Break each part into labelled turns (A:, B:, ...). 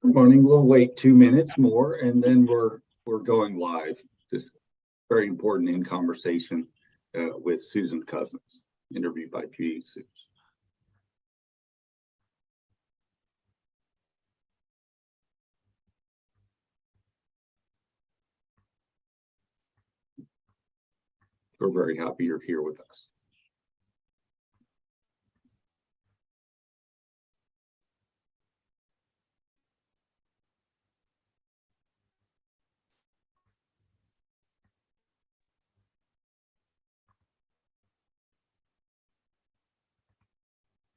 A: Good morning. We'll wait 2 minutes more, and then we're going live. This very important in conversation with Susan Cozzens, interviewed by Judith Sutz. We're very happy you're here with us.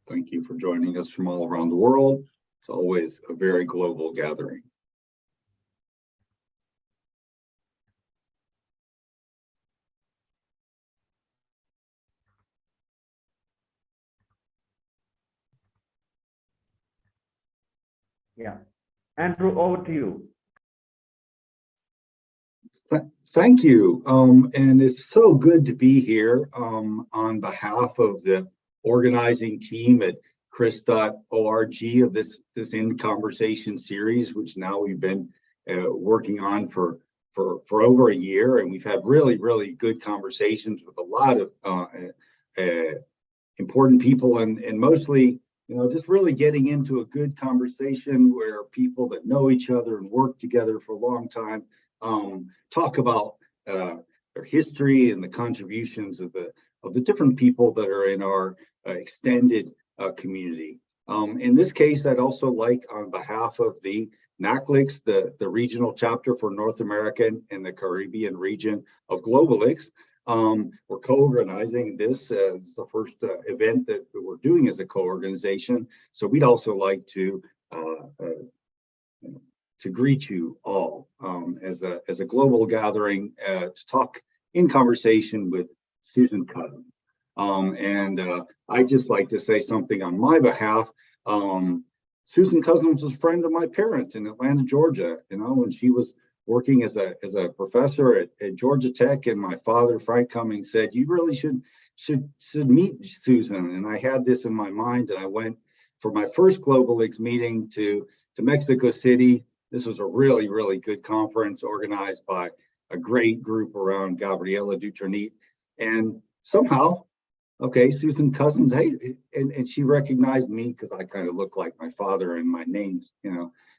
A: Thank you for joining us from all around the world. It's always a very global gathering.
B: Yeah. Andrew, over to you.
A: Thank you. And it's so good to be here on behalf of the organizing team at chris.org of this In Conversation series, which now we've been working on for over a year, and we've had really good conversations with a lot of important people, and mostly, just really getting into a good conversation where people that know each other and work together for a long time talk about their history and the contributions of the different people that are in our extended community. In this case, I'd also like, on behalf of the NACLIX, the regional chapter for North America and the Caribbean region of GlobalX, we're co-organizing this. It's the first event that we're doing as a co-organization. So we'd also like to greet you all as a global gathering to talk in conversation with Susan Cozzens. And I'd just like to say something on my behalf. Susan Cozzens was a friend of my parents in Atlanta, Georgia. When she was working as a professor at Georgia Tech, and my father, Frank Cummings, said, "You really should meet Susan." And I had this in my mind, and I went for my first GlobalX meeting to Mexico City. This was a really good conference organized by a great group around Gabriela Duternit, and somehow, Susan Cozzens, hey, and she recognized me because I kind of look like my father and my names,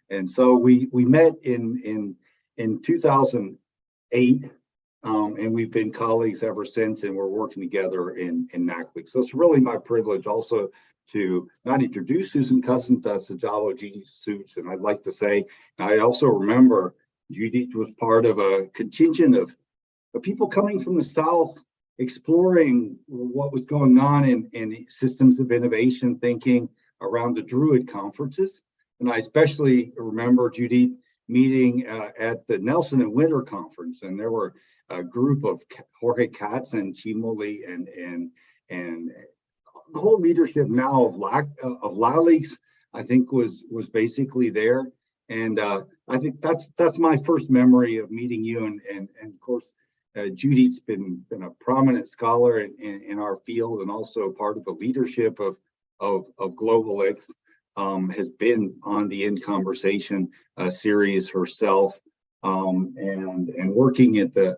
A: and so we met in 2008, and we've been colleagues ever since, and we're working together in NACLIX. So it's really my privilege also to not introduce Susan Cozzens, that's Sajalo Judith Sutz, and I'd like to say, I also remember Judith was part of a contingent of people coming from the South, exploring what was going on in systems of innovation thinking around the Druid conferences. And I especially remember Judith meeting at the Nelson and Winter conference, and there were a group of Jorge Katz and Chimoli and the whole leadership now of LALIX, I think was basically there. And I think that's my first memory of meeting you. And of course, Judith's been a prominent scholar in our field, and also part of the leadership of GlobalX, has been on the In Conversation series herself, and working at the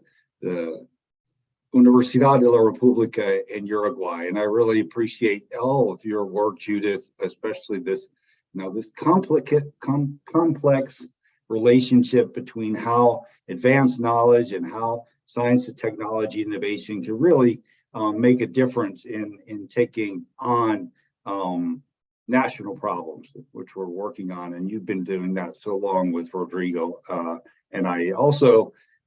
A: Universidad de la República in Uruguay. And I really appreciate all of your work, Judith, especially this complex relationship between how advanced knowledge and how science and technology innovation can really make a difference in taking on national problems, which we're working on. And you've been doing that so long with Rodrigo. And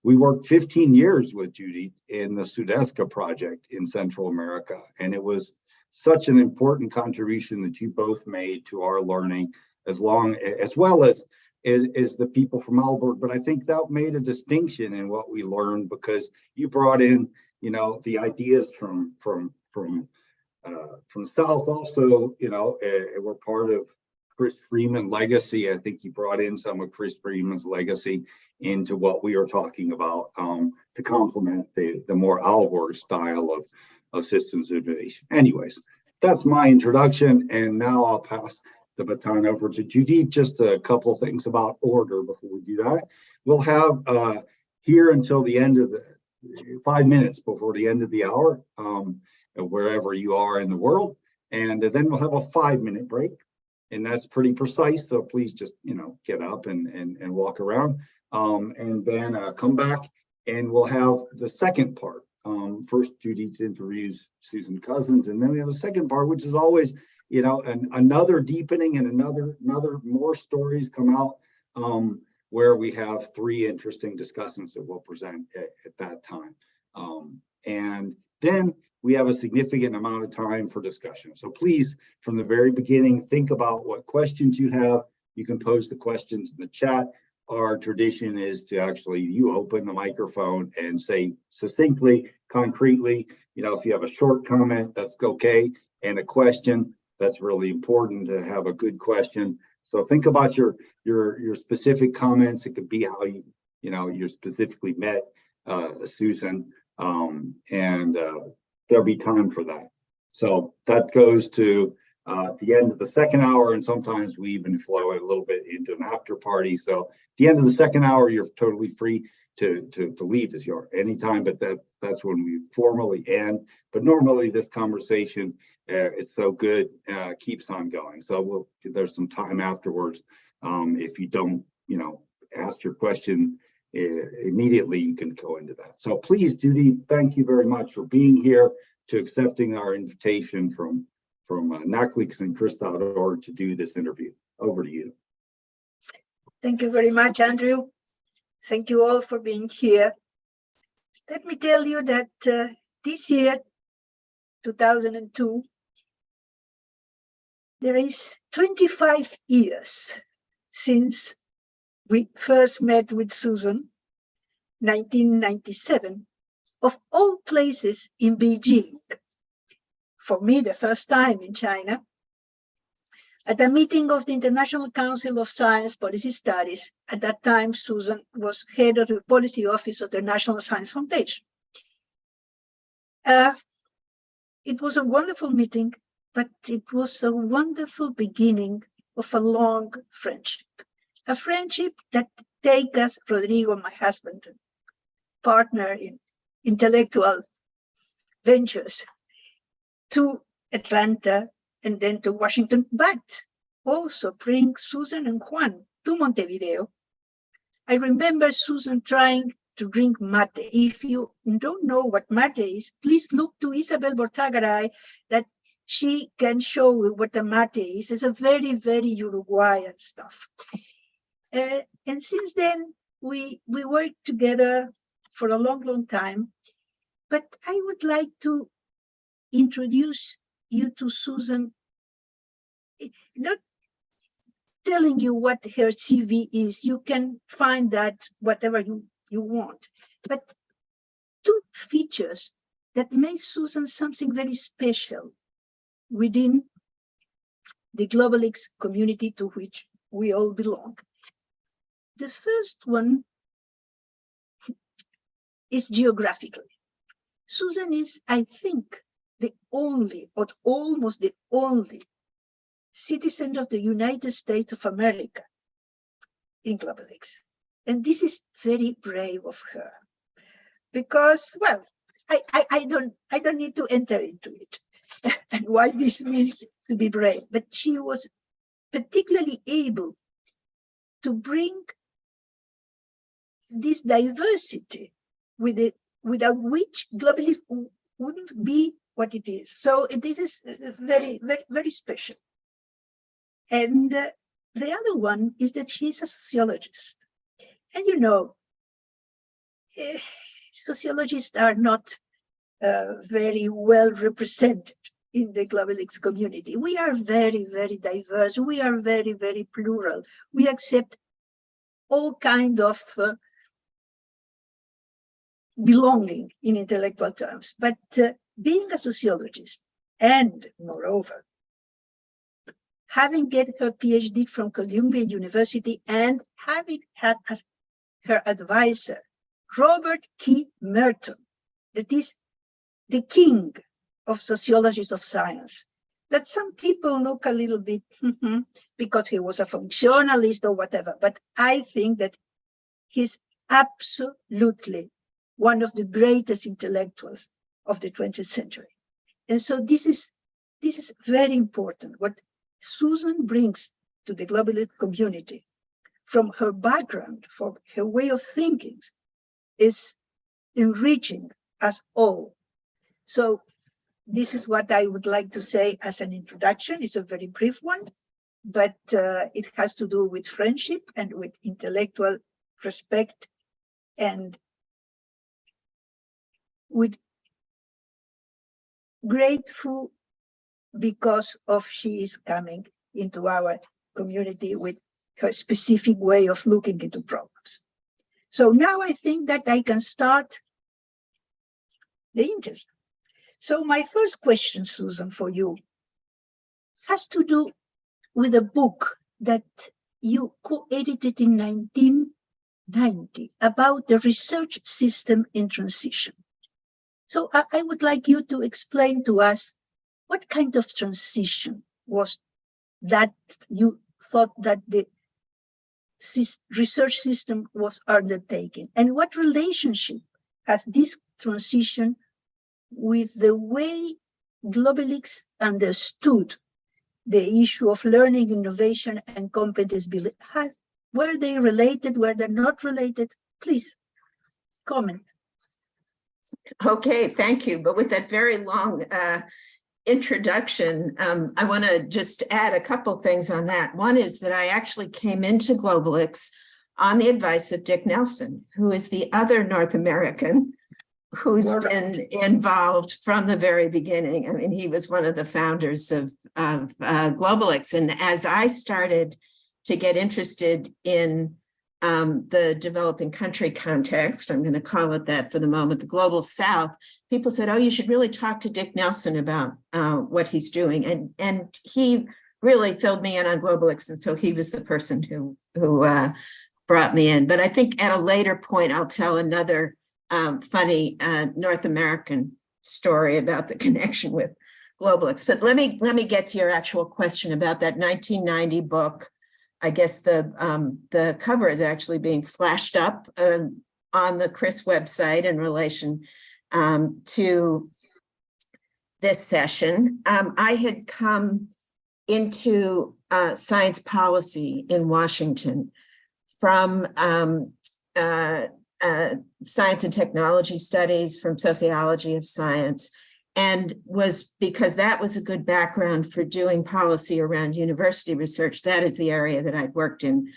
A: we worked 15 years with Judith in the Sudesca project in Central America. And it was such an important contribution that you both made to our learning, as well as the people from Aalborg. But I think that made a distinction in what we learned, because you brought in, the ideas from South also, we're part of Chris Freeman legacy. I think you brought in some of Chris Freeman's legacy into what we are talking about to complement the more Aalborg style of systems innovation. Anyways, that's my introduction, and now I'll pass the baton over to Judith. Just a couple of things about order before we do that. We'll have here until the end of the 5 minutes before the end of the hour, wherever you are in the world. And then we'll have a 5-minute break. And that's pretty precise. So please just, get up and walk around. And then come back and we'll have the second part. First, Judith interviews Susan Cozzens, and then we have the second part, which is always, another deepening and another more stories come out, where we have 3 interesting discussants that we'll present at that time. And then we have a significant amount of time for discussion. So please, from the very beginning, think about what questions you have. You can pose the questions in the chat. Our tradition is to actually, you open the microphone and say succinctly, concretely, if you have a short comment, that's okay. And a question, that's really important to have a good question. So think about your specific comments. It could be how you specifically met Susan, and there'll be time for that. So that goes to the end of the second hour, and sometimes we even flow it a little bit into an after party. So at the end of the second hour, you're totally free to leave as your anytime, but that's when we formally end. But normally this conversation, it's so good, keeps on going. So there's some time afterwards. If you don't, ask your question immediately, you can go into that. So please, Judy, thank you very much for being here, to accepting our invitation from NACLIX and Chris.org to do this interview. Over to you.
C: Thank you very much, Andrew. Thank you all for being here. Let me tell you that this year, 2002, there is 25 years since we first met with Susan, 1997, of all places in Beijing. For me, the first time in China, at a meeting of the International Council of Science Policy Studies. At that time, Susan was head of the policy office of the National Science Foundation. It was a wonderful meeting, but it was a wonderful beginning of a long friendship. A friendship that takes us, Rodrigo, my husband, partner in intellectual ventures, to Atlanta and then to Washington, but also bring Susan and Juan to Montevideo. I remember Susan trying to drink mate. If you don't know what mate is, please look to Isabel Bortagaray, that she can show you what a mate is. It's a very, very Uruguayan stuff. And since then, we worked together for a long, long time. But I would like to introduce you to Susan, not telling you what her CV is. You can find that whatever you want. But 2 features that made Susan something very special within the GlobalX community to which we all belong. The first one is geographically. Susan is, I think, the only, or almost the only, citizen of the United States of America in GlobalX. And this is very brave of her, because, well, I don't need to enter into it and why this means to be brave, but she was particularly able to bring this diversity without which GlobalX wouldn't be what it is. So this is very, very, very special. And the other one is that she's a sociologist. And sociologists are not very well represented in the GlobalX community. We are very, very diverse. We are very, very plural. We accept all kinds of belonging in intellectual terms. But being a sociologist, and moreover, having get her PhD from Columbia University and having had as her advisor Robert K. Merton, that is the king of sociologists of science, that some people look a little bit because he was a functionalist or whatever, but I think that he's absolutely one of the greatest intellectuals of the 20th century. And so this is very important. What Susan brings to the globalist community from her background, from her way of thinking, is enriching us all. So this is what I would like to say as an introduction. It's a very brief one, but it has to do with friendship and with intellectual respect and with grateful because of she is coming into our community with her specific way of looking into problems. So now I think that I can start the interview. So my first question, Susan, for you has to do with a book that you co-edited in 1990 about the research system in transition. So I would like you to explain to us what kind of transition was that you thought that the research system was undertaking, and what relationship has this transition with the way globalists understood the issue of learning, innovation, and competence building. Were they related? Were they not related? Please comment.
D: Okay, thank you. But with that very long introduction, I want to just add a couple things on that. One is that I actually came into Globalix on the advice of Dick Nelson, who is the other North American who's been involved from the very beginning. I mean, he was one of the founders of Globalix. And as I started to get interested in the developing country context, I'm going to call it that for the moment, the global South, people said, oh, you should really talk to Dick Nelson about what he's doing. And he really filled me in on Globalix. And so he was the person who brought me in. But I think at a later point, I'll tell another funny North American story about the connection with Globalix. But let me get to your actual question about that 1990 book. I guess the cover is actually being flashed up on the Chris website in relation to this session. I had come into science policy in Washington from science and technology studies, from sociology of science, and was because that was a good background for doing policy around university research. That is the area that I'd worked in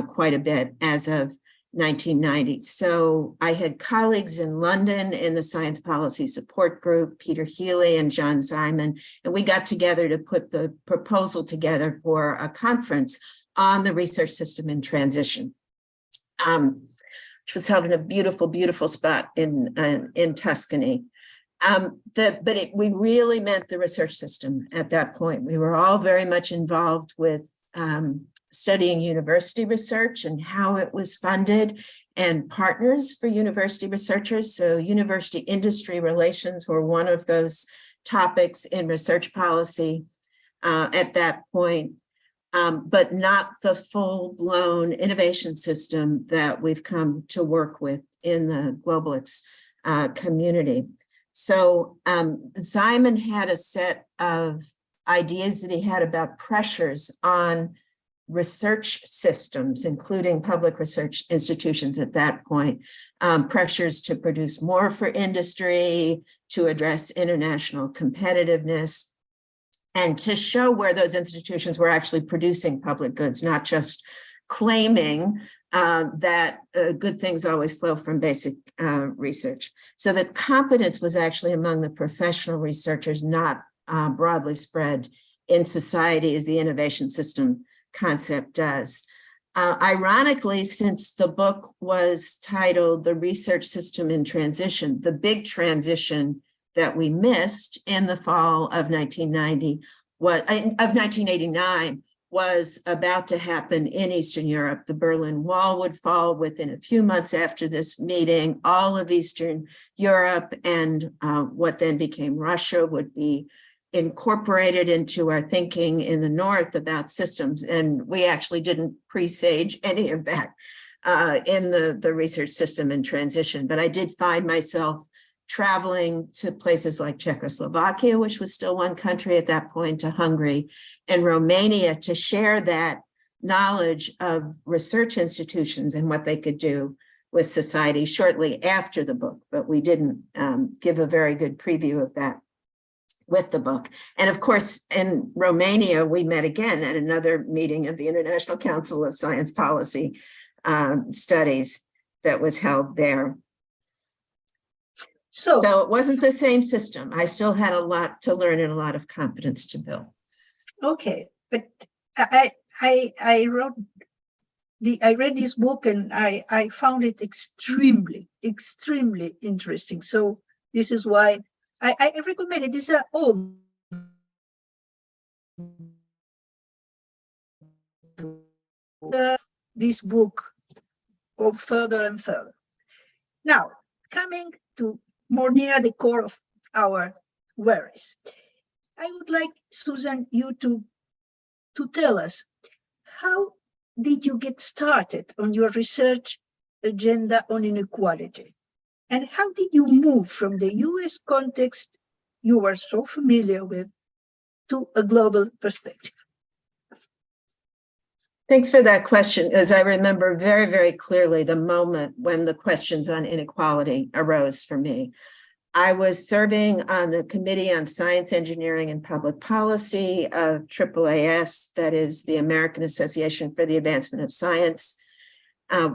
D: quite a bit as of 1990. So I had colleagues in London in the Science Policy Support Group, Peter Healy and John Simon, and we got together to put the proposal together for a conference on the research system in transition, which was held in a beautiful, beautiful spot in Tuscany. We really meant the research system at that point. We were all very much involved with studying university research and how it was funded and partners for university researchers. So university industry relations were one of those topics in research policy at that point, but not the full-blown innovation system that we've come to work with in the Globalix community. So Simon had a set of ideas that he had about pressures on research systems, including public research institutions at that point, pressures to produce more for industry, to address international competitiveness, and to show where those institutions were actually producing public goods, not just claiming that good things always flow from basic research. So that competence was actually among the professional researchers, not broadly spread in society as the innovation system concept does. Ironically, since the book was titled The Research System in Transition, the big transition that we missed in the fall of 1989 was about to happen in Eastern Europe. The Berlin Wall would fall within a few months after this meeting. All of Eastern Europe and what then became Russia would be incorporated into our thinking in the North about systems. And we actually didn't presage any of that in the research system in transition. But I did find myself traveling to places like Czechoslovakia, which was still one country at that point, to Hungary and Romania to share that knowledge of research institutions and what they could do with society shortly after the book. But we didn't give a very good preview of that with the book. And of course, in Romania, we met again at another meeting of the International Council of Science Policy Studies that was held there. So it wasn't the same system. I still had a lot to learn and a lot of competence to build.
C: Okay, but I read this book and I found it extremely interesting. So this is why I recommend it. These are all this book go further and further. Now, coming to more near the core of our worries, I would like, Susan, you to tell us, how did you get started on your research agenda on inequality? And how did you move from the US context you were so familiar with to a global perspective?
D: Thanks for that question, as I remember very, very clearly the moment when the questions on inequality arose for me. I was serving on the Committee on Science, Engineering, and Public Policy of AAAS, that is the American Association for the Advancement of Science.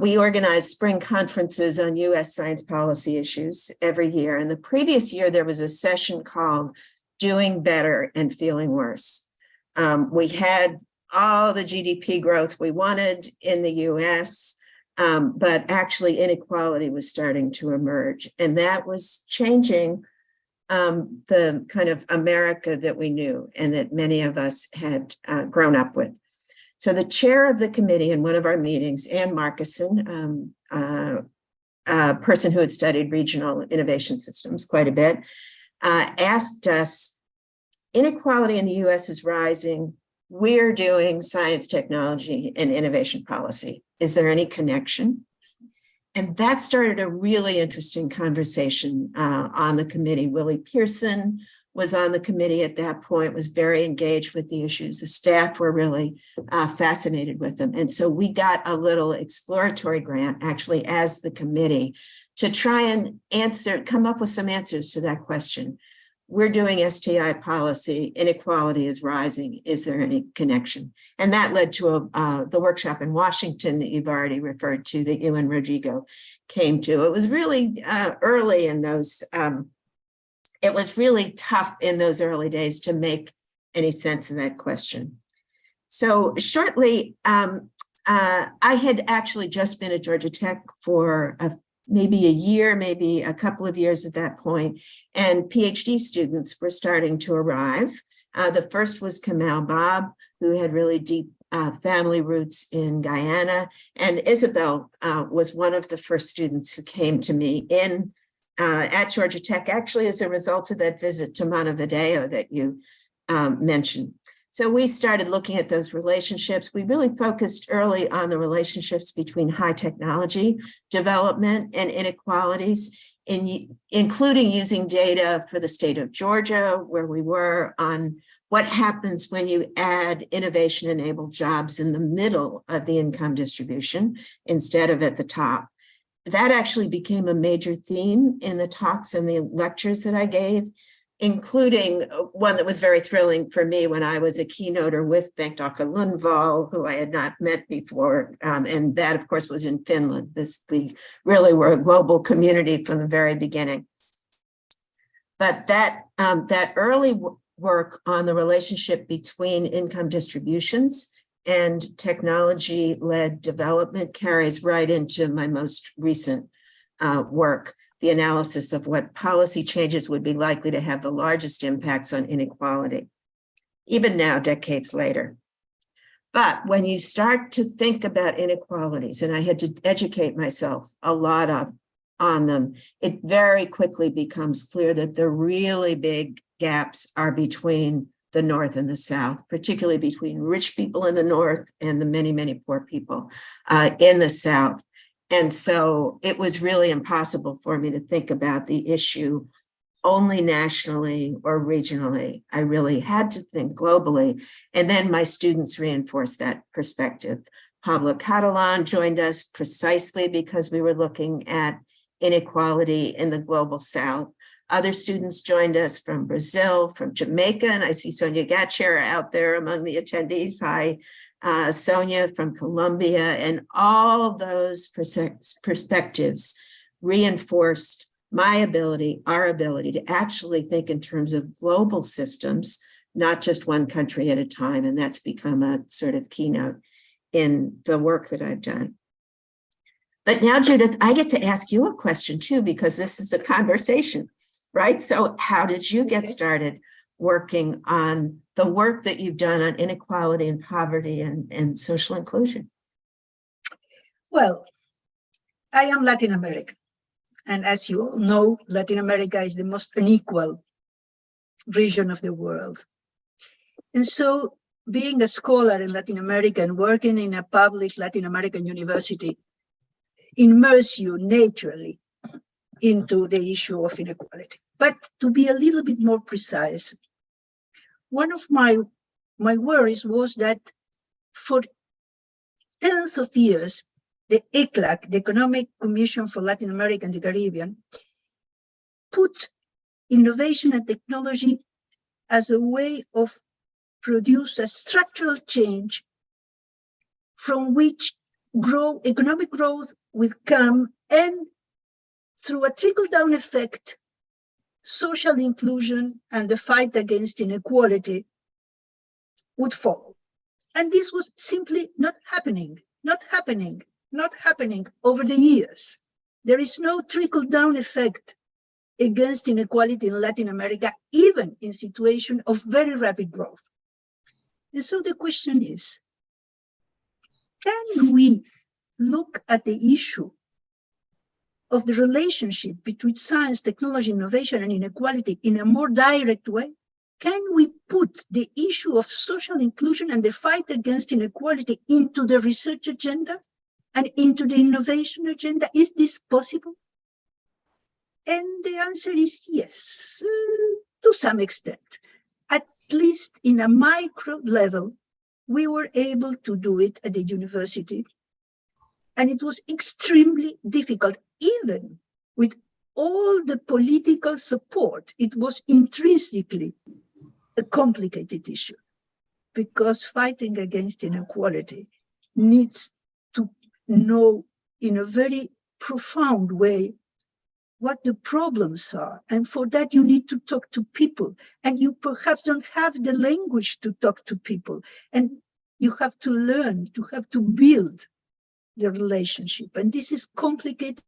D: We organized spring conferences on US science policy issues every year. And the previous year, there was a session called Doing Better and Feeling Worse. We had all the GDP growth we wanted in the US, but actually inequality was starting to emerge. And that was changing the kind of America that we knew and that many of us had grown up with. So the chair of the committee in one of our meetings, Ann Markison, a person who had studied regional innovation systems quite a bit, asked us, inequality in the US is rising. We're doing science, technology, and innovation policy. Is there any connection? And that started a really interesting conversation on the committee. Willie Pearson was on the committee at that point, was very engaged with the issues. The staff were really fascinated with them. And so we got a little exploratory grant, actually, as the committee, to try and come up with some answers to that question. We're doing STI policy, inequality is rising. Is there any connection? And that led to the workshop in Washington that you've already referred to, that you and Rodrigo came to. It was really early in those, it was really tough in those early days to make any sense of that question. So shortly, I had actually just been at Georgia Tech for maybe a year, maybe a couple of years at that point, and PhD students were starting to arrive. The first was Kamal Bob, who had really deep family roots in Guyana, and Isabel was one of the first students who came to me at Georgia Tech, actually as a result of that visit to Montevideo that you mentioned. So we started looking at those relationships. We really focused early on the relationships between high technology development and inequalities, including using data for the state of Georgia, where we were, on what happens when you add innovation-enabled jobs in the middle of the income distribution instead of at the top. That actually became a major theme in the talks and the lectures that I gave, including one that was very thrilling for me when I was a keynoter with Bengt Åke Lundvall, who I had not met before. And that, of course, was in Finland. We really were a global community from the very beginning. But that early work on the relationship between income distributions and technology-led development carries right into my most recent work, the analysis of what policy changes would be likely to have the largest impacts on inequality, even now, decades later. But when you start to think about inequalities, and I had to educate myself a lot on them, it very quickly becomes clear that the really big gaps are between the North and the South, particularly between rich people in the North and the many, many poor people in the South. And so it was really impossible for me to think about the issue only nationally or regionally. I really had to think globally. And then my students reinforced that perspective. Pablo Catalan joined us precisely because we were looking at inequality in the global South. Other students joined us from Brazil, from Jamaica, and I see Sonia Gatcher out there among the attendees. Hi, Sonia from Colombia, and all of those perspectives reinforced my ability, our ability to actually think in terms of global systems, not just one country at a time, and that's become a sort of keynote in the work that I've done. But now, Judith, I get to ask you a question too, because this is a conversation, right? So how did you get started working on the work that you've done on inequality and poverty and social inclusion?
C: Well, I am Latin American. And as you all know, Latin America is the most unequal region of the world. And so being a scholar in Latin America and working in a public Latin American university immerse you naturally into the issue of inequality. But to be a little bit more precise, one of my worries was that for tens of years, the ECLAC, the Economic Commission for Latin America and the Caribbean, put innovation and technology as a way of produce a structural change from which economic growth will come, and through a trickle-down effect, social inclusion and the fight against inequality would follow. And this was simply not happening over the years. There is no trickle-down effect against inequality in Latin America, even in situations of very rapid growth. And so the question is, can we look at the issue of the relationship between science, technology, innovation, and inequality in a more direct way? Can we put the issue of social inclusion and the fight against inequality into the research agenda and into the innovation agenda? Is this possible? And the answer is yes, to some extent. At least in a micro level, we were able to do it at the university. And it was extremely difficult, even with all the political support. It was intrinsically a complicated issue, because fighting against inequality needs to know in a very profound way what the problems are. And for that, you need to talk to people. And you perhaps don't have the language to talk to people. And you have to learn, to have to build the relationship. And this is complicated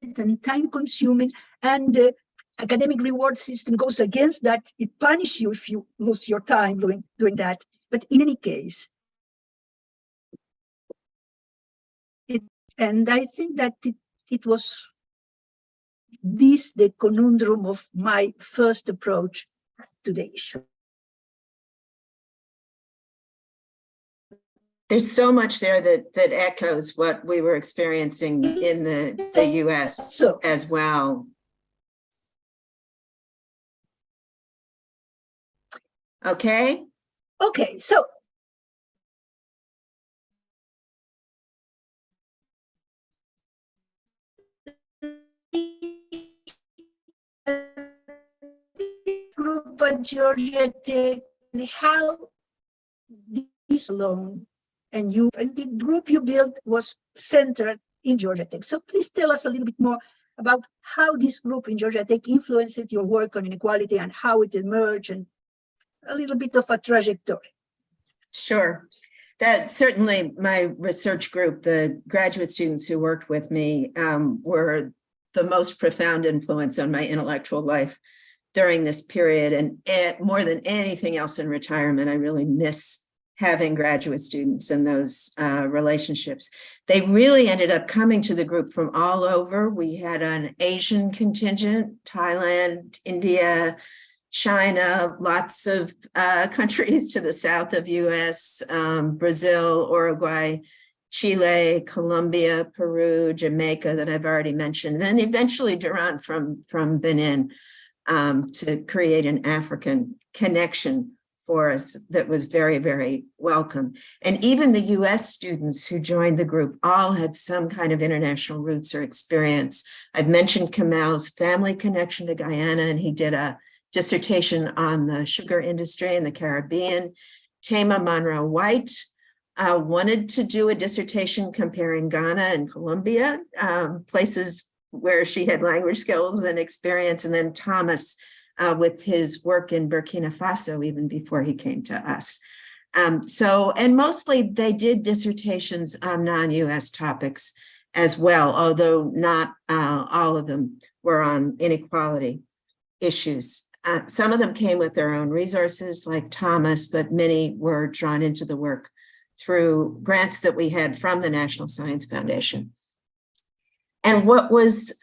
C: and time-consuming. And the academic reward system goes against that. It punishes you if you lose your time doing that. But in any case, and I think that it was this the conundrum of my first approach to the issue.
D: There's so much there that echoes what we were experiencing in the US as well. Okay?
C: Okay, so group at Georgia Tech, how this alone and the group you built was centered in Georgia Tech. So please tell us a little bit more about how this group in Georgia Tech influenced your work on inequality and how it emerged, and a little bit of a trajectory.
D: Sure. That certainly my research group, the graduate students who worked with me, were the most profound influence on my intellectual life during this period. And more than anything else in retirement, I really miss having graduate students and those relationships. They really ended up coming to the group from all over. We had an Asian contingent, Thailand, India, China, lots of countries to the south of US, Brazil, Uruguay, Chile, Colombia, Peru, Jamaica that I've already mentioned, and then eventually Duran from Benin to create an African connection for us that was very, very welcome. And even the US students who joined the group all had some kind of international roots or experience. I've mentioned Kamal's family connection to Guyana, and he did a dissertation on the sugar industry in the Caribbean. Tama Monroe White wanted to do a dissertation comparing Ghana and Colombia, places where she had language skills and experience, and then Thomas with his work in Burkina Faso even before he came to us. And mostly they did dissertations on non-US topics as well, although not all of them were on inequality issues. Some of them came with their own resources like Thomas, but many were drawn into the work through grants that we had from the National Science Foundation. And what was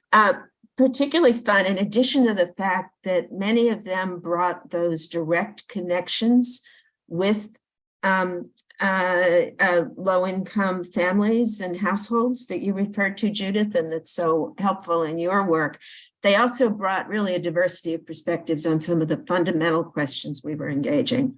D: particularly fun, in addition to the fact that many of them brought those direct connections with low-income families and households that you referred to, Judith, and that's so helpful in your work, they also brought really a diversity of perspectives on some of the fundamental questions we were engaging.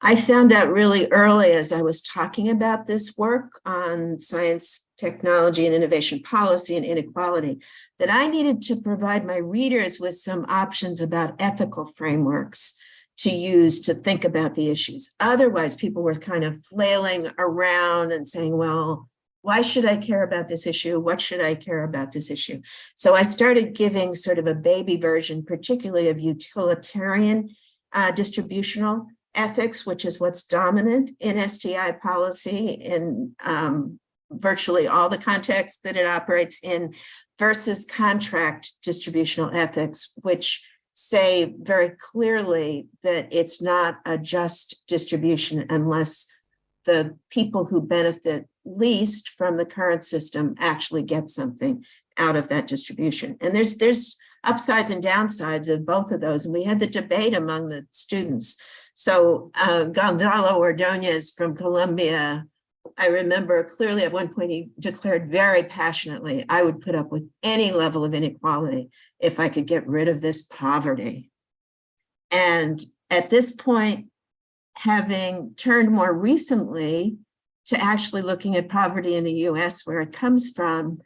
D: I found out really early as I was talking about this work on science, technology, and innovation policy and inequality that I needed to provide my readers with some options about ethical frameworks to use to think about the issues. Otherwise, people were kind of flailing around and saying, well, why should I care about this issue? What should I care about this issue? So I started giving sort of a baby version, particularly of utilitarian distributional ethics, which is what's dominant in STI policy in virtually all the contexts that it operates in, versus contract distributional ethics, which say very clearly that it's not a just distribution unless the people who benefit least from the current system actually get something out of that distribution. And there's upsides and downsides of both of those. And we had the debate among the students. So Gonzalo Ordonez from Colombia, I remember clearly at one point he declared very passionately, I would put up with any level of inequality if I could get rid of this poverty. And at this point, having turned more recently to actually looking at poverty in the US, where it comes from,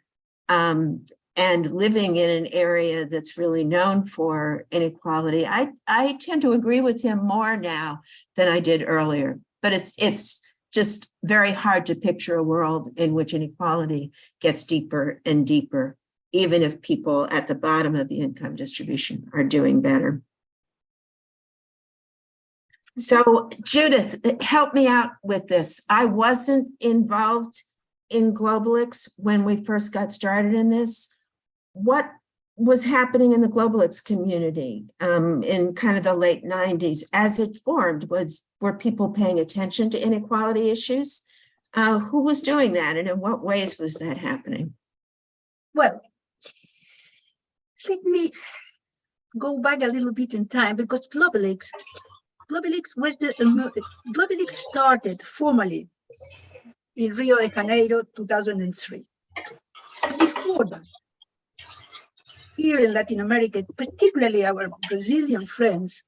D: and living in an area that's really known for inequality, I tend to agree with him more now than I did earlier. But it's just very hard to picture a world in which inequality gets deeper and deeper, even if people at the bottom of the income distribution are doing better. So Judith, help me out with this. I wasn't involved in GlobalX when we first got started in this. What was happening in the GlobalX community in kind of the late 90s as it formed? Were people paying attention to inequality issues? Who was doing that, and in what ways was that happening?
C: Well, let me go back a little bit in time, because GlobalX started formally in Rio de Janeiro, 2003. Before that, here in Latin America, particularly our Brazilian friends,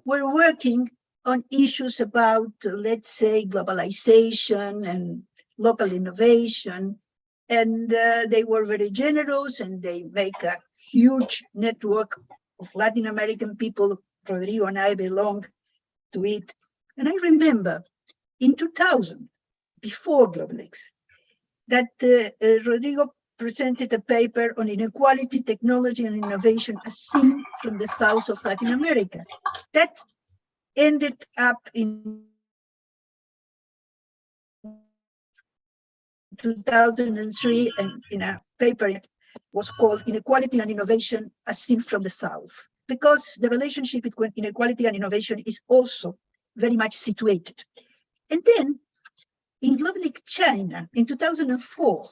C: were working on issues about, let's say, globalization and local innovation. And they were very generous, and they make a huge network of Latin American people. Rodrigo and I belong to it. And I remember in 2000, before GlobalX, that Rodrigo presented a paper on inequality, technology, and innovation as seen from the south of Latin America. That ended up in 2003, and in a paper it was called Inequality and Innovation as Seen from the South, because the relationship between inequality and innovation is also very much situated. And then in Global China in 2004,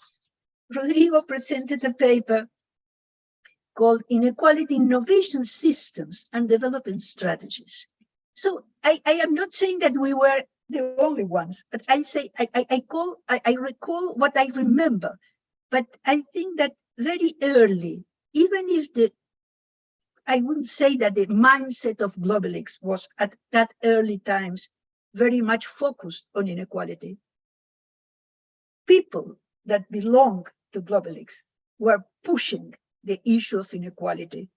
C: Rodrigo presented a paper called Inequality Innovation Systems and Development Strategies. So I am not saying that we were the only ones, but I say I recall what I remember. But I think that very early, even if I wouldn't say that the mindset of Global was at that early times very much focused on inequality. People that belong to Global were pushing the issue of inequality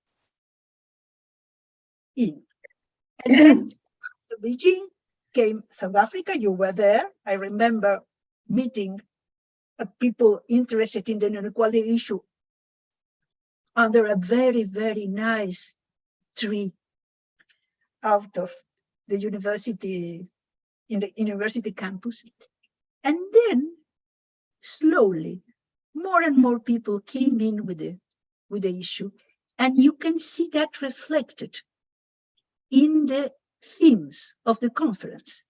C: in. And then to Beijing came South Africa. You were there. I remember meeting people interested in the inequality issue under a very, very nice tree out of the university, in the university campus. And then slowly, more and more people came in with the issue. And you can see that reflected in the themes of the conference.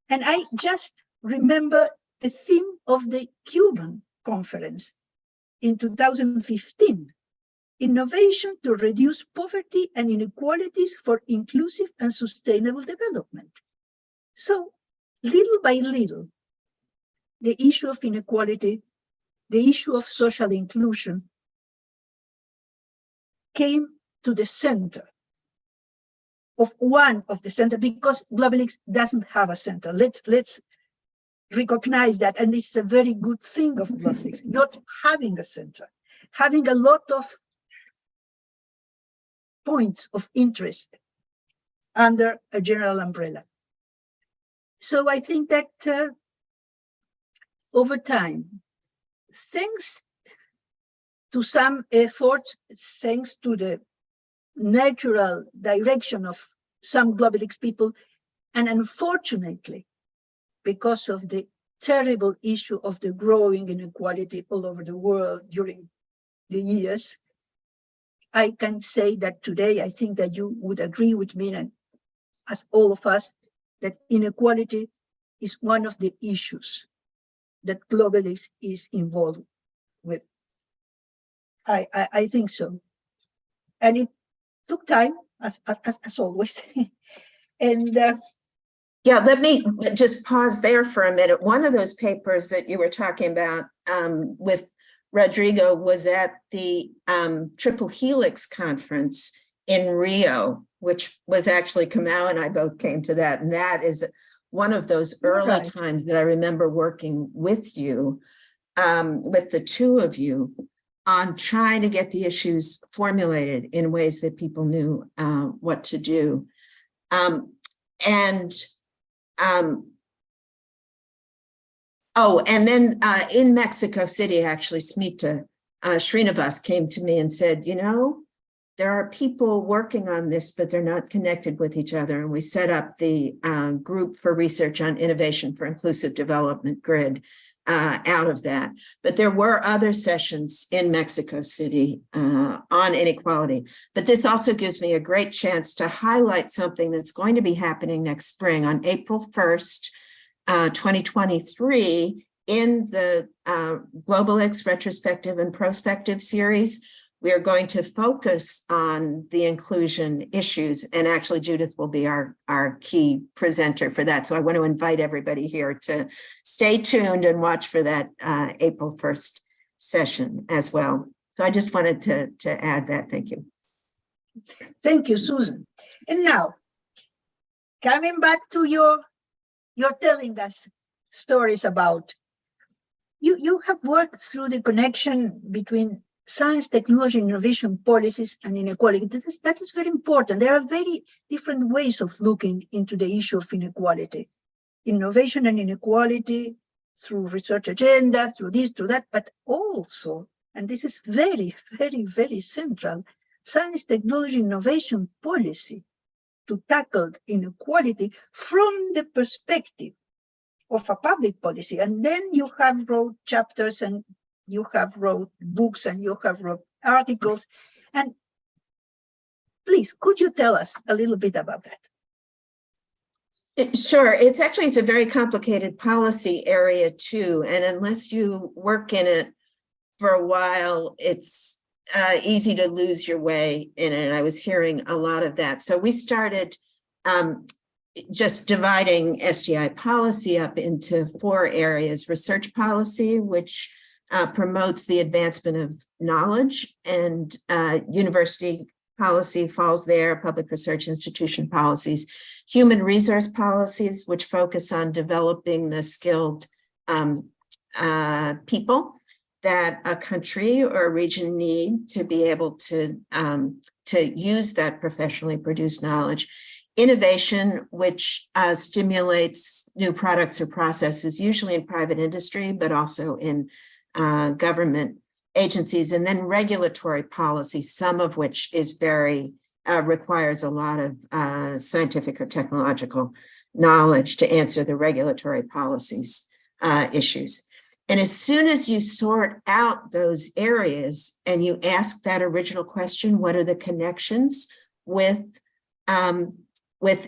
C: And I just remember the theme of the Cuban conference in 2015, innovation to reduce poverty and inequalities for inclusive and sustainable development. So little by little, the issue of inequality, the issue of social inclusion came to the center of one of the center, because Global doesn't have a center. Let's recognize that, and it's a very good thing of Global not having a center, having a lot of points of interest under a general umbrella. So I think that over time, thanks to some efforts, thanks to the natural direction of some Global people, and unfortunately, because of the terrible issue of the growing inequality all over the world during the years, I can say that today, I think that you would agree with me, and as all of us, that inequality is one of the issues that Global is involved with. I think so. And it took time, as always. And
D: yeah, let me just pause there for a minute. One of those papers that you were talking about with Rodrigo was at the Triple Helix conference in Rio, which was actually Kamau and I both came to that. And that is one of those early times that I remember working with you, with the two of you, on trying to get the issues formulated in ways that people knew what to do. Oh, and then in Mexico City, actually, Smita Srinivas came to me and said, you know, there are people working on this, but they're not connected with each other. And we set up the Group for Research on Innovation for Inclusive Development GRID out of that. But there were other sessions in Mexico City on inequality. But this also gives me a great chance to highlight something that's going to be happening next spring on April 1st, 2023, in the Global X Retrospective and Prospective series. We are going to focus on the inclusion issues, and actually Judith will be our key presenter for that. So I want to invite everybody here to stay tuned and watch for that April 1st session as well. So I just wanted to add that. Thank you.
C: Thank you, Susan. And now, coming back to you're telling us stories about, you have worked through the connection between science, technology, innovation policies, and inequality. That is very important. There are very different ways of looking into the issue of inequality. Innovation and inequality through research agenda, through this, through that, but also, and this is very, very, very central, science, technology, innovation policy to tackle inequality from the perspective of a public policy. And then you have wrote chapters, and you have wrote books, and you have wrote articles. And please, could you tell us a little bit about that?
D: Sure, it's a very complicated policy area too, and unless you work in it for a while, it's easy to lose your way in it. I was hearing a lot of that. So we started just dividing SGI policy up into 4 areas: research policy, which promotes the advancement of knowledge, and university policy falls there, public research institution policies, human resource policies, which focus on developing the skilled people that a country or a region need to be able to use that professionally produced knowledge. Innovation, which stimulates new products or processes, usually in private industry, but also in government agencies. And then regulatory policy, some of which is very, requires a lot of scientific or technological knowledge to answer the regulatory policies issues. And as soon as you sort out those areas and you ask that original question, what are the connections with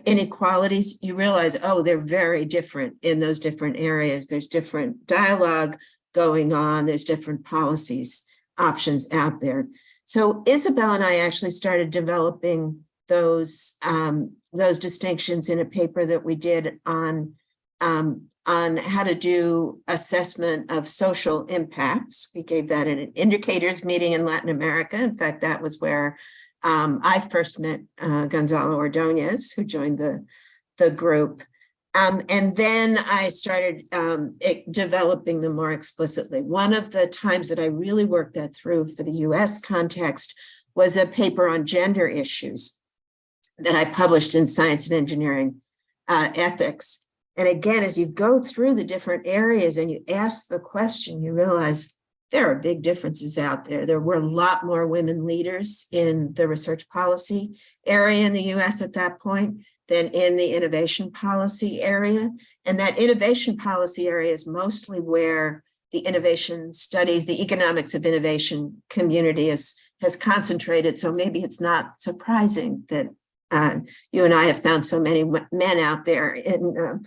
D: inequalities, you realize, oh, they're very different in those different areas. There's different dialogue going on. There's different policies, options out there. So Isabel and I actually started developing those distinctions in a paper that we did on how to do assessment of social impacts. We gave that at an indicators meeting in Latin America. In fact, that was where I first met Gonzalo Ordonez, who joined the group. And then I started developing them more explicitly. One of the times that I really worked that through for the US context was a paper on gender issues that I published in Science and Engineering Ethics. And again, as you go through the different areas and you ask the question, you realize there are big differences out there. There were a lot more women leaders in the research policy area in the US at that point than in the innovation policy area. And that innovation policy area is mostly where the innovation studies, the economics of innovation community has concentrated. So maybe it's not surprising that you and I have found so many men out there in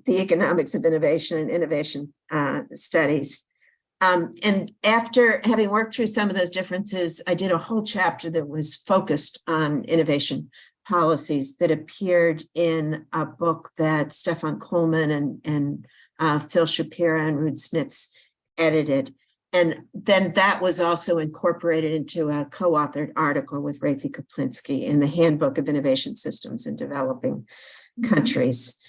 D: the economics of innovation and innovation studies. And after having worked through some of those differences, I did a whole chapter that was focused on innovation policies that appeared in a book that Stefan Kuhlman and Phil Shapira and Ruud Smits edited. And then that was also incorporated into a co-authored article with Rafi Kaplinsky in the Handbook of Innovation Systems in Developing Countries.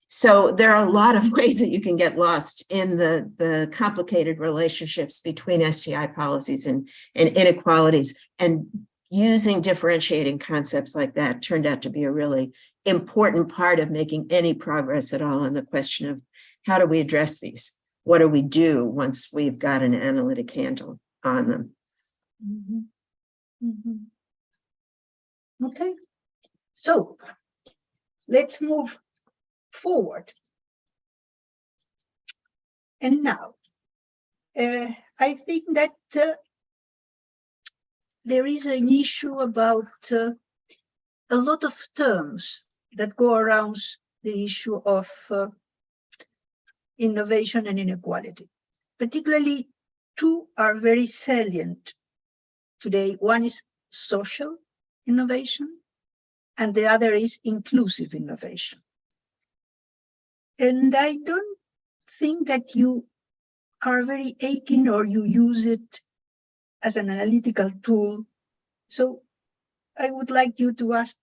D: So there are a lot of ways that you can get lost in the complicated relationships between STI policies and inequalities, and using differentiating concepts like that turned out to be a really important part of making any progress at all on the question of how do we address these? What do we do once we've got an analytic handle on them?
C: Mm-hmm. Mm-hmm. Okay, so let's move forward. And now, I think that there is an issue about a lot of terms that go around the issue of innovation and inequality. Particularly, 2 are very salient today. One is social innovation, and the other is inclusive innovation. And I don't think that you are very aching or you use it as an analytical tool. So I would like you to ask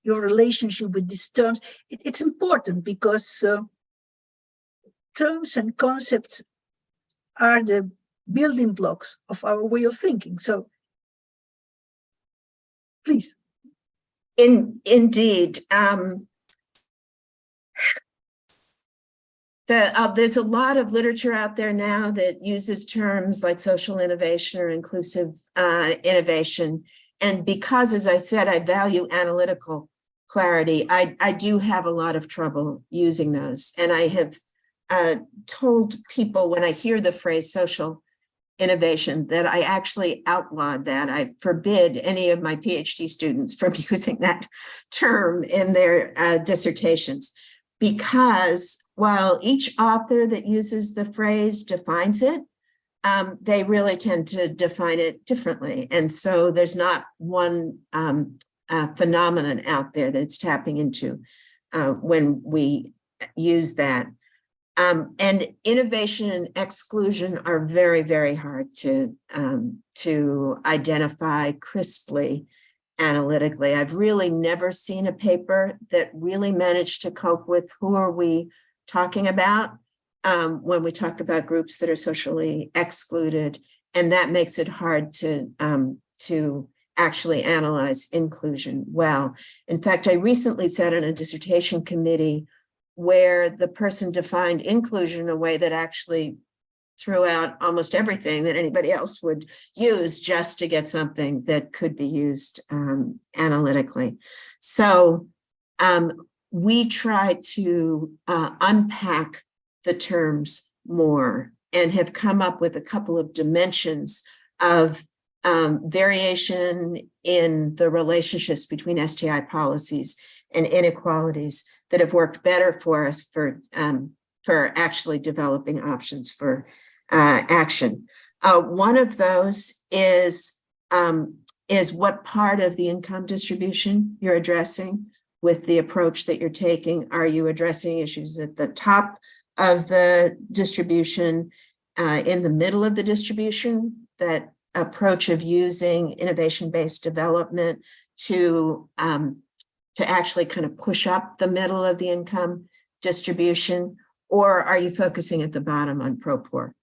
C: your relationship with these terms. It's important because terms and concepts are the building blocks of our way of thinking. So please.
D: Indeed. There's a lot of literature out there now that uses terms like social innovation or inclusive innovation. And because, as I said, I value analytical clarity, I do have a lot of trouble using those. And I have told people when I hear the phrase social innovation that I actually outlawed that. I forbid any of my PhD students from using that term in their dissertations, because while each author that uses the phrase defines it, they really tend to define it differently. And so there's not one phenomenon out there that it's tapping into when we use that. And innovation and exclusion are very, very hard to identify crisply, analytically. I've really never seen a paper that really managed to cope with who are we talking about when we talk about groups that are socially excluded, and that makes it hard to actually analyze inclusion well. In fact, I recently sat on a dissertation committee where the person defined inclusion in a way that actually threw out almost everything that anybody else would use just to get something that could be used analytically. So we try to unpack the terms more and have come up with a couple of dimensions of variation in the relationships between STI policies and inequalities that have worked better for us for actually developing options for action. One of those is what part of the income distribution you're addressing with the approach that you're taking. Are you addressing issues at the top of the distribution, in the middle of the distribution? That approach of using innovation-based development to actually kind of push up the middle of the income distribution, or are you focusing at the bottom on pro-poor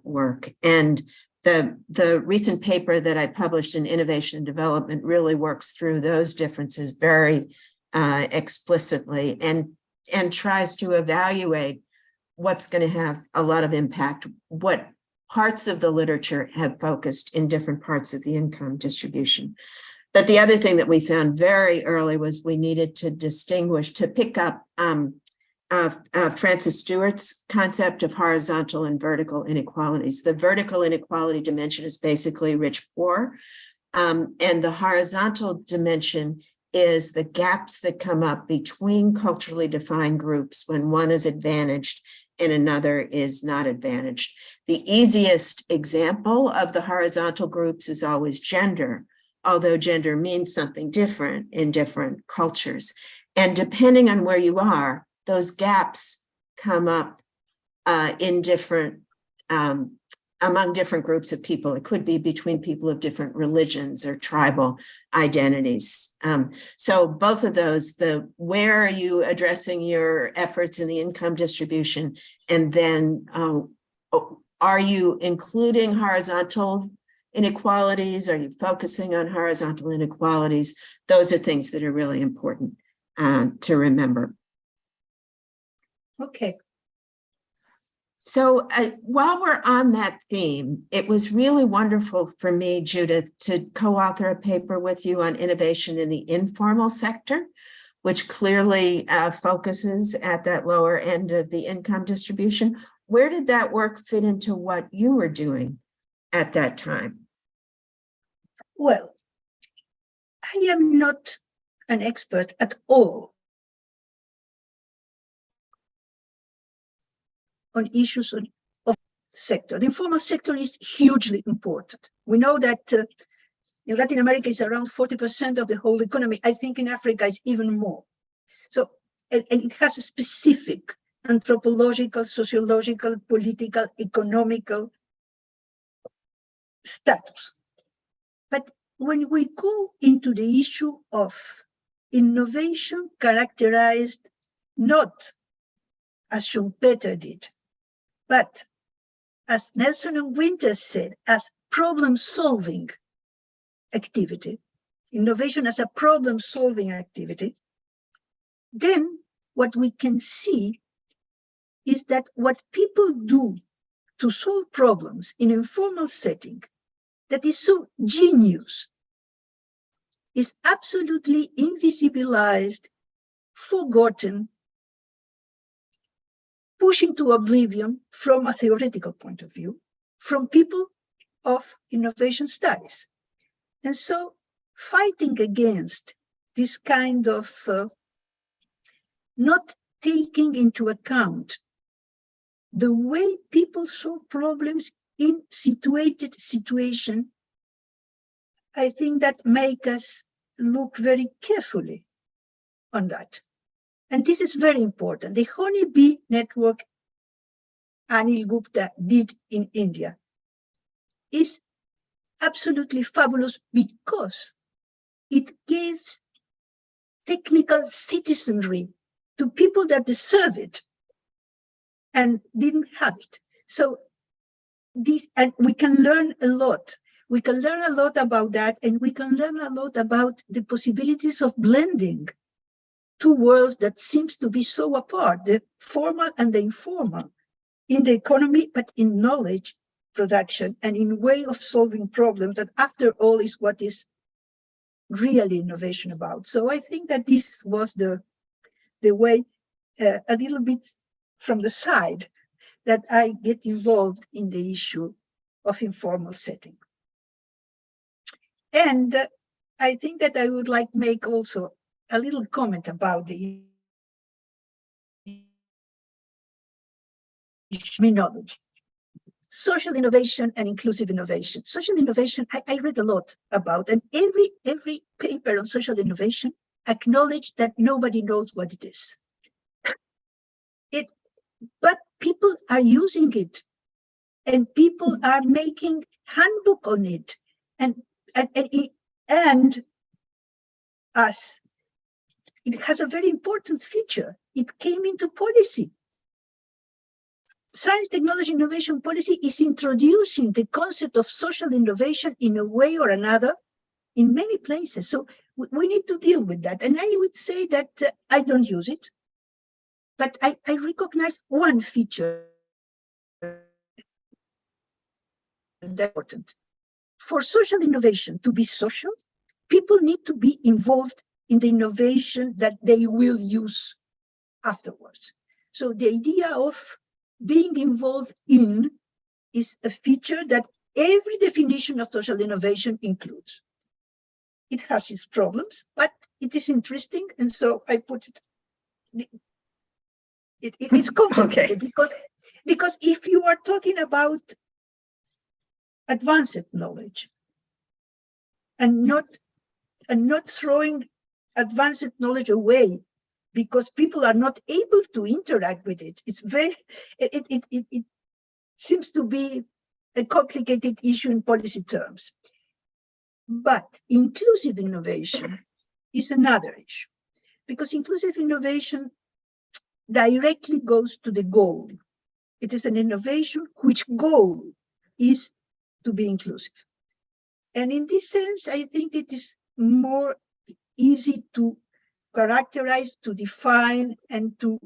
D: work? And the recent paper that I published in Innovation and Development really works through those differences very explicitly and tries to evaluate what's going to have a lot of impact, what parts of the literature have focused in different parts of the income distribution. But the other thing that we found very early was we needed to distinguish, to pick up Francis Stewart's concept of horizontal and vertical inequalities. The vertical inequality dimension is basically rich-poor, and the horizontal dimension is the gaps that come up between culturally defined groups when one is advantaged and another is not advantaged. The easiest example of the horizontal groups is always gender, although gender means something different in different cultures. And depending on where you are, those gaps come up in different, among different groups of people. It could be between people of different religions or tribal identities. So both of those, where are you addressing your efforts in the income distribution? And then are you including horizontal inequalities? Are you focusing on horizontal inequalities? Those are things that are really important to remember.
C: Okay.
D: So while we're on that theme, it was really wonderful for me, Judith, to co-author a paper with you on innovation in the informal sector, which clearly focuses at that lower end of the income distribution. Where did that work fit into what you were doing at that time?
C: Well, I am not an expert at all on issues of sector. The informal sector is hugely important. We know that in Latin America is around 40% of the whole economy. I think in Africa is even more. So, and it has a specific anthropological, sociological, political, economical status. But when we go into the issue of innovation characterized not as Schumpeter did, but as Nelson and Winter said, as problem-solving activity, innovation as a problem-solving activity, then what we can see is that what people do to solve problems in informal setting that is so genius is absolutely invisibilized, forgotten, pushing to oblivion from a theoretical point of view, from people of innovation studies. And so fighting against this kind of not taking into account the way people solve problems in situated situation, I think that make us look very carefully on that. And this is very important. The honeybee network Anil Gupta did in India is absolutely fabulous because it gives technical citizenry to people that deserve it and didn't have it. So this, and we can learn a lot. We can learn a lot about that, and we can learn a lot about the possibilities of blending two worlds that seems to be so apart, the formal and the informal, in the economy, but in knowledge production and in way of solving problems that after all is what is really innovation about. So I think that this was the way, a little bit from the side, that I get involved in the issue of informal setting. And I think that I would like to make also a little comment about the terminology. Social innovation and inclusive innovation. Social innovation, I read a lot about, and every paper on social innovation acknowledged that nobody knows what it is. But people are using it, and people are making handbook on it, and as it has a very important feature. It came into policy. Science, technology, innovation policy is introducing the concept of social innovation in a way or another in many places. So we need to deal with that. And I would say that I don't use it, but I recognize one feature that's important. For social innovation to be social, people need to be involved in the innovation that they will use afterwards. So the idea of being involved in is a feature that every definition of social innovation includes. It has its problems, but it is interesting, and so I put it. It's complicated. Okay. because if you are talking about advanced knowledge and not throwing advanced knowledge away because people are not able to interact with it, it seems to be a complicated issue in policy terms. But inclusive innovation is another issue, because inclusive innovation directly goes to the goal. It is an innovation which goal is to be inclusive. And in this sense, I think it is more easy to characterize, to define, and to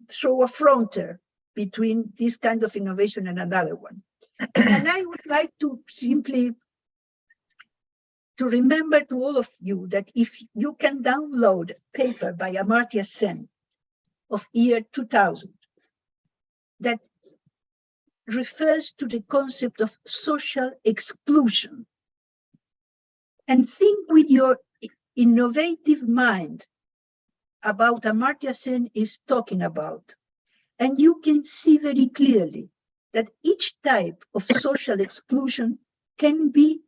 C: show a frontier between this kind of innovation and another one. And I would like to simply to remember to all of you that if you can download a paper by Amartya Sen of year 2000 that refers to the concept of social exclusion, and think with your innovative mind about Amartya Sen is talking about, and you can see very clearly that each type of social exclusion can be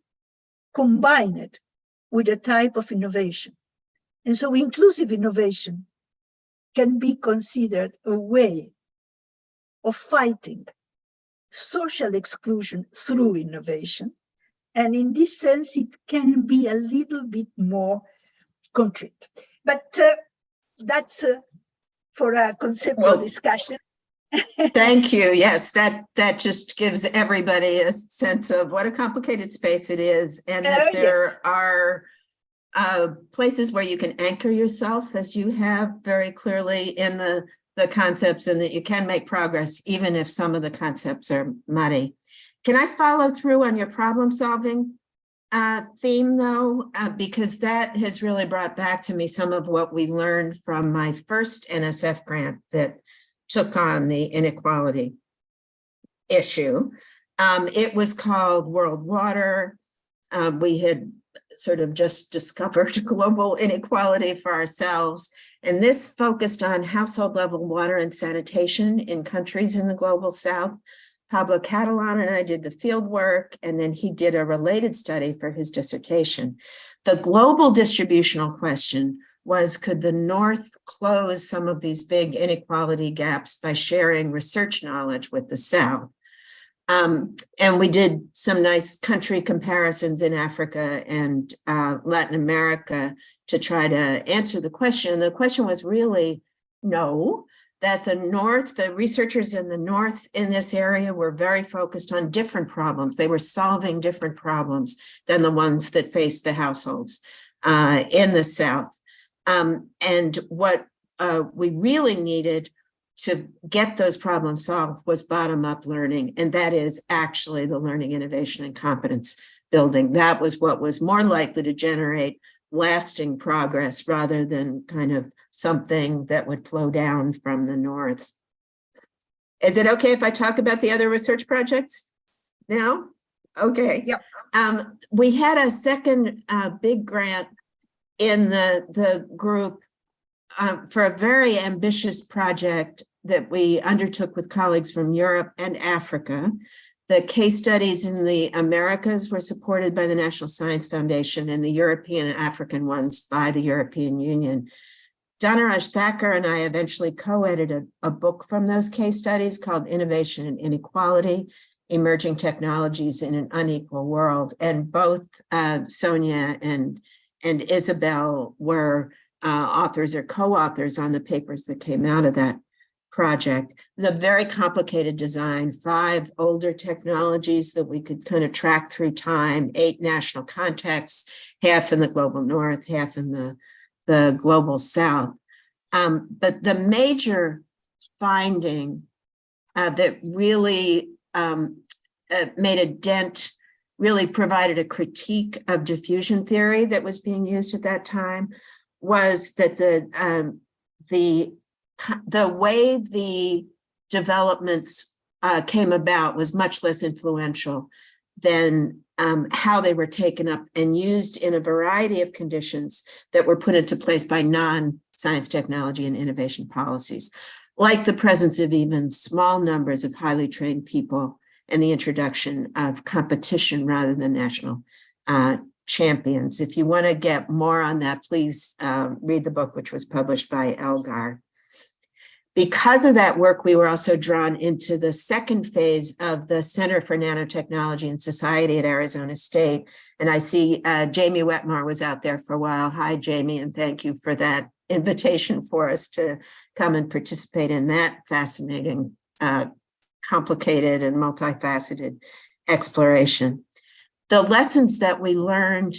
C: combined with a type of innovation. And so inclusive innovation can be considered a way of fighting social exclusion through innovation. And in this sense, it can be a little bit more concrete. But that's for a conceptual discussion.
D: Thank you. Yes, that just gives everybody a sense of what a complicated space it is, and that there are places where you can anchor yourself, as you have very clearly in the concepts, and that you can make progress even if some of the concepts are muddy. Can I follow through on your problem solving theme though? Because that has really brought back to me some of what we learned from my first NSF grant that took on the inequality issue. It was called World Water. We had sort of just discovered global inequality for ourselves. And this focused on household level water and sanitation in countries in the global south. Pablo Catalan and I did the field work, and then he did a related study for his dissertation. The global distributional question was, could the North close some of these big inequality gaps by sharing research knowledge with the South? And we did some nice country comparisons in Africa and Latin America to try to answer the question. The question was really no, that the North, the researchers in the North in this area were very focused on different problems. They were solving different problems than the ones that faced the households in the South. And what we really needed to get those problems solved was bottom-up learning, and that is actually the learning, innovation, and competence building. That was what was more likely to generate lasting progress rather than kind of something that would flow down from the North. Is it okay if I talk about the other research projects now? Okay.
C: Yep.
D: We had a second big grant in the group for a very ambitious project that we undertook with colleagues from Europe and Africa. The case studies in the Americas were supported by the National Science Foundation, and the European and African ones by the European Union. Dhanaraj Thakur and I eventually co-edited a book from those case studies called Innovation and Inequality, Emerging Technologies in an Unequal World. And both Sonia and Isabel were authors or co-authors on the papers that came out of that project. It was a very complicated design, 5 older technologies that we could kind of track through time, 8 national contexts, half in the global North, half in the global South. But the major finding that really made a dent, really provided a critique of diffusion theory that was being used at that time, was that the way the developments came about was much less influential than how they were taken up and used in a variety of conditions that were put into place by non-science, technology, and innovation policies, like the presence of even small numbers of highly trained people and the introduction of competition rather than national champions. If you want to get more on that, please read the book, which was published by Elgar. Because of that work, we were also drawn into the second phase of the Center for Nanotechnology and Society at Arizona State. And I see Jamie Wetmore was out there for a while. Hi, Jamie, and thank you for that invitation for us to come and participate in that fascinating, complicated, and multifaceted exploration. The lessons that we learned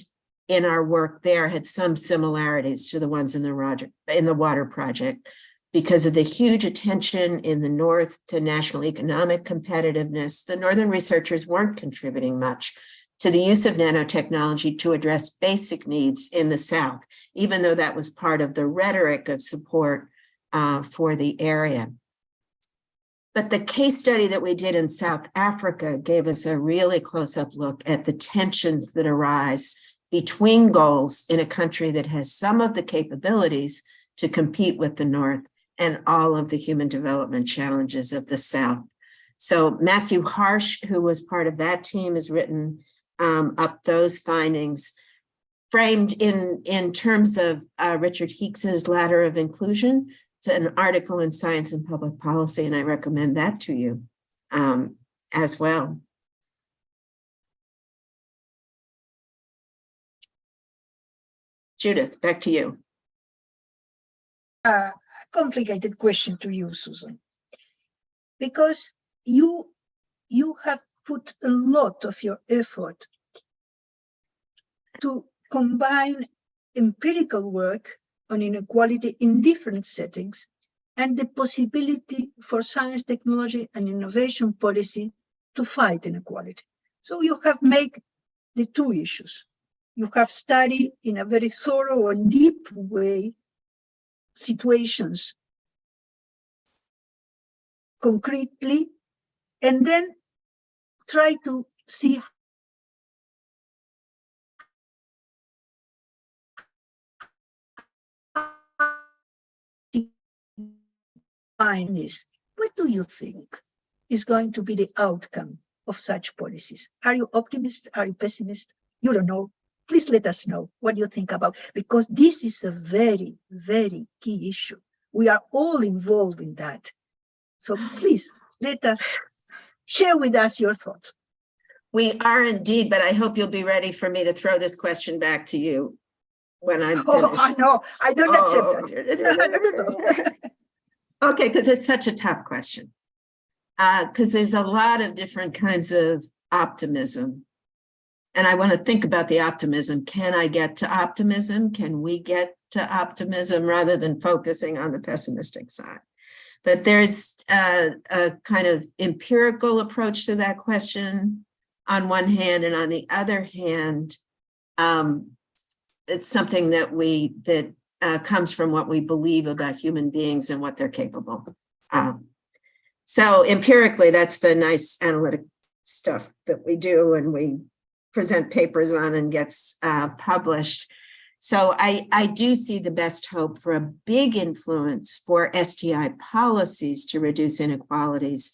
D: in our work there had some similarities to the ones in the water project, because of the huge attention in the North to national economic competitiveness. The Northern researchers weren't contributing much to the use of nanotechnology to address basic needs in the South, even though that was part of the rhetoric of support for the area. But the case study that we did in South Africa gave us a really close-up look at the tensions that arise between goals in a country that has some of the capabilities to compete with the North and all of the human development challenges of the South. So Matthew Harsh, who was part of that team, has written up those findings, framed in terms of Richard Heeks's Ladder of Inclusion. It's an article in Science and Public Policy, and I recommend that to you as well. Judith, back to you.
C: A complicated question to you, Susan, because you have put a lot of your effort to combine empirical work on inequality in different settings and the possibility for science, technology, and innovation policy to fight inequality. So you have made the two issues. You have studied in a very thorough and deep way situations concretely, and then try to see what do you think is going to be the outcome of such policies? Are you optimist? Are you pessimist? You don't know. Please let us know what you think about, because this is a very, very key issue. We are all involved in that. So please let us share with us your thoughts.
D: We are indeed, but I hope you'll be ready for me to throw this question back to you when I'm finished.
C: Oh, no, I don't accept that.
D: Okay, because it's such a tough question. Because there's a lot of different kinds of optimism. And I want to think about the optimism. Can I get to optimism? Can we get to optimism rather than focusing on the pessimistic side? But there's a kind of empirical approach to that question on one hand, and on the other hand, it's something that comes from what we believe about human beings and what they're capable of. So empirically, that's the nice analytic stuff that we do and we present papers on and gets published. So I do see the best hope for a big influence for STI policies to reduce inequalities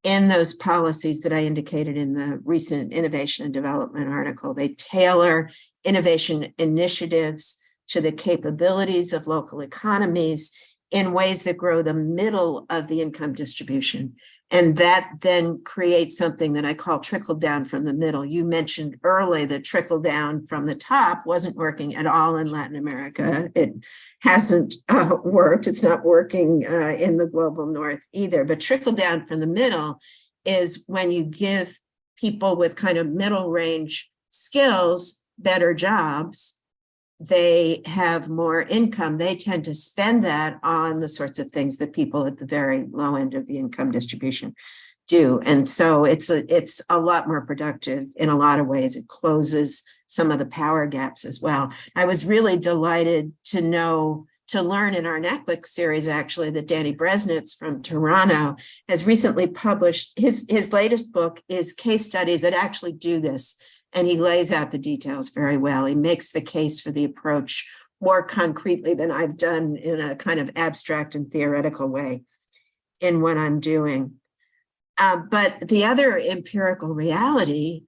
D: in those policies that I indicated in the recent Innovation and Development article. They tailor innovation initiatives to the capabilities of local economies in ways that grow the middle of the income distribution. And that then creates something that I call trickle down from the middle. You mentioned early that trickle down from the top wasn't working at all in Latin America. It hasn't worked. It's not working in the global north either. But trickle down from the middle is when you give people with kind of middle range skills better jobs. They have more income. They tend to spend that on the sorts of things that people at the very low end of the income distribution do. And so it's a lot more productive in a lot of ways. It closes some of the power gaps as well. I was really delighted to learn in our NACLIC series, actually, that Danny Bresnitz from Toronto has recently published, his latest book is case studies that actually do this. And he lays out the details very well. He makes the case for the approach more concretely than I've done in a kind of abstract and theoretical way in what I'm doing. But the other empirical reality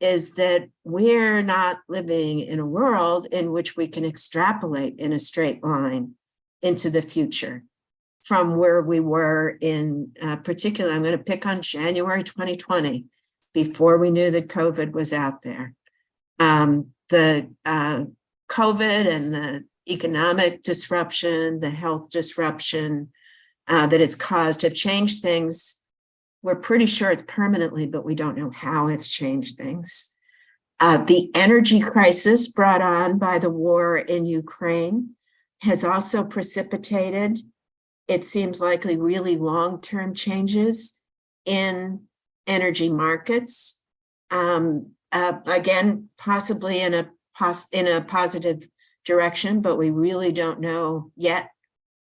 D: is that we're not living in a world in which we can extrapolate in a straight line into the future from where we were in particular. I'm going to pick on January 2020. Before we knew that COVID was out there. The COVID and the economic disruption, the health disruption that it's caused have changed things. We're pretty sure it's permanently, but we don't know how it's changed things. The energy crisis brought on by the war in Ukraine has also precipitated, it seems likely, really long-term changes in energy markets, again, possibly in a positive direction, but we really don't know yet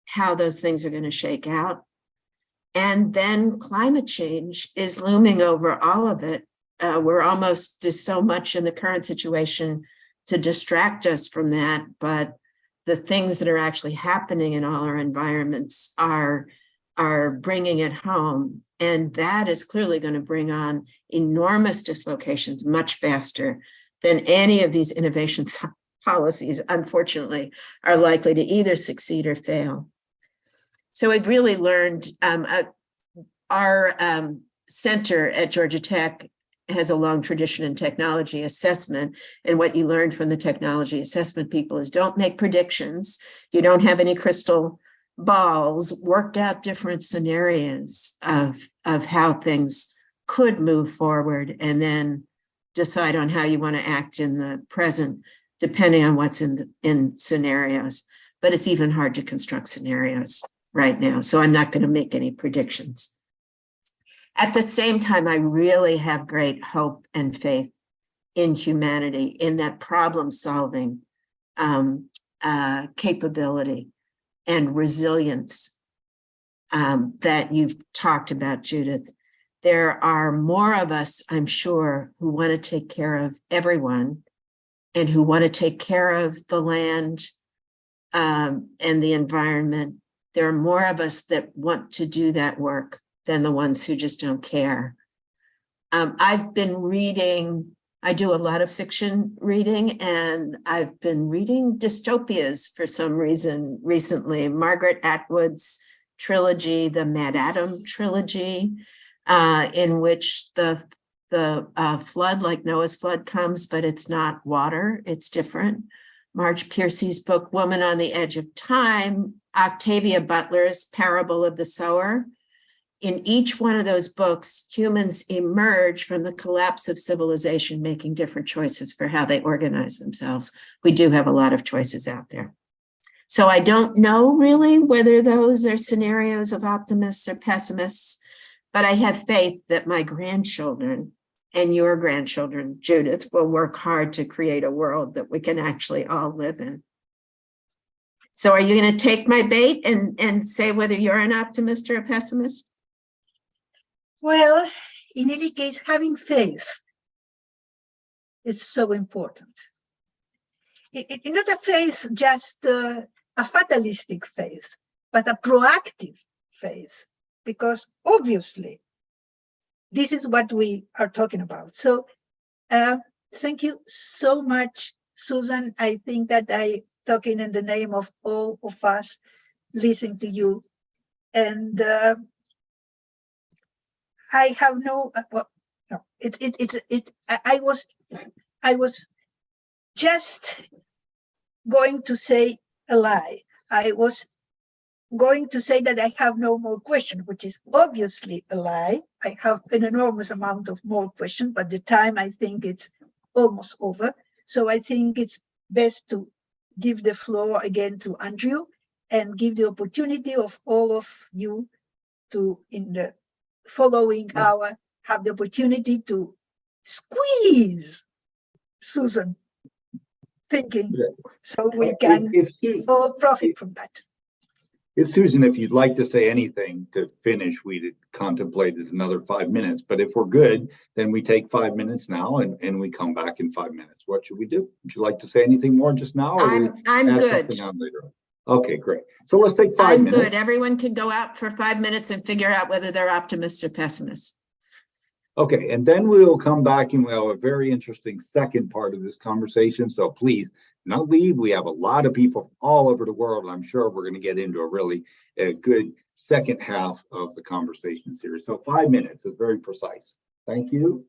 D: how those things are going to shake out. And then climate change is looming over all of it. We're almost just so much in the current situation to distract us from that, but the things that are actually happening in all our environments are bringing it home. And that is clearly going to bring on enormous dislocations much faster than any of these innovation policies, unfortunately, are likely to either succeed or fail. So we've really learned, our center at Georgia Tech has a long tradition in technology assessment. And what you learned from the technology assessment people is don't make predictions. You don't have any crystal balls, work out different scenarios of how things could move forward, and then decide on how you want to act in the present, depending on what's in scenarios. But it's even hard to construct scenarios right now, so I'm not going to make any predictions. At the same time, I really have great hope and faith in humanity, in that problem-solving capability and resilience that you've talked about, Judith. there are more of us, I'm sure, who want to take care of everyone and who want to take care of the land and the environment. There are more of us that want to do that work than the ones who just don't care. I've been reading, I do a lot of fiction reading, and I've been reading dystopias for some reason recently. Margaret Atwood's trilogy, the Mad Adam trilogy, in which the flood, like Noah's flood, comes, but it's not water, it's different. Marge Piercy's book, Woman on the Edge of Time, Octavia Butler's Parable of the Sower. In each one of those books, humans emerge from the collapse of civilization, making different choices for how they organize themselves. We do have a lot of choices out there. So I don't know really whether those are scenarios of optimists or pessimists, but I have faith that my grandchildren and your grandchildren, Judith, will work hard to create a world that we can actually all live in. So are you going to take my bait and say whether you're an optimist or a pessimist?
C: Well, in any case, having faith is so important. Not a faith, just a fatalistic faith, but a proactive faith, because obviously this is what we are talking about. So thank you so much, Susan. I think that I talking in the name of all of us, listening to you. And I have no, well, no, I was just going to say a lie. I was going to say that I have no more questions, which is obviously a lie. I have an enormous amount of more questions, but the time I think it's almost over. So I think it's best to give the floor again to Andrew and give the opportunity of all of you to, in the following hour, have the opportunity to squeeze Susan thinking, so we can all profit from that.
A: Susan, if you'd like to say anything to finish, we'd contemplated another 5 minutes, but if we're good, then we take 5 minutes now and we come back in 5 minutes. What should we do? Would you like to say anything more just now? Or
D: I'm good.
A: Something on later? Okay, great. So let's take 5 minutes.
D: I'm good. Everyone can go out for 5 minutes and figure out whether they're optimists or pessimists.
A: Okay, and then we will come back and we'll have a very interesting second part of this conversation. So please not leave. We have a lot of people from all over the world. I'm sure we're going to get into a really good second half of the conversation series. So 5 minutes is very precise. Thank you.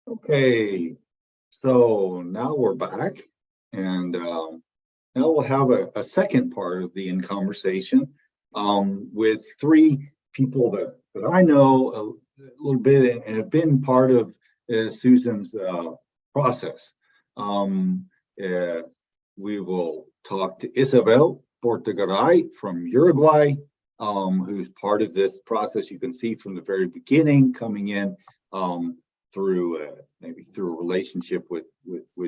A: Okay, so now we're back, and now we'll have a second part of the In Conversation with three people that I know a little bit and have been part of Susan's process. We will talk to Isabel Portagaray from Uruguay, who's part of this process. You can see from the very beginning coming in through maybe through a relationship with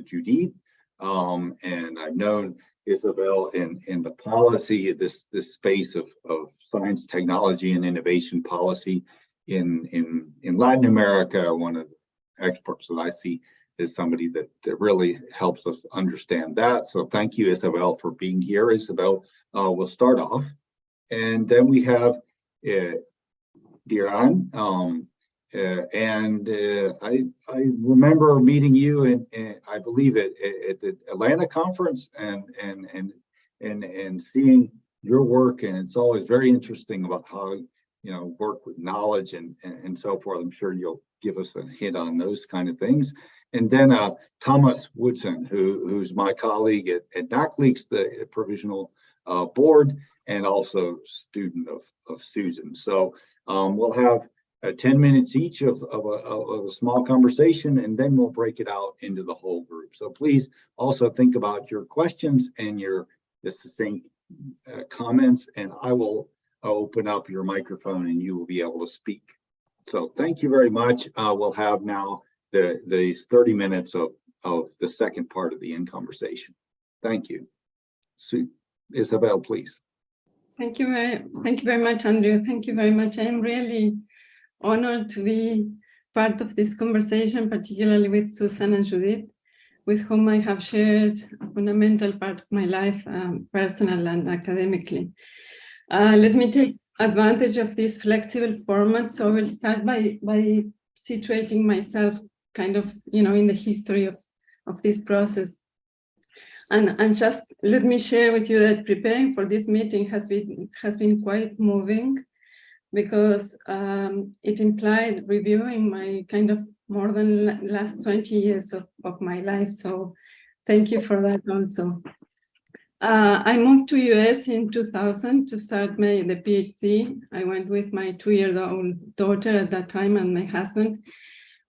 A: Judith, and I've known Isabel in the policy, this space of science, technology, and innovation policy in Latin America. One of the experts that I see is somebody that really helps us understand that. So thank you, Isabel, for being here. Isabel will start off, and then we have Diran. I remember meeting you in I believe at the Atlanta conference and seeing your work, and it's always very interesting about how work with knowledge and so forth. I'm sure you'll give us a hint on those kind of things. And then Thomas Woodson, who's my colleague at NACLEX, the provisional board, and also student of Susan. So we'll have 10 minutes each of a small conversation, and then we'll break it out into the whole group. So please also think about your questions and the succinct comments, and I will open up your microphone and you will be able to speak. So thank you very much. We'll have now these 30 minutes of the second part of the In Conversation. Thank you. So, Isabel, please.
E: Thank you very much, Andrew. Thank you very much. I am really honored to be part of this conversation, particularly with Susan and Judith, with whom I have shared a fundamental part of my life, personal and academically. Let me take advantage of this flexible format. So I will start by situating myself kind of, in the history of this process. And just let me share with you that preparing for this meeting has been quite moving, because it implied reviewing my kind of more than last 20 years of my life. So thank you for that also. I moved to US in 2000 to start the PhD. I went with my 2-year-old daughter at that time and my husband,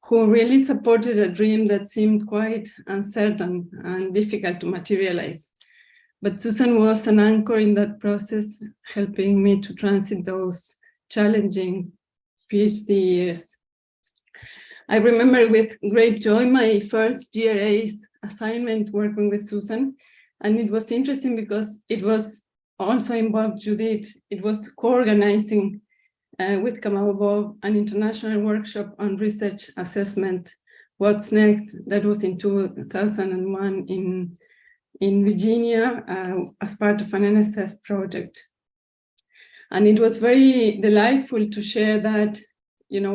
E: who really supported a dream that seemed quite uncertain and difficult to materialize. But Susan was an anchor in that process, helping me to transit those challenging PhD years. I remember with great joy my first GRA assignment working with Susan, and it was interesting because it was also involved Judith. It was co-organizing with Kamau an international workshop on research assessment, What's Next, that was in 2001 in Virginia as part of an NSF project. And it was very delightful to share that,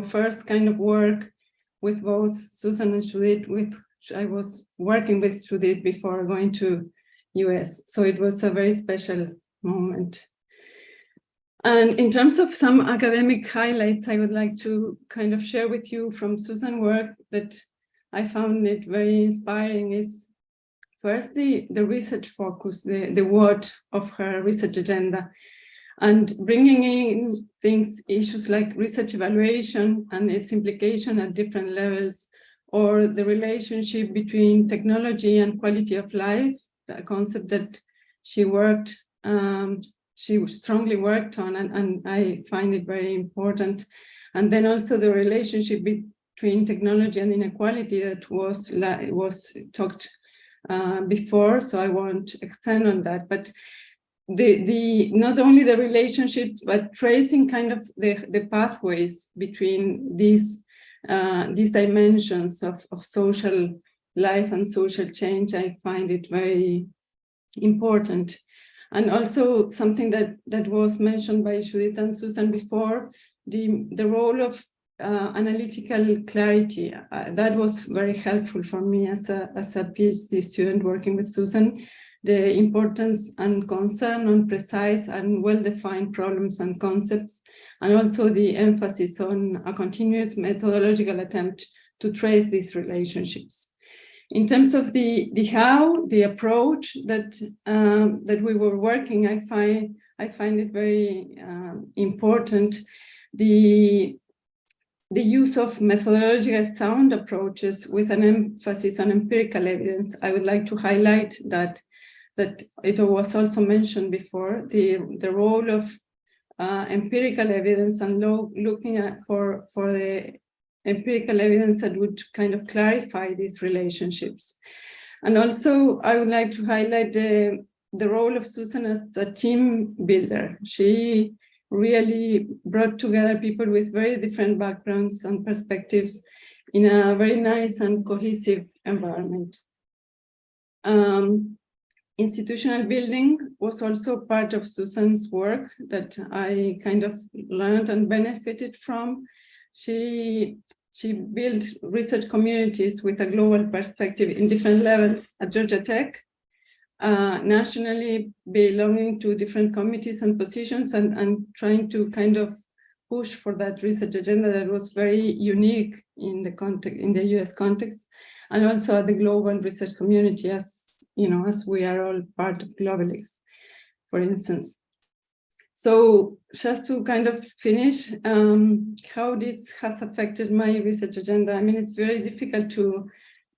E: first kind of work with both Susan and Judith, which I was working with Judith before going to US. So it was a very special moment. And in terms of some academic highlights, I would like to kind of share with you from Susan's work that I found it very inspiring is first the research focus, the what of her research agenda, and bringing in issues like research evaluation and its implication at different levels, or the relationship between technology and quality of life, a concept that she strongly worked on, and I find it very important. And then also the relationship between technology and inequality that was talked before, so I won't extend on that. But the not only the relationships, but tracing kind of the pathways between these dimensions of social life and social change, I find it very important. And also something that was mentioned by Judith and Susan before, the role of analytical clarity. That was very helpful for me as a PhD student working with Susan. The importance and concern on precise and well-defined problems and concepts, and also the emphasis on a continuous methodological attempt to trace these relationships. In terms of the how, the approach that that we were working, I find it very important. The use of methodological sound approaches with an emphasis on empirical evidence. I would like to highlight that it was also mentioned before, the role of empirical evidence and looking at for the empirical evidence that would kind of clarify these relationships. And also, I would like to highlight the role of Susan as a team builder. She really brought together people with very different backgrounds and perspectives in a very nice and cohesive environment. Institutional building was also part of Susan's work that I kind of learned and benefited from. She built research communities with a global perspective in different levels at Georgia Tech, nationally belonging to different committees and positions and trying to kind of push for that research agenda that was very unique in the context, in the US context, and also at the global research community, as you know, as we are all part of Globalex, for instance. So just to kind of finish, how this has affected my research agenda. I mean, it's very difficult to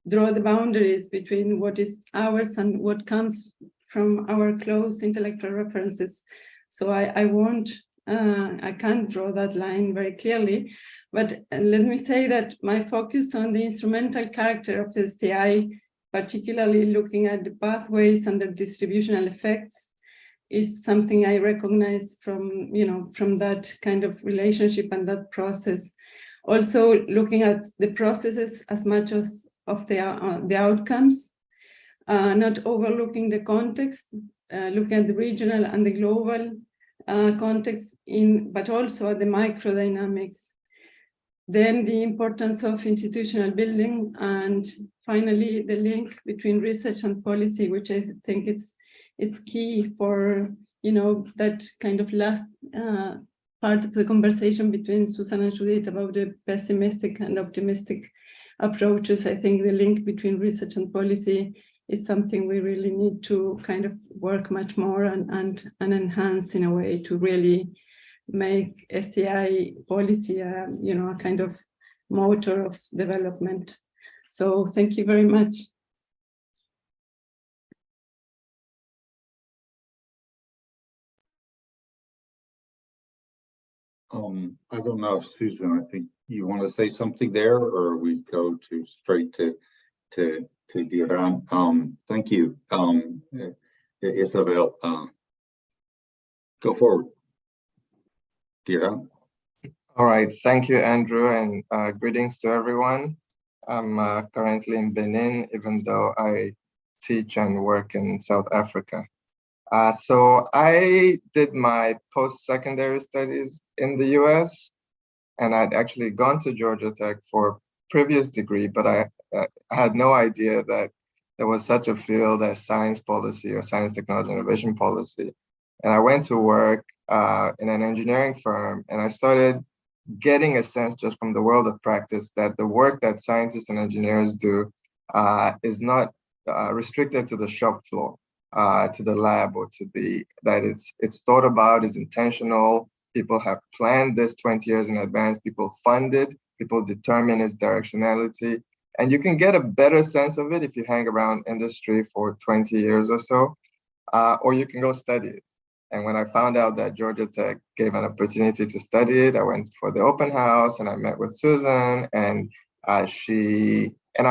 E: draw the boundaries between what is ours and what comes from our close intellectual references. So I can't draw that line very clearly, but let me say that my focus on the instrumental character of STI, particularly looking at the pathways and their distributional effects, is something I recognize from, you know, from that kind of relationship and that process. Also looking at the processes as much as of the outcomes, not overlooking the context, looking at the regional and the global context, but also at the microdynamics. Then the importance of institutional building, and finally the link between research and policy, which I think it's key for, you know, that kind of last part of the conversation between Susan and Judith about the pessimistic and optimistic approaches. I think the link between research and policy is something we really need to kind of work much more and enhance in a way to really make STI policy, you know, a kind of motor of development. So thank you very much.
A: I don't know if Susan, I think you want to say something there, or we go straight to Diran. Thank you, Isabel. Go forward, Diran.
F: All right, thank you, Andrew, and greetings to everyone. I'm currently in Benin, even though I teach and work in South Africa. So I did my post-secondary studies in the US, and I'd actually gone to Georgia Tech for a previous degree, but I had no idea that there was such a field as science policy or science technology innovation policy. And I went to work in an engineering firm, and I started getting a sense just from the world of practice that the work that scientists and engineers do is not restricted to the shop floor. To the lab or to that it's thought about, is intentional. People have planned this 20 years in advance. People fund it. People determine its directionality. And you can get a better sense of it if you hang around industry for 20 years or so, or you can go study it. And when I found out that Georgia Tech gave an opportunity to study it, I went for the open house and I met with Susan, and I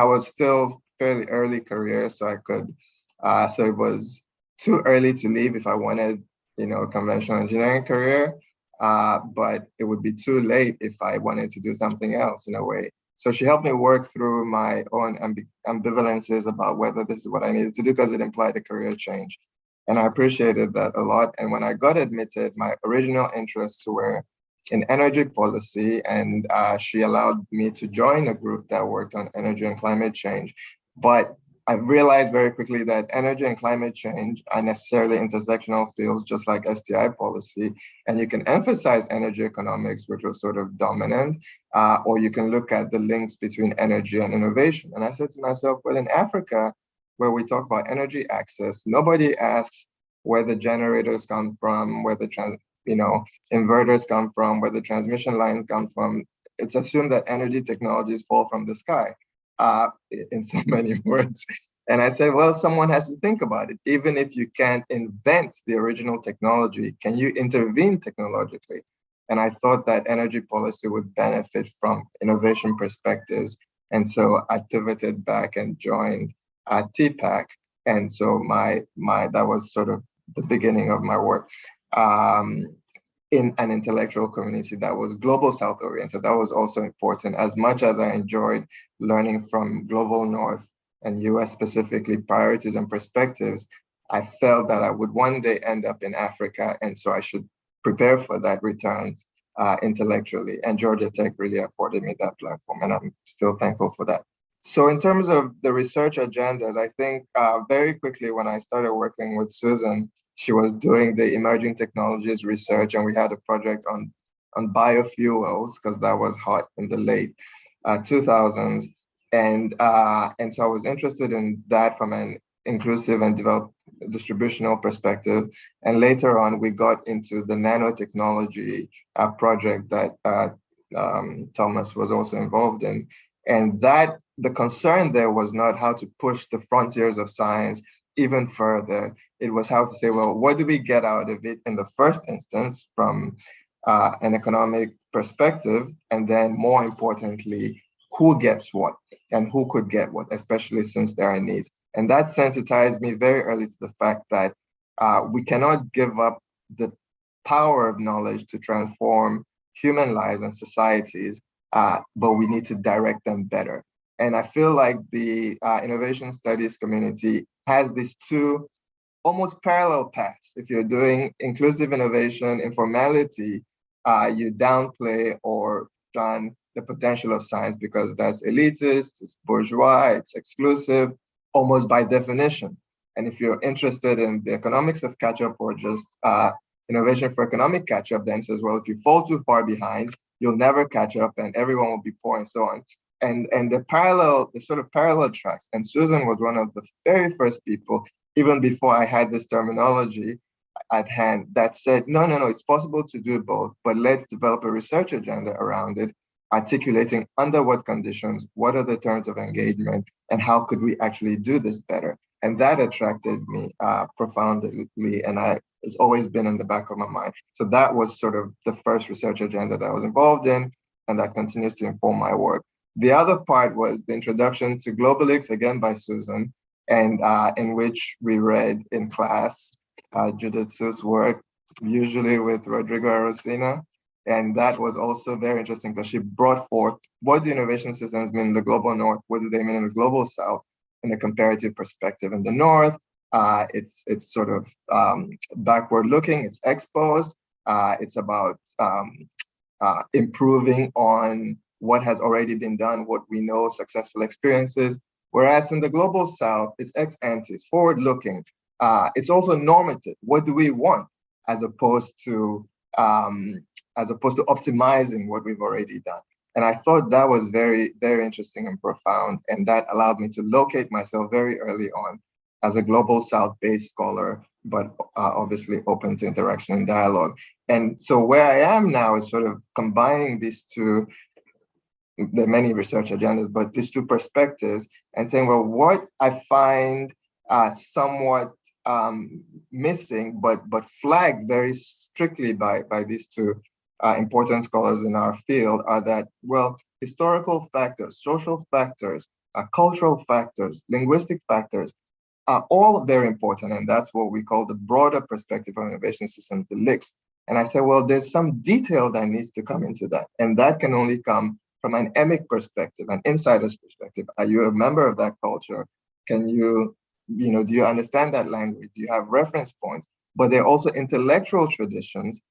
F: was still fairly early career, so I could. So it was too early to leave if I wanted, you know, a conventional engineering career, but it would be too late if I wanted to do something else in a way. So she helped me work through my own ambivalences about whether this is what I needed to do, because it implied a career change. And I appreciated that a lot. And when I got admitted, my original interests were in energy policy, and she allowed me to join a group that worked on energy and climate change. But I realized very quickly that energy and climate change are necessarily intersectional fields, just like STI policy. And you can emphasize energy economics, which was sort of dominant, or you can look at the links between energy and innovation. And I said to myself, well, in Africa, where we talk about energy access, nobody asks where the generators come from, where the inverters come from, where the transmission lines come from. It's assumed that energy technologies fall from the sky. In so many words. And I said, well, someone has to think about it. Even if you can't invent the original technology, can you intervene technologically? And I thought that energy policy would benefit from innovation perspectives. And so I pivoted back and joined TPAC. And so that was sort of the beginning of my work. In an intellectual community that was global South oriented. That was also important. As much as I enjoyed learning from global North and US specifically priorities and perspectives, I felt that I would one day end up in Africa. And so I should prepare for that return intellectually. And Georgia Tech really afforded me that platform. And I'm still thankful for that. So in terms of the research agendas, I think very quickly when I started working with Susan, she was doing the emerging technologies research, and we had a project on biofuels because that was hot in the late 2000s. And so I was interested in that from an inclusive and distributional perspective. And later on, we got into the nanotechnology project that Thomas was also involved in. And that the concern there was not how to push the frontiers of science even further. It was how to say, well, what do we get out of it in the first instance from an economic perspective? And then more importantly, who gets what and who could get what, especially since there are needs. And that sensitized me very early to the fact that we cannot give up the power of knowledge to transform human lives and societies, but we need to direct them better. And I feel like the innovation studies community has these two almost parallel paths. If you're doing inclusive innovation, informality, you downplay or shun the potential of science because that's elitist, it's bourgeois, it's exclusive, almost by definition. And if you're interested in the economics of catch-up or just innovation for economic catch-up, then says, well, if you fall too far behind, you'll never catch up and everyone will be poor and so on. And the sort of parallel tracks. And Susan was one of the very first people, even before I had this terminology at hand, that said, no, it's possible to do both, but let's develop a research agenda around it, articulating under what conditions, what are the terms of engagement, and how could we actually do this better? And that attracted me profoundly, and it's always been in the back of my mind. So that was sort of the first research agenda that I was involved in, and that continues to inform my work. The other part was the introduction to Globalics, again by Susan, and in which we read in class Judith Sutz work, usually with Rodrigo Arocena. And that was also very interesting because she brought forth what do innovation systems mean in the global North, what do they mean in the global South, in a comparative perspective. In the North, it's sort of backward looking, it's exposed, it's about improving on what has already been done, what we know, successful experiences. Whereas in the global South, it's ex ante, it's forward looking. It's also normative. What do we want, as opposed to optimizing what we've already done. And I thought that was very, very interesting and profound. And that allowed me to locate myself very early on as a global South-based scholar, but obviously open to interaction and dialogue. And so where I am now is sort of combining these two, there are many research agendas, but these two perspectives and saying, well, what I find somewhat missing, but flagged very strictly by these two important scholars in our field are that, well, historical factors, social factors, cultural factors, linguistic factors are all very important. And that's what we call the broader perspective of innovation systems, the LICS. And I said, well, there's some detail that needs to come into that. And that can only come from an emic perspective, an insider's perspective. Are you a member of that culture? Can you, do you understand that language? Do you have reference points? But there are also intellectual traditions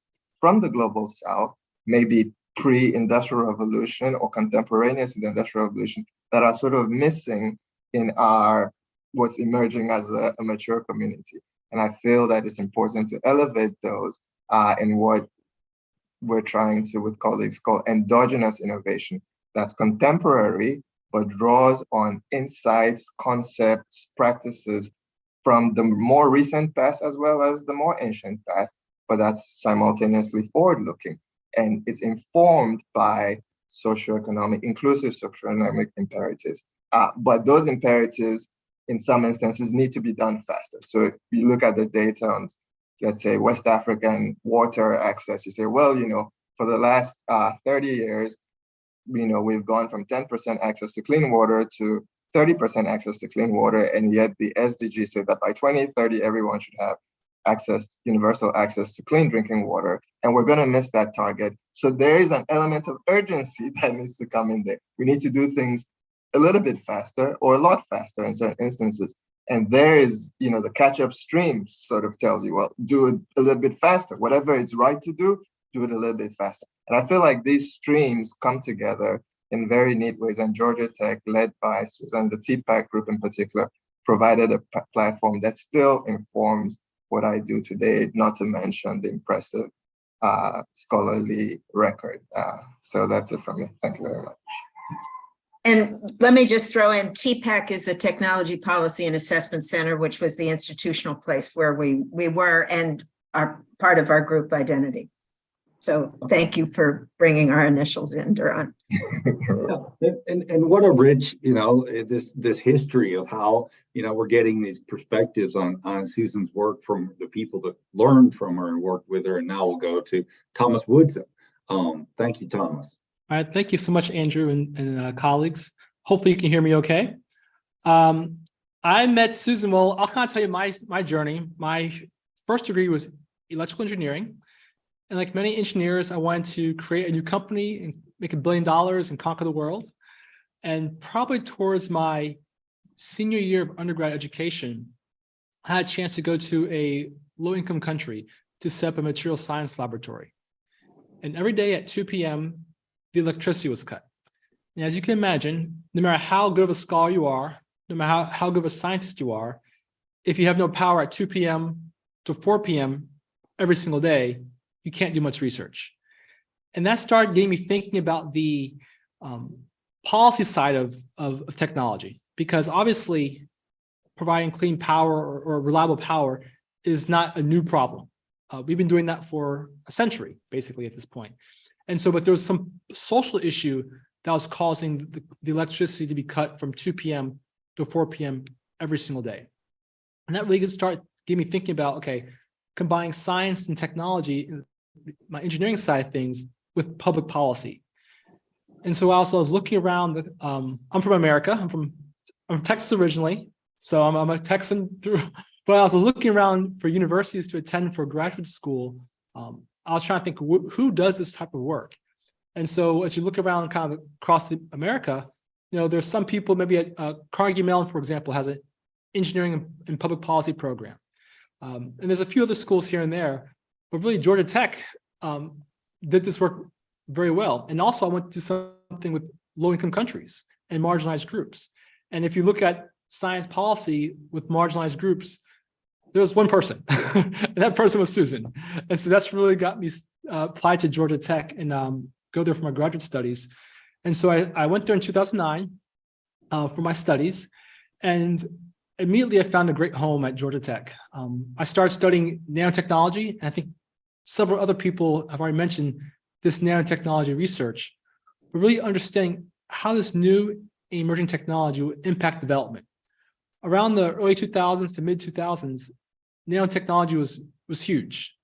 F: from the global South, maybe pre-industrial revolution or contemporaneous with the industrial revolution, that are sort of missing in our what's emerging as a mature community. And I feel that it's important to elevate those in what we're trying to, with colleagues, call endogenous innovation. That's contemporary, but draws on insights, concepts, practices from the more recent past as well as the more ancient past, but that's simultaneously forward-looking. And it's informed by socioeconomic, inclusive socioeconomic imperatives. But those imperatives, in some instances, need to be done faster. So if you look at the data on, let's say, West African water access, you say, well, for the last 30 years, we've gone from 10% access to clean water to 30% access to clean water, and yet the SDGs say that by 2030, everyone should have universal access to clean drinking water, and we're going to miss that target. So there is an element of urgency that needs to come in there. We need to do things a little bit faster or a lot faster in certain instances. And there is, the catch-up stream sort of tells you, well, do it a little bit faster. Whatever it's right to do it a little bit faster. And I feel like these streams come together in very neat ways. And Georgia Tech, led by Susan, the TPAC group in particular, provided a platform that still informs what I do today, not to mention the impressive scholarly record. So that's it from me. Thank you very much.
D: And let me just throw in, TPAC is the Technology Policy and Assessment Center, which was the institutional place where we were and are part of our group identity. So thank you for bringing our initials in, Duran.
A: Yeah. And what a rich, this history of how, we're getting these perspectives on Susan's work from the people that learned from her and worked with her. And now we'll go to Thomas Woodson. Thank you, Thomas.
G: All right, thank you so much, Andrew and colleagues. Hopefully you can hear me okay. I met Susan, well, I'll kind of tell you my journey. My first degree was electrical engineering. And like many engineers, I wanted to create a new company and make $1 billion and conquer the world. And probably towards my senior year of undergrad education, I had a chance to go to a low-income country to set up a material science laboratory. And every day at 2 p.m., the electricity was cut. And as you can imagine, no matter how good of a scholar you are, no matter how good of a scientist you are, if you have no power at 2 p.m. to 4 p.m. every single day, you can't do much research. And that started getting me thinking about the policy side of technology, because obviously providing clean power or reliable power is not a new problem. We've been doing that for a century, basically, at this point. And so, but there was some social issue that was causing the electricity to be cut from 2 p.m. to 4 p.m. every single day. And that really started getting me thinking about, okay, combining science and technology, my engineering side of things, with public policy. And so I was looking around, I'm from America, I'm from Texas originally, so I'm a Texan through, but I was looking around for universities to attend for graduate school. I was trying to think, who does this type of work? And so as you look around kind of across America, there's some people, maybe at Carnegie Mellon, for example, has an engineering and public policy program. And there's a few other schools here and there, but really Georgia Tech did this work very well. And also I went to do something with low-income countries and marginalized groups. And if you look at science policy with marginalized groups, there was one person, and that person was Susan. And so that's really got me applied to Georgia Tech and go there for my graduate studies. And so I went there in 2009 for my studies, and immediately I found a great home at Georgia Tech. I started studying nanotechnology, and I think several other people have already mentioned this nanotechnology research, but really understanding how this new emerging technology would impact development. Around the early 2000s to mid 2000s, nanotechnology was huge.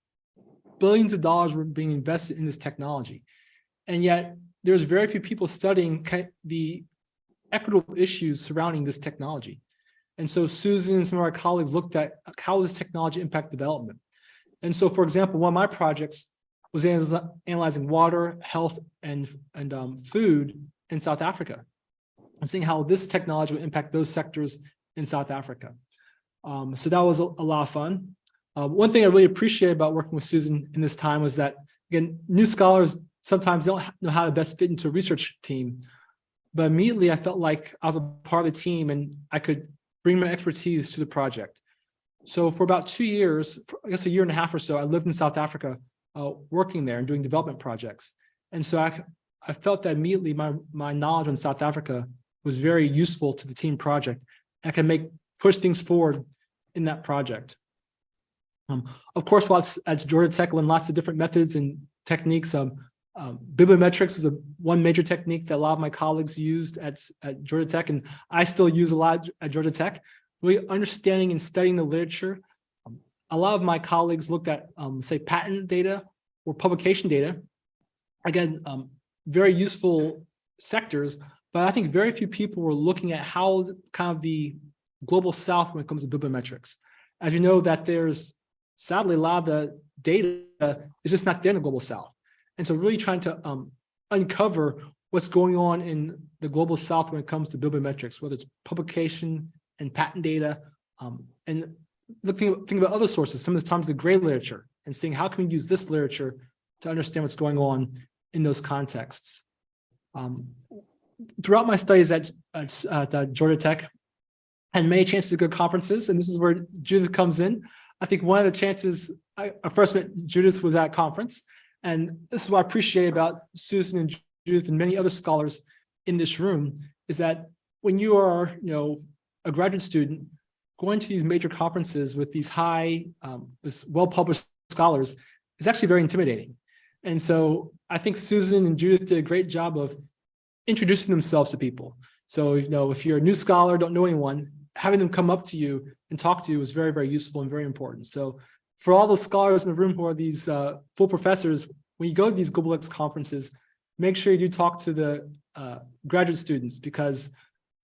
G: Billions of dollars were being invested in this technology. And yet there's very few people studying the equitable issues surrounding this technology. And so Susan and some of our colleagues looked at how this technology impact development. And so, for example, one of my projects was analyzing water, health, and food in South Africa, and seeing how this technology would impact those sectors in South Africa. So that was a lot of fun. One thing I really appreciate about working with Susan in this time was that, again, new scholars sometimes don't know how to best fit into a research team, but immediately I felt like I was a part of the team and I could bring my expertise to the project. So for about 2 years, I guess a year and a half or so, I lived in South Africa, working there and doing development projects. And so I felt that immediately my knowledge on South Africa was very useful to the team project. I can push things forward in that project. Of course, while at Georgia Tech, I learned lots of different methods and techniques. Bibliometrics was one major technique that a lot of my colleagues used at Georgia Tech, and I still use a lot at Georgia Tech. Really understanding and studying the literature. A lot of my colleagues looked at, say, patent data or publication data. Again, very useful sectors, but I think very few people were looking at how kind of the global South when it comes to bibliometrics. As you know, that there's sadly a lot of the data is just not there in the global South. And so really trying to uncover what's going on in the global South when it comes to bibliometrics, whether it's publication and patent data, and thinking about other sources, some of the times the gray literature, and seeing how can we use this literature to understand what's going on in those contexts. Throughout my studies at Georgia Tech, I had many chances to go to conferences, and this is where Judith comes in. I think one of the chances I first met Judith was at a conference, and this is what I appreciate about Susan and Judith and many other scholars in this room, is that when you are, a graduate student, going to these major conferences with these this well-published scholars is actually very intimidating. And so I think Susan and Judith did a great job of introducing themselves to people. So, if you're a new scholar, don't know anyone, having them come up to you and talk to you is very, very useful and very important. So for all the scholars in the room who are these full professors, when you go to these Global X conferences, make sure you do talk to the graduate students, because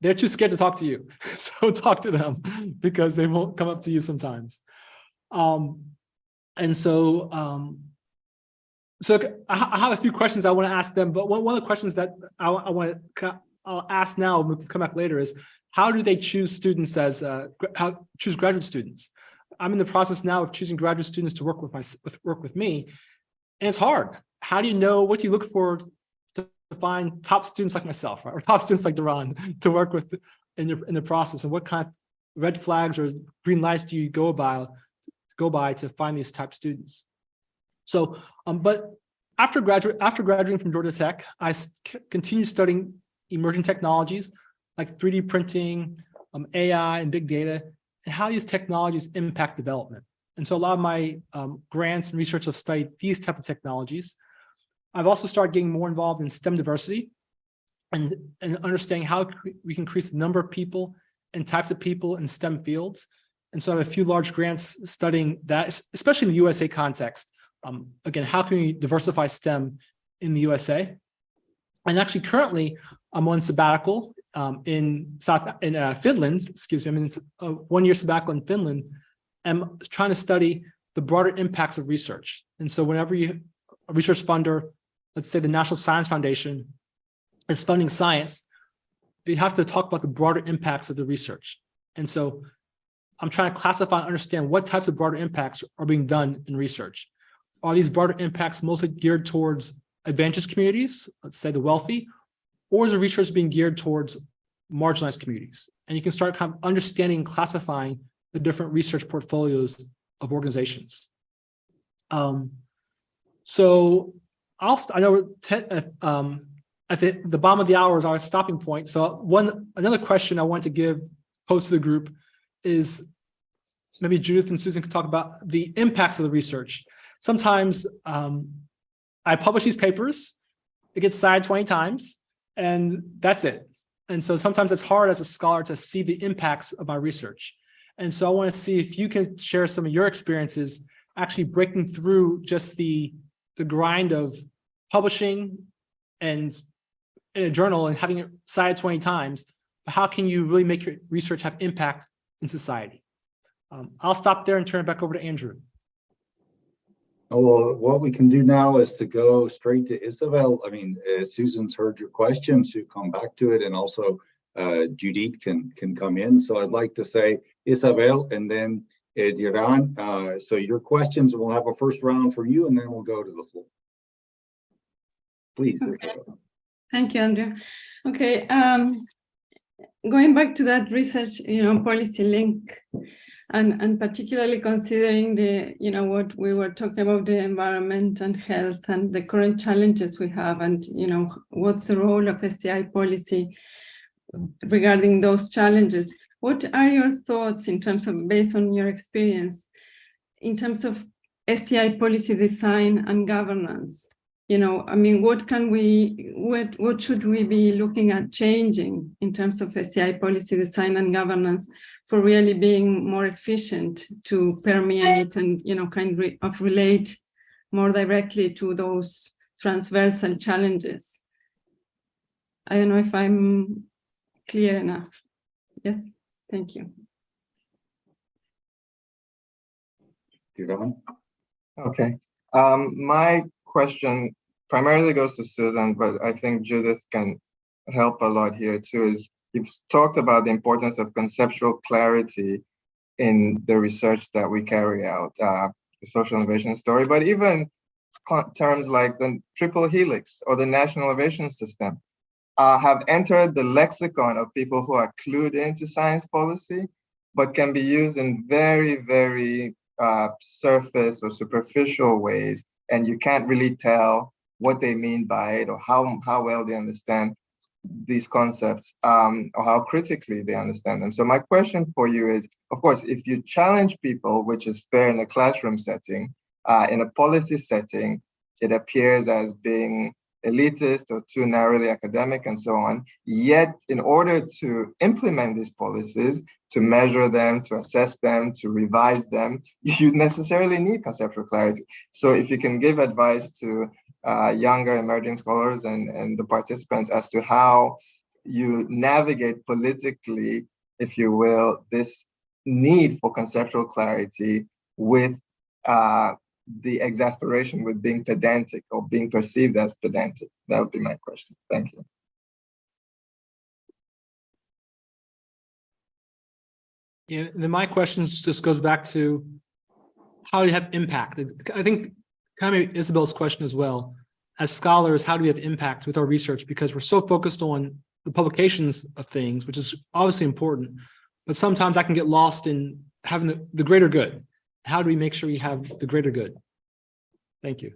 G: they're too scared to talk to you. So talk to them, because they won't come up to you sometimes. So I have a few questions I want to ask them, but one of the questions that I'll ask now, and we can come back later, is how do they choose students choose graduate students? I'm in the process now of choosing graduate students to work with me, and it's hard. How do you know, what do you look for to find top students like myself, right? Or top students like Duran to work with in the process, and what kind of red flags or green lights do you go by to find these type students? So, but after graduating from Georgia Tech, I continued studying emerging technologies like 3D printing, AI, and big data, and how these technologies impact development. And so a lot of my grants and research have studied these type of technologies. I've also started getting more involved in STEM diversity and understanding how we can increase the number of people and types of people in STEM fields. And so I have a few large grants studying that, especially in the USA context. Again, how can we diversify STEM in the USA? And actually, currently, I'm on sabbatical in Finland. Excuse me, I'm in a 1-year sabbatical in Finland. I'm trying to study the broader impacts of research. And so, whenever a research funder, let's say the National Science Foundation, is funding science, you have to talk about the broader impacts of the research. And so, I'm trying to classify and understand what types of broader impacts are being done in research. Are these broader impacts mostly geared towards advantaged communities, let's say the wealthy, or is the research being geared towards marginalized communities? And you can start kind of understanding and classifying the different research portfolios of organizations. So I know at the bottom of the hour is our stopping point. So another question I want to pose to the group is, maybe Judith and Susan can talk about the impacts of the research. Sometimes I publish these papers, it gets cited 20 times, and that's it. And so sometimes it's hard as a scholar to see the impacts of my research. And so I want to see if you can share some of your experiences actually breaking through just the grind of publishing and in a journal and having it cited 20 times. But how can you really make your research have impact in society? I'll stop there and turn it back over to Andrew.
A: Well, what we can do now is to go straight to Isabel. I mean, Susan's heard your questions, she'll come back to it, and also Judith can come in. So I'd like to say Isabel and then Duran. So your questions, we'll have a first round for you, and then we'll go to the floor. Please.
E: Okay. Thank you, Andrew. Okay. going back to that research, policy link, and particularly considering the, what we were talking about, the environment and health and the current challenges we have, and, what's the role of STI policy regarding those challenges. What are your thoughts in terms of, based on your experience, in terms of STI policy design and governance? What should we be looking at changing in terms of STI policy design and governance for really being more efficient to permeate and, kind of relate more directly to those transversal challenges? I don't know if I'm clear enough. Yes, thank you.
F: Okay. My question primarily goes to Susan, but I think Judith can help a lot here too. Is you've talked about the importance of conceptual clarity in the research that we carry out, the social innovation story, but even terms like the triple helix or the national innovation system have entered the lexicon of people who are clued into science policy, but can be used in very, very surface or superficial ways, and you can't really tell what they mean by it or how well they understand these concepts, or how critically they understand them. So my question for you is, of course, if you challenge people, which is fair in a classroom setting, in a policy setting, it appears as being elitist or too narrowly academic and so on. Yet, in order to implement these policies, to measure them, to assess them, to revise them, you necessarily need conceptual clarity. So if you can give advice to younger emerging scholars and the participants as to how you navigate politically, if you will, this need for conceptual clarity with the exasperation with being pedantic or being perceived as pedantic. That would be my question. Thank you.
G: Yeah, and then my question just goes back to how do you have impact? I think kind of Isabel's question as well. As scholars, how do we have impact with our research? Because we're so focused on the publications of things, which is obviously important, but sometimes I can get lost in having the greater good. How do we make sure we have the greater good? Thank you.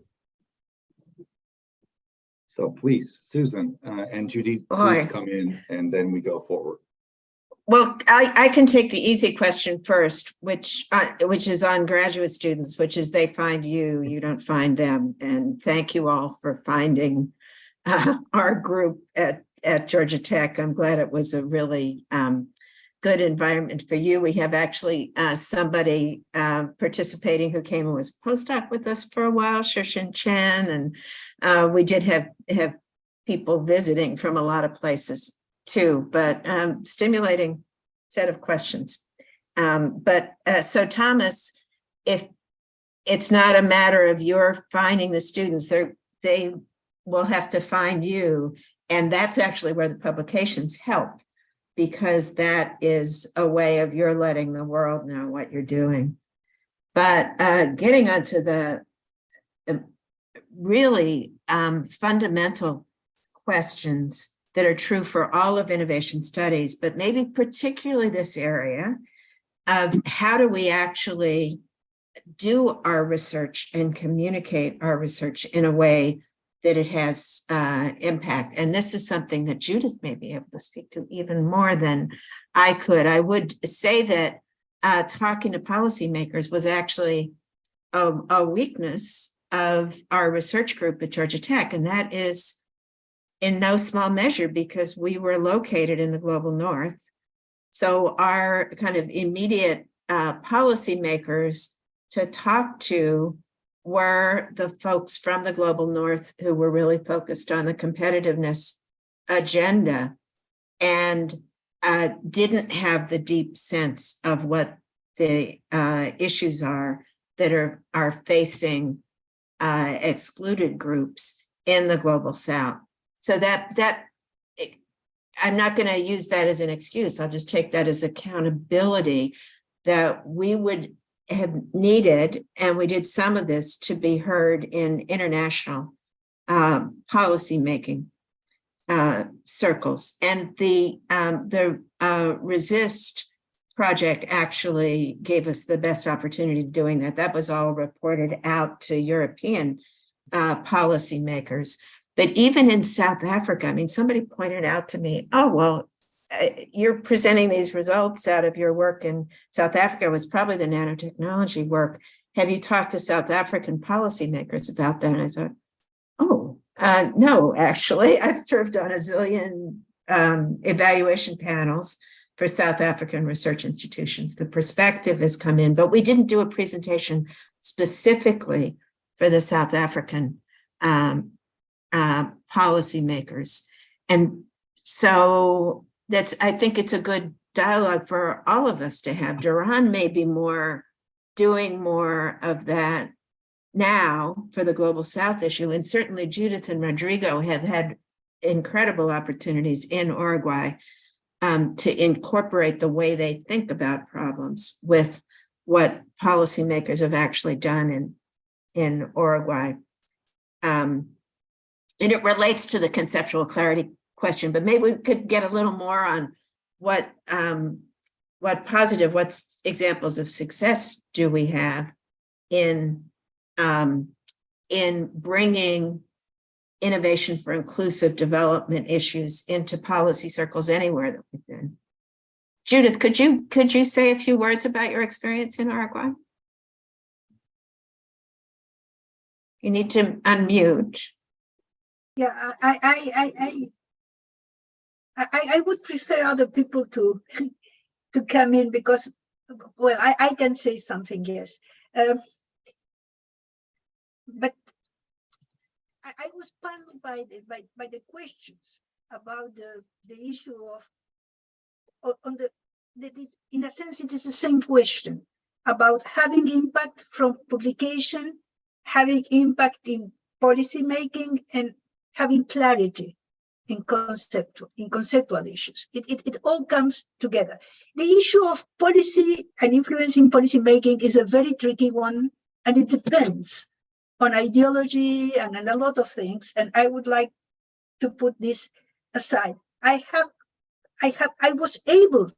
A: So please, Susan and Judith, please come in, and then we go forward.
D: Well, I can take the easy question first, which is on graduate students, which is they find you, you don't find them. And thank you all for finding our group at Georgia Tech. I'm glad it was a really good environment for you. We have actually somebody participating who came and was a postdoc with us for a while, Shirshin Chen, and we did have people visiting from a lot of places too, but stimulating set of questions. So Thomas, if it's not a matter of your finding the students, they will have to find you, and that's actually where the publications help, because that is a way of your letting the world know what you're doing. But getting onto the really fundamental questions that are true for all of innovation studies, but maybe particularly this area of how do we actually do our research and communicate our research in a way that it has impact. And this is something that Judith may be able to speak to even more than I could. I would say that talking to policymakers was actually a weakness of our research group at Georgia Tech, and that is in no small measure because we were located in the global north. So our kind of immediate policymakers to talk to were the folks from the global north who were really focused on the competitiveness agenda and didn't have the deep sense of what the issues are that are facing excluded groups in the global south. So that I'm not going to use that as an excuse. I'll just take that as accountability that we would have needed, and we did some of this to be heard in international policy making circles. And the Resist project actually gave us the best opportunity of doing that. That was all reported out to European policymakers. But even in South Africa, I mean, somebody pointed out to me, oh, well, you're presenting these results out of your work in South Africa. It was probably the nanotechnology work. Have you talked to South African policymakers about that? And I thought, oh, no, actually, I've served on a zillion evaluation panels for South African research institutions. The perspective has come in, but we didn't do a presentation specifically for the South African policymakers. And so I think it's a good dialogue for all of us to have. Duran may be doing more of that now for the Global South issue. And certainly Judith and Rodrigo have had incredible opportunities in Uruguay to incorporate the way they think about problems with what policymakers have actually done in Uruguay. And it relates to the conceptual clarity question, but maybe we could get a little more on what examples of success do we have in bringing innovation for inclusive development issues into policy circles anywhere that we've been. Judith, could you say a few words about your experience in Uruguay? You need to unmute.
C: Yeah, I would prefer other people to come in because, well, I can say something, yes. But I was puzzled by the questions about the issue of in a sense it is the same question about having impact from publication, having impact in policy making, and having clarity in conceptual issues. It all comes together. The issue of policy and influencing policy making is a very tricky one, and it depends on ideology and on a lot of things. And I would like to put this aside. I was able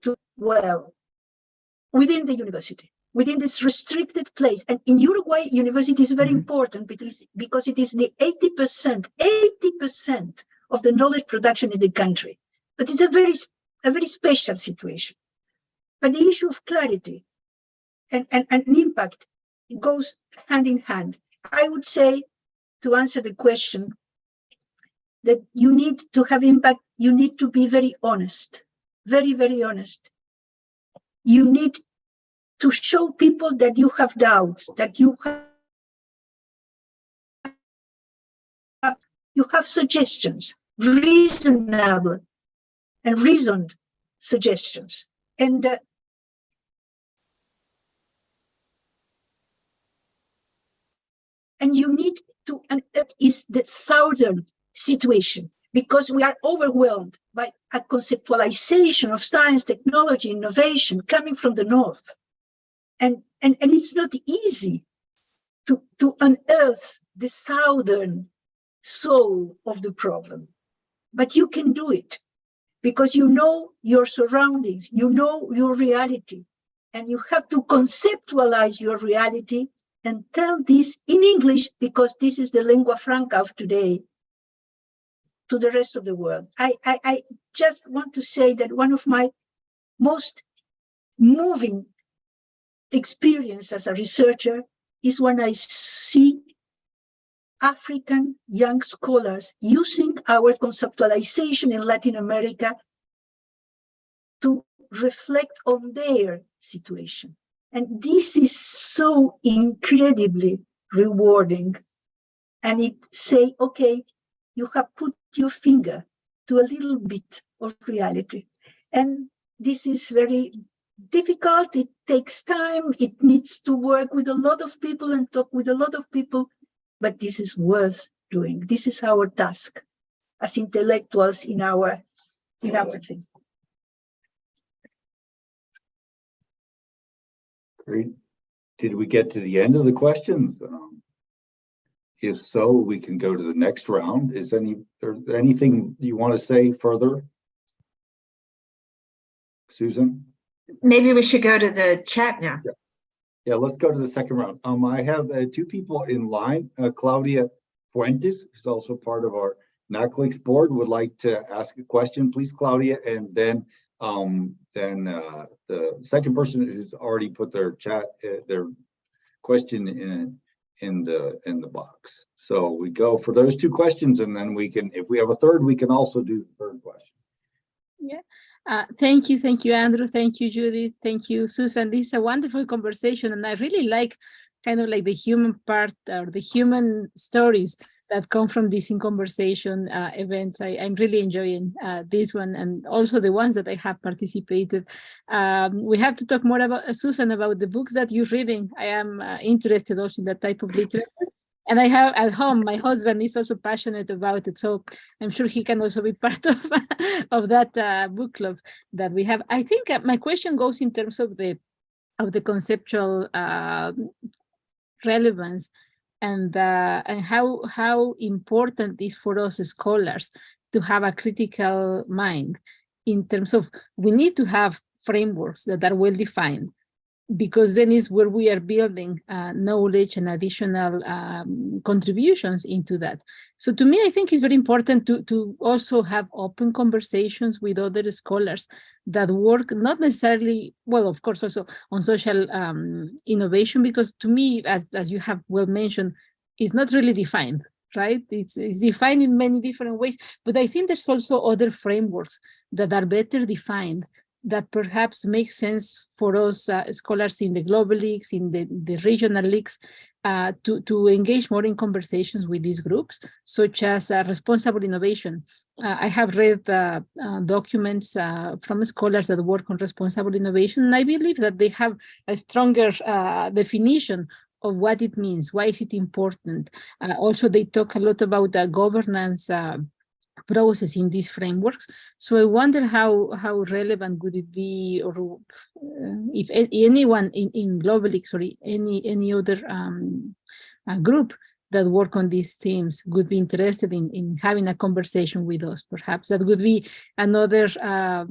C: to, well, within the university, within this restricted place. And in Uruguay, university is very important because it is the 80% of the knowledge production in the country. But it's a very special situation. But the issue of clarity and impact, it goes hand in hand. I would say, to answer the question, that you need to have impact, you need to be very honest, very, very honest. You need to show people that you have doubts, that you have suggestions, reasonable and reasoned suggestions. And you need to, and that is the southern situation, because we are overwhelmed by a conceptualization of science, technology, innovation coming from the north. And it's not easy to unearth the southern soul of the problem. But you can do it because you know your surroundings, you know your reality, and you have to conceptualize your reality and tell this in English, because this is the lingua franca of today, to the rest of the world. I just want to say that one of my most moving experience as a researcher is when I see African young scholars using our conceptualization in Latin America to reflect on their situation. And this is so incredibly rewarding. And it say, okay, you have put your finger to a little bit of reality. And this is very difficult. It takes time. It needs to work with a lot of people and talk with a lot of people. But this is worth doing. This is our task as intellectuals in our thing.
A: Great. Did we get to the end of the questions? If so, we can go to the next round. Is there anything you want to say further? Susan?
D: Maybe we should go to the chat now.
A: Yeah, let's go to the second round. I have two people in line. Claudia Fuentes, who's also part of our NACLIX board, would like to ask a question, please, Claudia. And then the second person who's already put their question in the box. So we go for those two questions, and then we can, if we have a third, we can also do the third question.
H: Yeah. Thank you, Andrew. Thank you, Judith. Thank you, Susan. This is a wonderful conversation, and I really like kind of like the human part or the human stories that come from these in conversation events. I'm really enjoying this one, and also the ones that I have participated. We have to talk more about, Susan, about the books that you're reading. I am interested also in that type of literature. And I have at home, my husband is also passionate about it. So I'm sure he can also be part of that book club that we have. I think my question goes in terms of the conceptual relevance and how important it is for us scholars to have a critical mind in terms of we need to have frameworks that are well defined, because then is where we are building knowledge and additional contributions into that. So to me, I think it's very important to also have open conversations with other scholars that work not necessarily, well, of course, also on social innovation, because to me, as you have well mentioned, it's not really defined, right? It's defined in many different ways, but I think there's also other frameworks that are better defined that perhaps makes sense for us scholars in the global leagues, in the regional leagues, to engage more in conversations with these groups, such as responsible innovation. I have read documents from scholars that work on responsible innovation, and I believe that they have a stronger definition of what it means, why is it important. Also, they talk a lot about governance process in these frameworks. So I wonder how relevant would it be, or if anyone in Global Leagues or any other group that work on these themes would be interested in having a conversation with us. Perhaps that would be another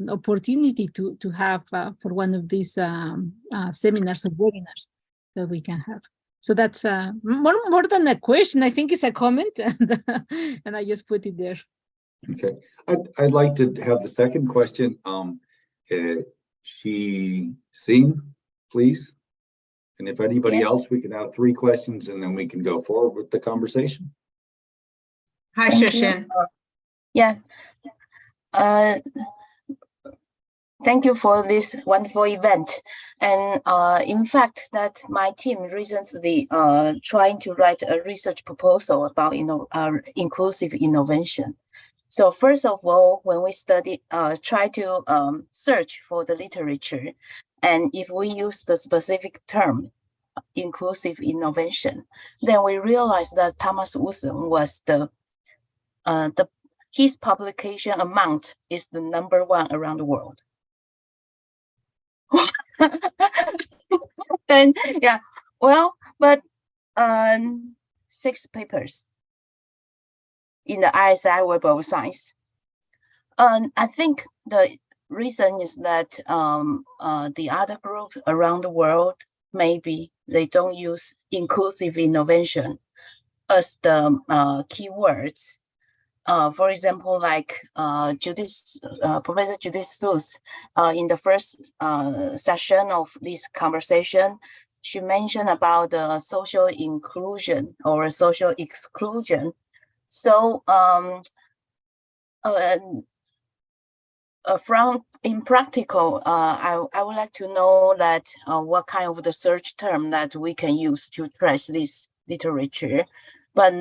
H: opportunity to have for one of these seminars or webinars that we can have. So that's more than a question. I think it's a comment, and I just put it there.
A: Okay, I'd like to have the second question. She seen, please. And if anybody else, we can have 3 questions, and then we can go forward with the conversation.
D: Hi, Shushin.
I: Yeah. Thank you for this wonderful event. And in fact, that my team recently trying to write a research proposal about inclusive innovation. So first of all, when we try to search for the literature, and if we use the specific term, inclusive innovation, then we realize that Thomas Wilson was his publication amount is the #1 around the world. And yeah, well, but 6 papers in the ISI Web of Science. I think the reason is that the other groups around the world, maybe they don't use inclusive innovation as the keywords. For example, like Professor Judith Sutz, in the first session of this conversation, she mentioned about the social inclusion or social exclusion. So in practical, I would like to know that what kind of the search term that we can use to trace this literature. But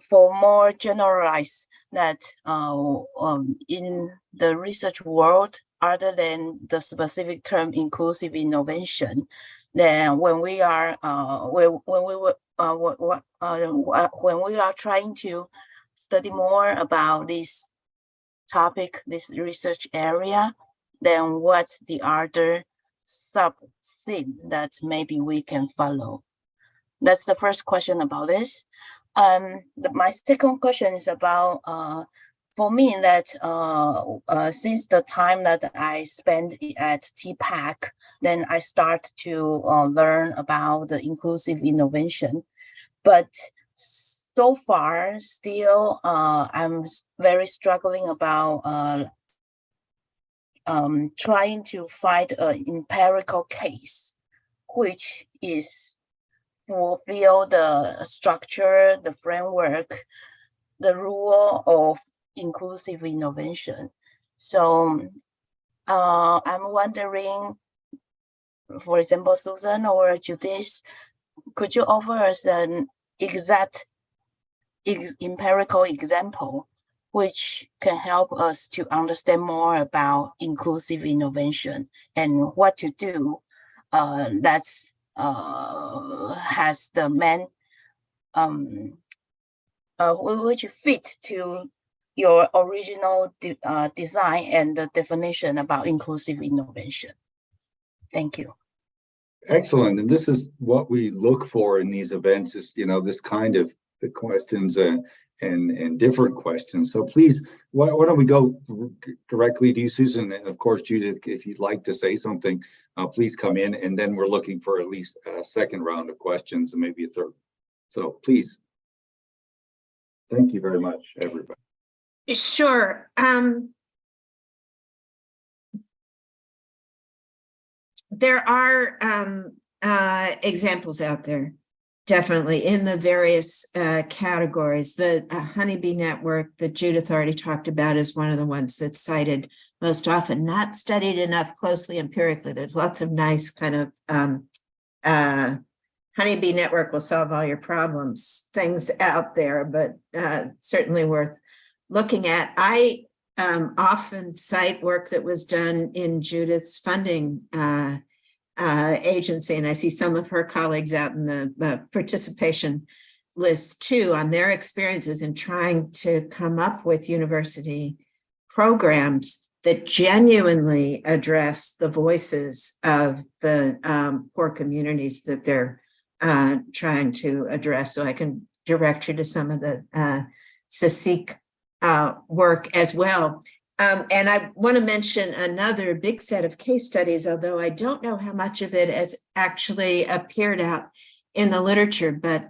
I: for more generalized, that in the research world, other than the specific term inclusive innovation, then when we are trying to study more about this topic, this research area, then what's the other sub-theme that maybe we can follow? That's the first question about this. My second question is about for me that since the time that I spent at TPAC, then I start to learn about the inclusive innovation. But so far, still, I'm very struggling about trying to find an empirical case, which is fulfill the structure, the framework, the rule of inclusive innovation. So I'm wondering, for example, Susan or Judith, could you offer us an exact empirical example which can help us to understand more about inclusive innovation and what to do that's has the main which fit to your original design and the definition about inclusive innovation. Thank you.
A: Excellent. And this is what we look for in these events is, this kind of the questions and different questions. So please, why don't we go directly to you, Susan, and of course, Judith, if you'd like to say something, please come in, and then we're looking for at least a second round of questions and maybe a third. So please. Thank you very much, everybody.
D: Sure. There are examples out there, definitely, in the various categories. The Honeybee Network that Judith already talked about is one of the ones that's cited most often, not studied enough closely empirically. There's lots of nice kind of Honeybee Network will solve all your problems things out there, but certainly worth looking at. I often cite work that was done in Judith's funding agency, and I see some of her colleagues out in the participation list too, on their experiences in trying to come up with university programs that genuinely address the voices of the poor communities that they're trying to address. So I can direct you to some of the CSIC work as well. And I want to mention another big set of case studies, although I don't know how much of it has actually appeared out in the literature, but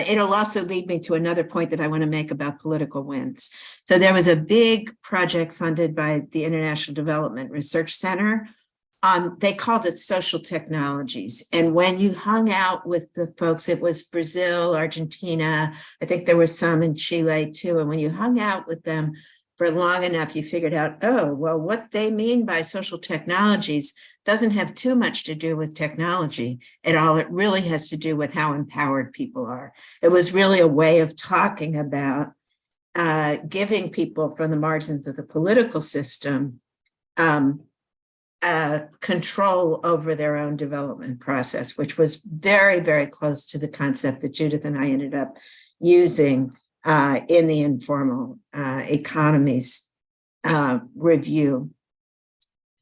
D: it'll also lead me to another point that I want to make about political wins. So there was a big project funded by the International Development Research Center on, they called it social technologies. And when you hung out with the folks, it was Brazil, Argentina, I think there was some in Chile too. And when you hung out with them for long enough, you figured out, oh, well, what they mean by social technologies doesn't have too much to do with technology at all. It really has to do with how empowered people are. It was really a way of talking about giving people from the margins of the political system control over their own development process, which was very, very close to the concept that Judith and I ended up using in the informal economies review.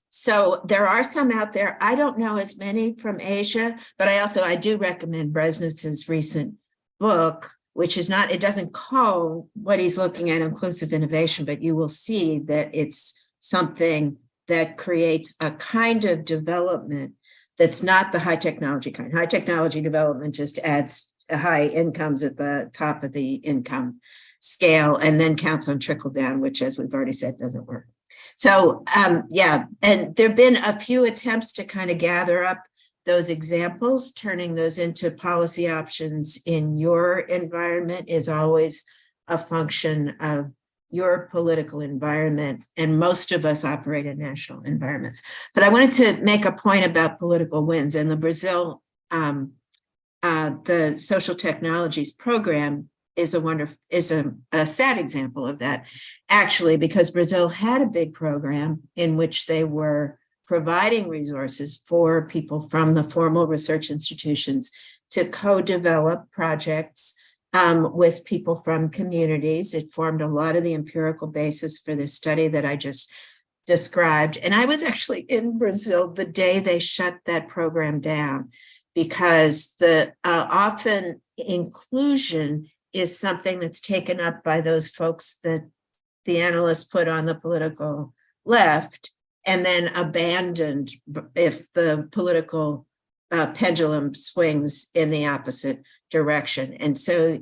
D: So there are some out there. I don't know as many from Asia, but I do recommend Bresnitz's recent book, which is not, it doesn't call what he's looking at inclusive innovation, but you will see that it's something that creates a kind of development that's not the high technology kind. High technology development just adds high incomes at the top of the income scale and then counts on trickle down, which, as we've already said, doesn't work. So yeah, and there've been a few attempts to kind of gather up those examples. Turning those into policy options in your environment is always a function of your political environment, and most of us operate in national environments. But I wanted to make a point about political wins, and the Brazil, the social technologies program is a sad example of that, actually, because Brazil had a big program in which they were providing resources for people from the formal research institutions to co-develop projects with people from communities. It formed a lot of the empirical basis for this study that I just described. And I was actually in Brazil the day they shut that program down. because the often inclusion is something that's taken up by those folks that the analysts put on the political left and then abandoned if the political pendulum swings in the opposite direction. And so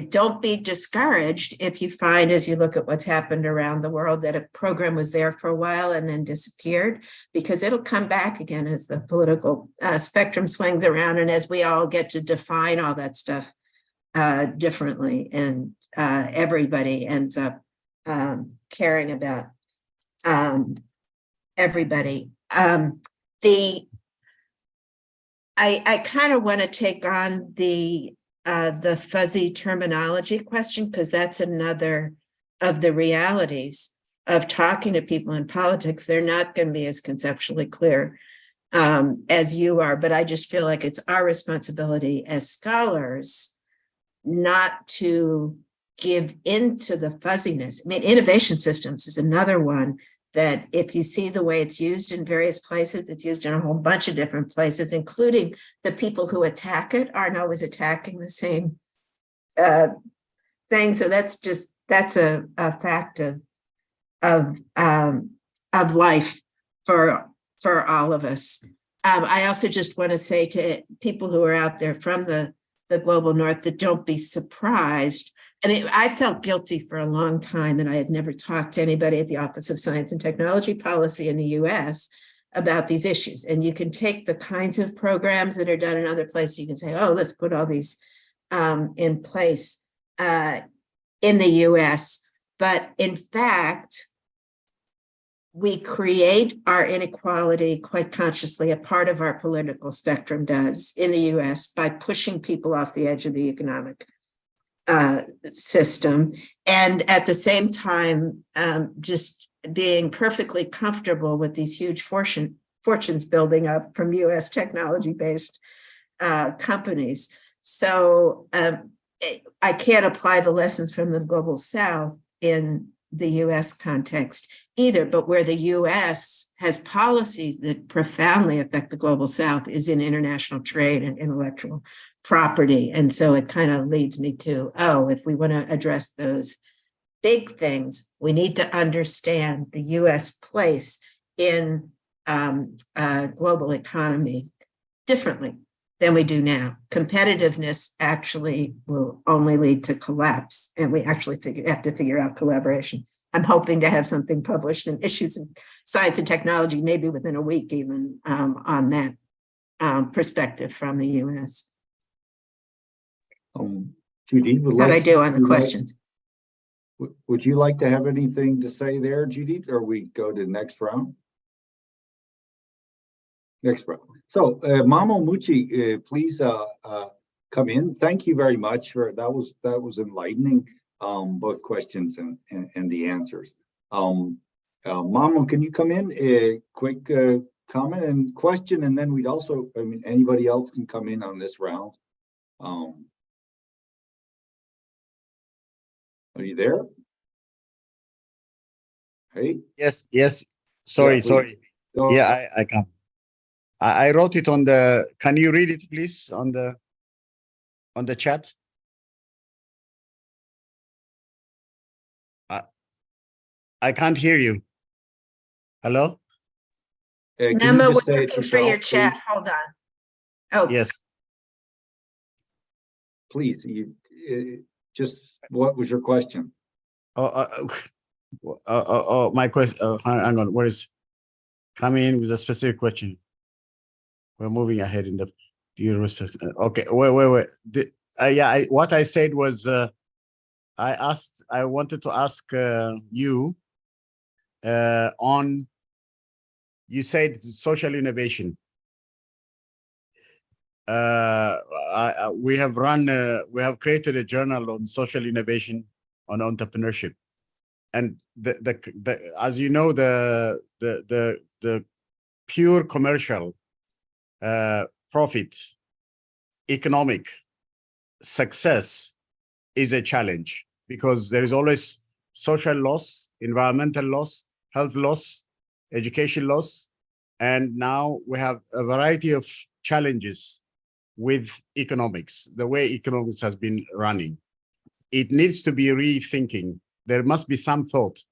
D: don't be discouraged if you find, as you look at what's happened around the world, that a program was there for a while and then disappeared, because it'll come back again as the political spectrum swings around and as we all get to define all that stuff differently, and everybody ends up caring about everybody. I kind of want to take on the fuzzy terminology question, because that's another of the realities of talking to people in politics. They're not going to be as conceptually clear as you are, but I just feel like it's our responsibility as scholars not to give into the fuzziness. I mean, innovation systems is another one that if you see the way it's used in various places, it's used in a whole bunch of different places, including the people who attack it aren't always attacking the same thing. So that's a fact of life for all of us. I also just want to say to people who are out there from the global north that don't be surprised. I mean, I felt guilty for a long time that I had never talked to anybody at the Office of Science and Technology Policy in the US about these issues. And you can take the kinds of programs that are done in other places. You can say, oh, let's put all these in place in the US. But in fact, we create our inequality quite consciously. A part of our political spectrum does in the US by pushing people off the edge of the economic system, and at the same time just being perfectly comfortable with these huge fortunes building up from US technology-based companies. So I can't apply the lessons from the global South in the US context either, but where the US has policies that profoundly affect the global South is in international trade and intellectual property. And so it kind of leads me to, if we want to address those big things, we need to understand the US place in global economy differently than we do now. Competitiveness actually will only lead to collapse, and we actually have to figure out collaboration. I'm hoping to have something published in Issues in Science and Technology, maybe within a week even, on that perspective from the US.
A: Judy,
D: how'd I do on the questions?
A: Would you like to have anything to say there, Judy, or we go to the next round? Next round. So, Mamo Muchi, please come in. Thank you very much for that. Was enlightening, both questions and the answers. Mamo, can you come in? A quick comment and question, and then we'd also, I mean, anybody else can come in on this round. Are you there? Hey.
J: Yes. Sorry. Yeah, I can. I wrote it on the. Can you read it, please, on the chat? I can't hear you. Hello?
D: Number, we're looking for your chat. Please? Hold on. Oh,
J: yes.
A: Please, just what was your question?
J: My question. Hang on. Where is? Come in with a specific question. We're moving ahead in the your respect. Okay. Wait. What I said was, I wanted to ask you on. You said social innovation. We have created a journal on social innovation on entrepreneurship, and as you know, the pure commercial profit economic success is a challenge, because there is always social loss, environmental loss, health loss, education loss, and now we have a variety of challenges with economics, the way economics has been running. It needs to be rethinking. There must be some thought.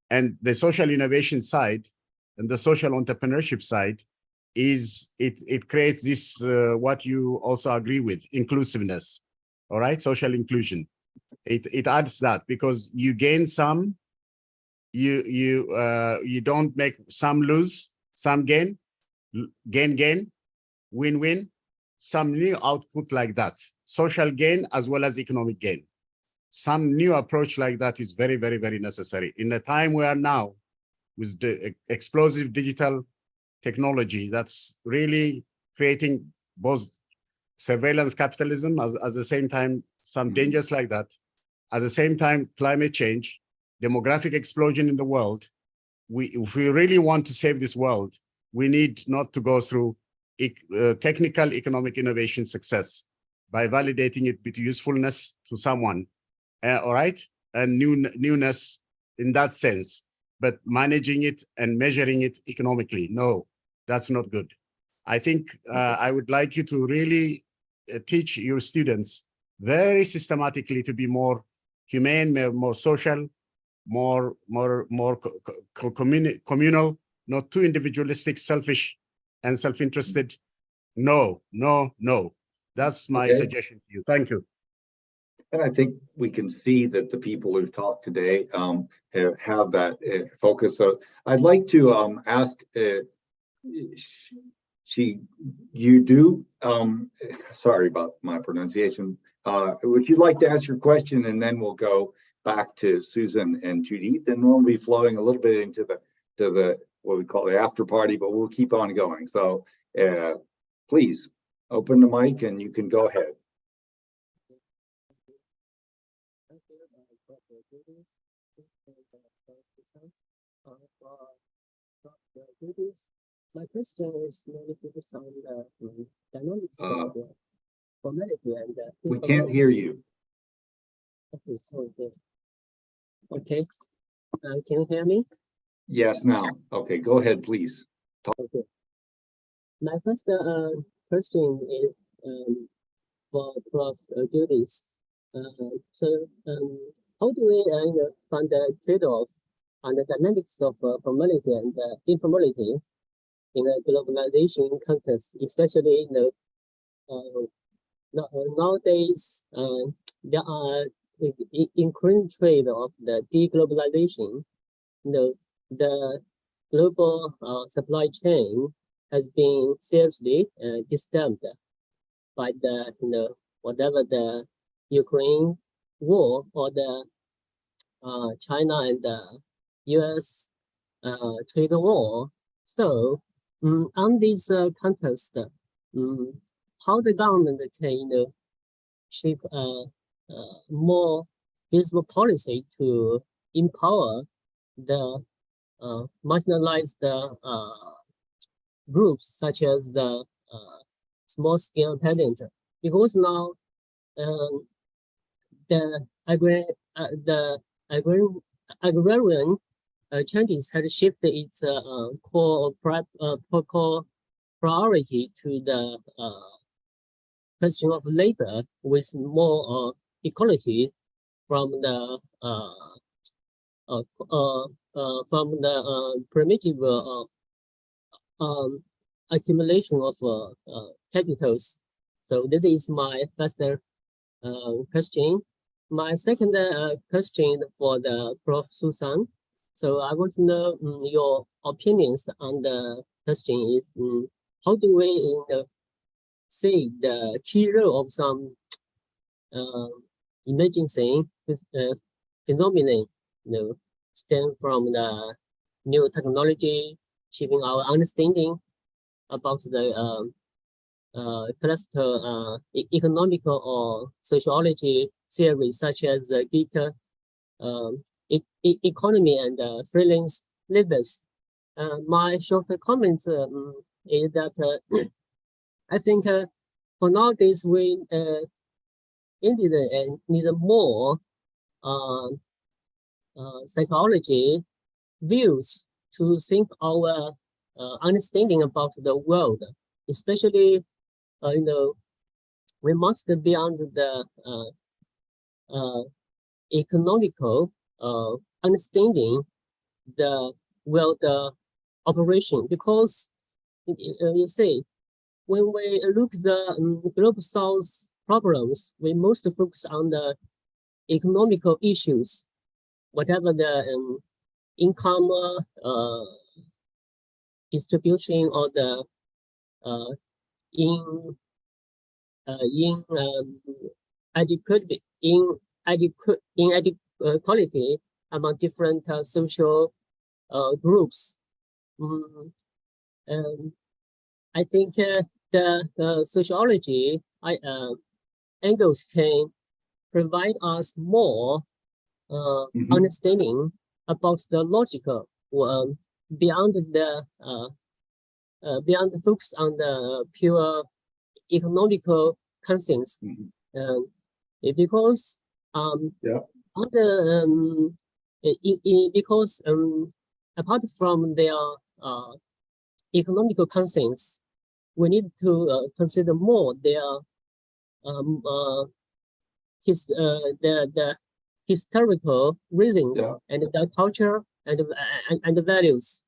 J: And the social innovation side and the social entrepreneurship side it creates this, what you also agree with, inclusiveness, all right? Social inclusion. It adds that because you gain some, you don't make some lose, some gain, win-win, some new output like that, social gain as well as economic gain. Some new approach like that is very, very, very necessary. In the time we are now with the explosive digital technology that's really creating both surveillance capitalism as the same time, some dangers like that. At the same time, climate change, demographic explosion in the world. If we really want to save this world, we need not to go through technical economic innovation success by validating it with usefulness to someone, all right? And newness in that sense, but managing it and measuring it economically, no, that's not good. I think I would like you to really teach your students very systematically to be more humane, more social, more communal, not too individualistic, selfish, and self-interested. No. That's my suggestion to you. Thank you.
A: And I think we can see that the people who've talked today have that focus. So I'd like to ask you do, sorry about my pronunciation. Would you like to ask your question, and then we'll go back to Susan and Judith, and we'll be flowing a little bit into the what we call the after party, but we'll keep on going. So please open the mic and you can go ahead.
K: My question is mainly focused on the dynamics of the formality and
A: we can't hear you.
K: Okay, sorry. Okay, can you hear me?
A: Yes, now. Okay, go ahead, please.
K: Okay. My first question is for Prof. Judith. How do we find the trade-off on the dynamics of formality and informality in a globalization context, especially nowadays there are increasing trade of the deglobalization. The global supply chain has been seriously disturbed by the whatever the Ukraine war or the China and the U.S. trade war. So on this context, how the government can shape more visible policy to empower the marginalized groups such as the small-scale talent, because now the agrarian changes had shifted its core priority to the question of labor, with more equality from the primitive accumulation of capitals. So that is my first question. My second question for the Prof. Susan. So I want to know your opinions on the question is how do we see the key role of some emergency phenomenon, stem from the new technology, shaping our understanding about the classical economical or sociology theories such as the gig economy and freelance labors. My short comments is that I think for nowadays we indeed need more psychology views to think our understanding about the world, especially we must beyond the economical understanding the operation, because you see, when we look at the global south problems, we most focus on the economical issues, whatever the income distribution or the inequality among different social groups. I think the sociology angles can provide us more understanding about the logical beyond the focus on the pure economical concerns. Because apart from their economical concerns, we need to consider more their the historical reasons and the culture and the values.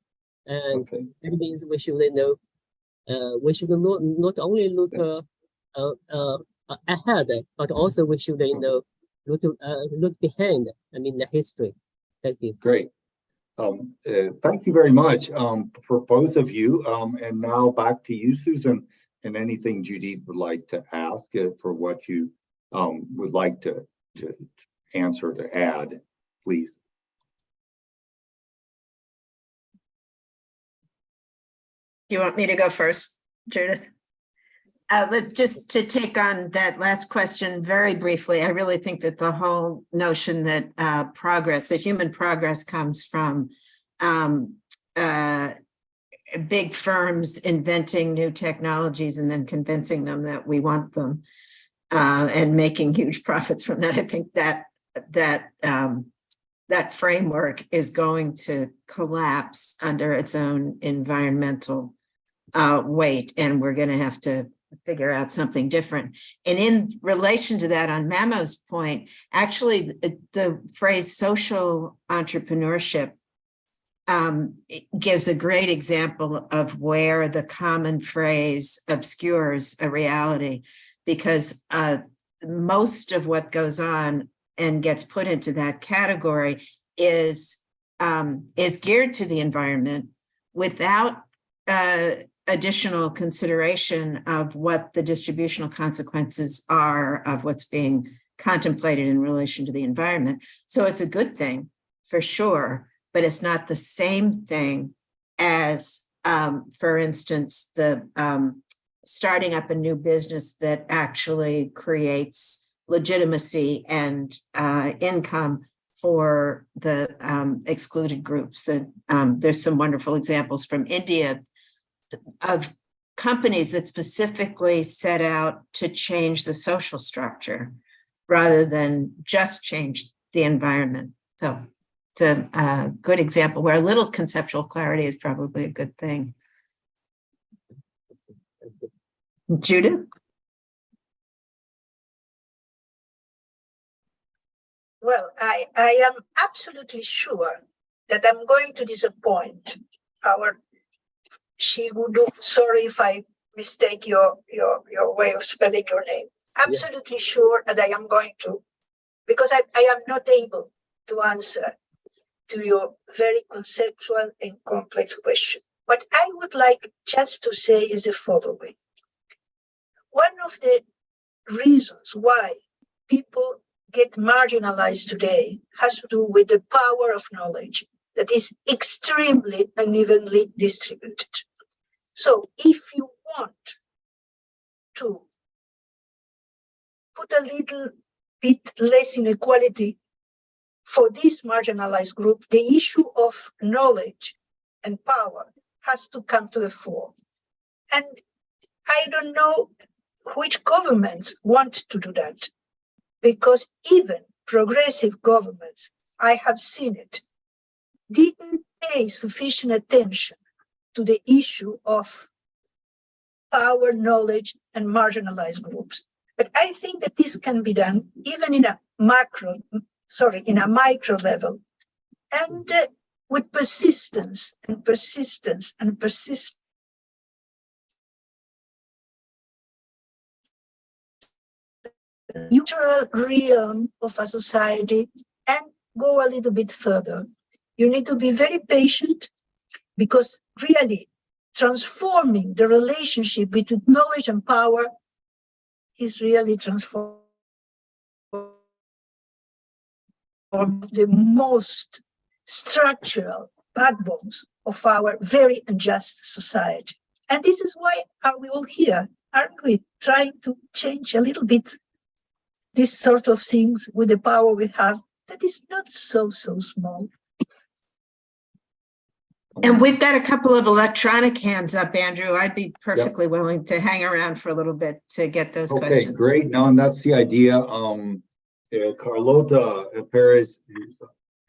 K: And that means we should we should not only look ahead, but also we should look behind. I mean the history. Thank you.
A: Great. Thank you very much for both of you. And now back to you, Susan, and anything Judith would like to ask for what you would like to answer, to add, please.
D: Do you want me to go first, Judith? Just to take on that last question very briefly, I really think that the whole notion that progress, that human progress comes from big firms inventing new technologies and then convincing them that we want them and making huge profits from that. I think that framework is going to collapse under its own environmental weight, and we're going to have to figure out something different. And in relation to that, on Mamo's point, actually the phrase social entrepreneurship gives a great example of where the common phrase obscures a reality, because most of what goes on and gets put into that category is geared to the environment without additional consideration of what the distributional consequences are of what's being contemplated in relation to the environment. So it's a good thing for sure, but it's not the same thing as, for instance, the starting up a new business that actually creates legitimacy and income for the excluded groups. There's some wonderful examples from India of companies that specifically set out to change the social structure rather than just change the environment. So it's a good example where a little conceptual clarity is probably a good thing. Judith?
C: Well, I am absolutely sure that I'm going to disappoint our Shigudu. Sorry if I mistake your way of spelling your name. Absolutely sure that I am going to, because I am not able to answer to your very conceptual and complex question. What I would like just to say is the following. One of the reasons why people get marginalized today has to do with the power of knowledge that is extremely unevenly distributed. So if you want to put a little bit less inequality for this marginalized group, the issue of knowledge and power has to come to the fore. And I don't know which governments want to do that, because even progressive governments, I have seen it, didn't pay sufficient attention to the issue of power, knowledge, and marginalized groups. But I think that this can be done even in a micro level, and with persistence and persistence and persistence. Neutral realm of a society, and go a little bit further. You need to be very patient, because really transforming the relationship between knowledge and power is really transforming the most structural backbones of our very unjust society. And this is why are we all here, aren't we? Trying to change a little bit these sort of things with the power we have that is not so small.
D: And we've got a couple of electronic hands up, Andrew. I'd be perfectly willing to hang around for a little bit to get those questions.
A: Okay, great. No, and that's the idea. Carlota Perez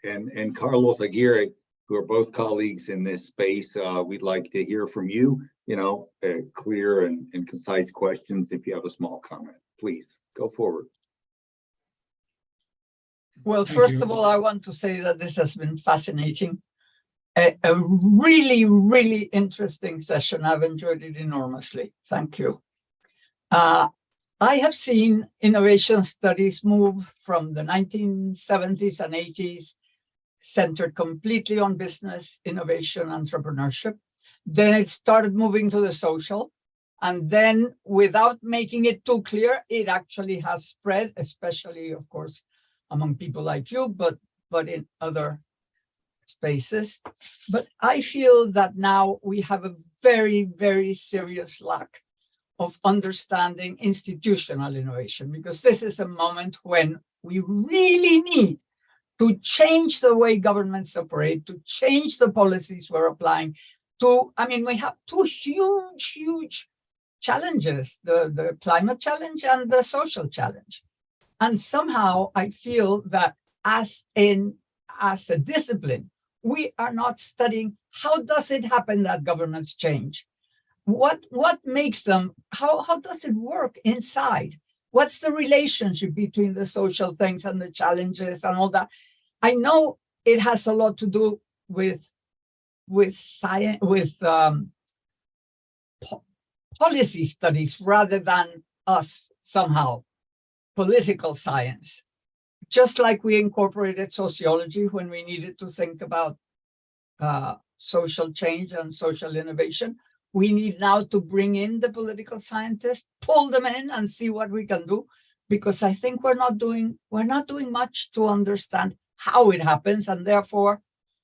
A: and Carlos Aguirre, who are both colleagues in this space, we'd like to hear from you, clear and concise questions. If you have a small comment, please go forward.
L: Well, first of all, I want to say that this has been fascinating. A really, really interesting session. I've enjoyed it enormously. Thank you. I have seen innovation studies move from the 1970s and 80s, centered completely on business, innovation, entrepreneurship. Then it started moving to the social. And then, without making it too clear, it actually has spread, especially, of course, among people like you, but in other spaces. But I feel that now we have a very, very serious lack of understanding institutional innovation, because this is a moment when we really need to change the way governments operate, to change the policies we're applying. We have two huge challenges, the climate challenge and the social challenge. And somehow I feel that as a discipline, we are not studying how does it happen that governments change? What makes them, how does it work inside? What's the relationship between the social things and the challenges and all that? I know it has a lot to do with science, with policy studies rather than us somehow, political science. Just like we incorporated sociology when we needed to think about social change and social innovation, we need now to bring in the political scientists, pull them in and see what we can do, because I think we're not doing much to understand how it happens, and therefore,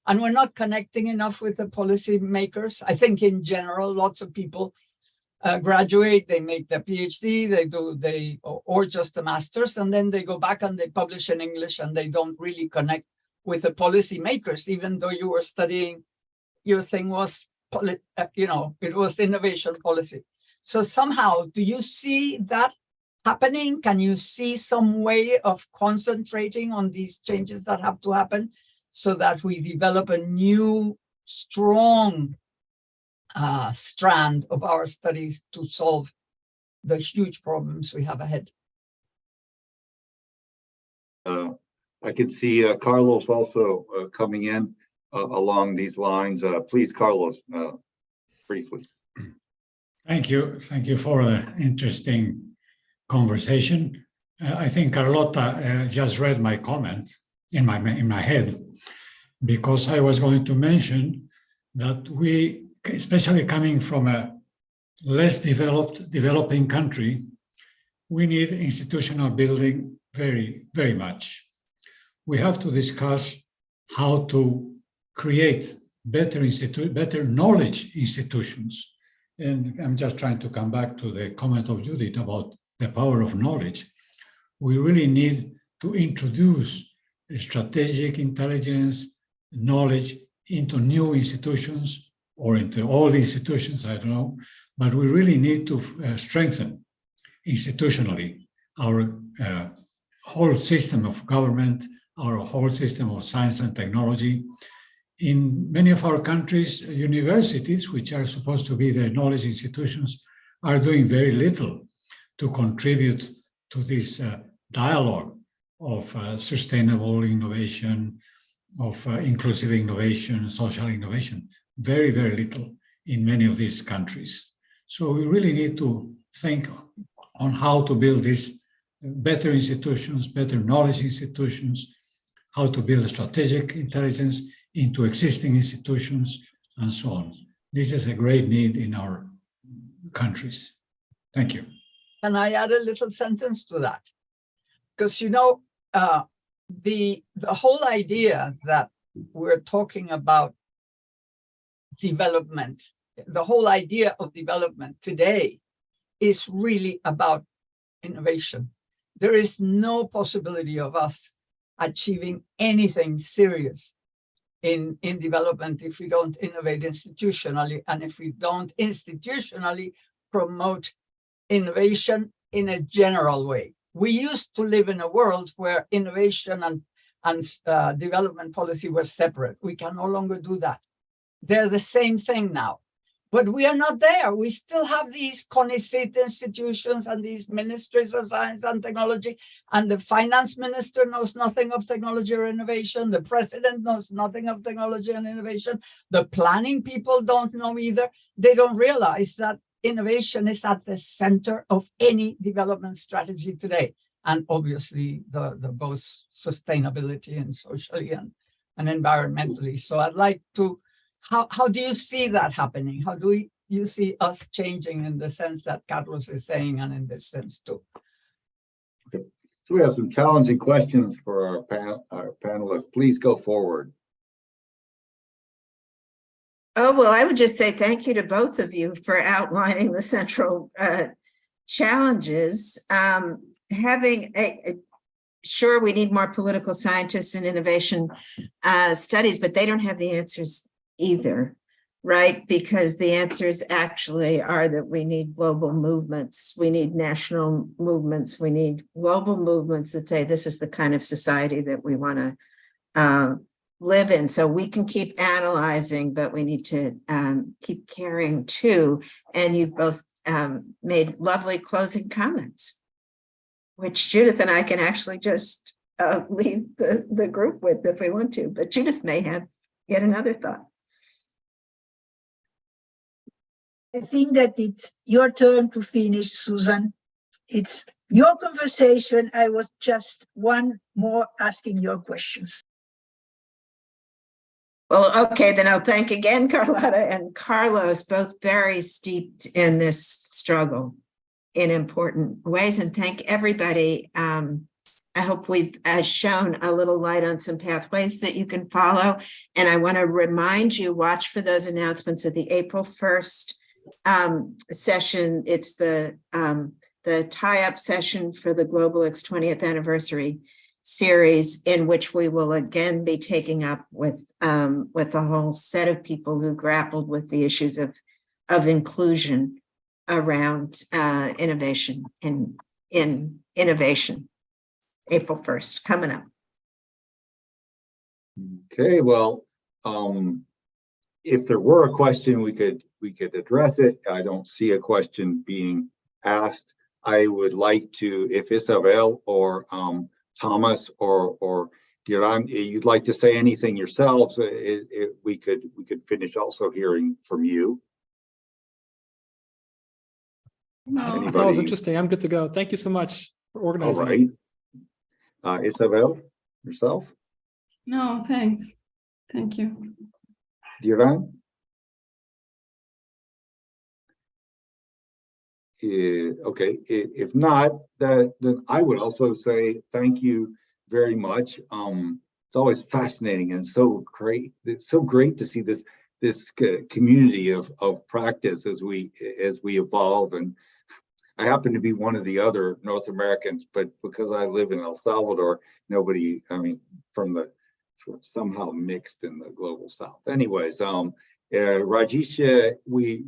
L: and we're not connecting enough with the policy makers. I think in general, lots of people graduate, they make their PhD, or just a master's, and then they go back and they publish in English, and they don't really connect with the policy makers, even though you were studying, your thing was, it was innovation policy. So somehow, do you see that happening? Can you see some way of concentrating on these changes that have to happen so that we develop a new, strong strand of our studies to solve the huge problems we have ahead?
A: I could see Carlos also coming in along these lines. Please, Carlos, briefly.
M: Thank you. Thank you for an interesting conversation. I think Carlota just read my comment in my head, because I was going to mention that we, especially coming from a less developing country, we need institutional building very, very much. We have to discuss how to create better knowledge institutions. And I'm just trying to come back to the comment of Judith about the power of knowledge. We really need to introduce strategic intelligence, knowledge into new institutions or into all institutions, I don't know, but we really need to strengthen institutionally our whole system of government, our whole system of science and technology. In many of our countries, universities, which are supposed to be the knowledge institutions, are doing very little to contribute to this dialogue of sustainable innovation, of inclusive innovation, social innovation. Very, very little in many of these countries. So we really need to think on how to build these better institutions, better knowledge institutions, how to build strategic intelligence into existing institutions, and so on. This is a great need in our countries. Thank you.
L: Can I add a little sentence to that? Because, you know, the whole idea that we're talking about development, the whole idea of development today is really about innovation. There is no possibility of us achieving anything serious in development if we don't innovate institutionally, and if we don't institutionally promote innovation in a general way. We used to live in a world where innovation and development policy were separate. We can no longer do that. They're the same thing now. But we are not there. We still have these CONICET institutions and these ministries of science and technology, and the finance minister knows nothing of technology or innovation. The president knows nothing of technology and innovation. The planning people don't know either. They don't realize that innovation is at the center of any development strategy today. And obviously the both sustainability and socially and environmentally. So I'd like to, how do you see that happening? How do you see us changing in the sense that Carlos is saying, and in this sense too?
A: Okay. So we have some challenging questions for our panelists. Please go forward.
D: Oh, well, I would just say thank you to both of you for outlining the central challenges. Sure, we need more political scientists and innovation studies, but they don't have the answers either, right? Because the answers actually are that we need global movements, we need national movements, we need global movements that say this is the kind of society that we want to live in. So we can keep analyzing, but we need to keep caring too. And you've both made lovely closing comments, which Judith and I can actually just leave the group with if we want to, but Judith may have yet another thought.
C: I think that it's your turn to finish, Susan. It's your conversation. I was just one more asking your questions.
D: Well, okay, then I'll thank again Carlotta and Carlos, both very steeped in this struggle in important ways, and thank everybody. I hope we've shown a little light on some pathways that you can follow. And I want to remind you, watch for those announcements of the April 1st session. It's the tie-up session for the Global X 20th anniversary series, in which we will again be taking up with a whole set of people who grappled with the issues of inclusion around innovation in innovation. April 1st, coming up.
A: Okay, well, if there were a question, we could address it. I don't see a question being asked. I would like to, if Isabel or Thomas or Diran, you'd like to say anything yourselves, we could finish also hearing from you.
G: No, that was interesting. I'm good to go. Thank you so much for organizing.
A: All right. Isabel, yourself?
E: No, thanks. Thank you.
A: Diran? Okay, if not, then I would also say thank you very much. It's always fascinating and so great. It's so great to see this community of practice as we evolve. And I happen to be one of the other North Americans, but because I live in El Salvador, nobody, I mean, somehow mixed in the global South. Anyways, Rajesh,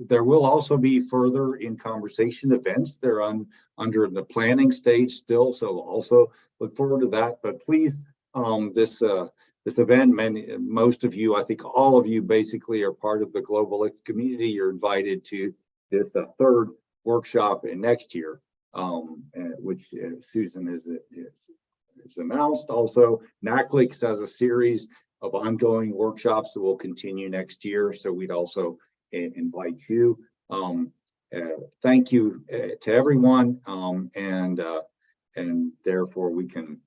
A: there will also be further in conversation events. They're under the planning stage still, so also look forward to that. But please, this event, most of you, I think all of you basically are part of the Global X community. You're invited to this third workshop in next year. which Susan is announced. Also, NACLIX has a series of ongoing workshops that will continue next year. So we'd also invite you. Thank you to everyone. And therefore we can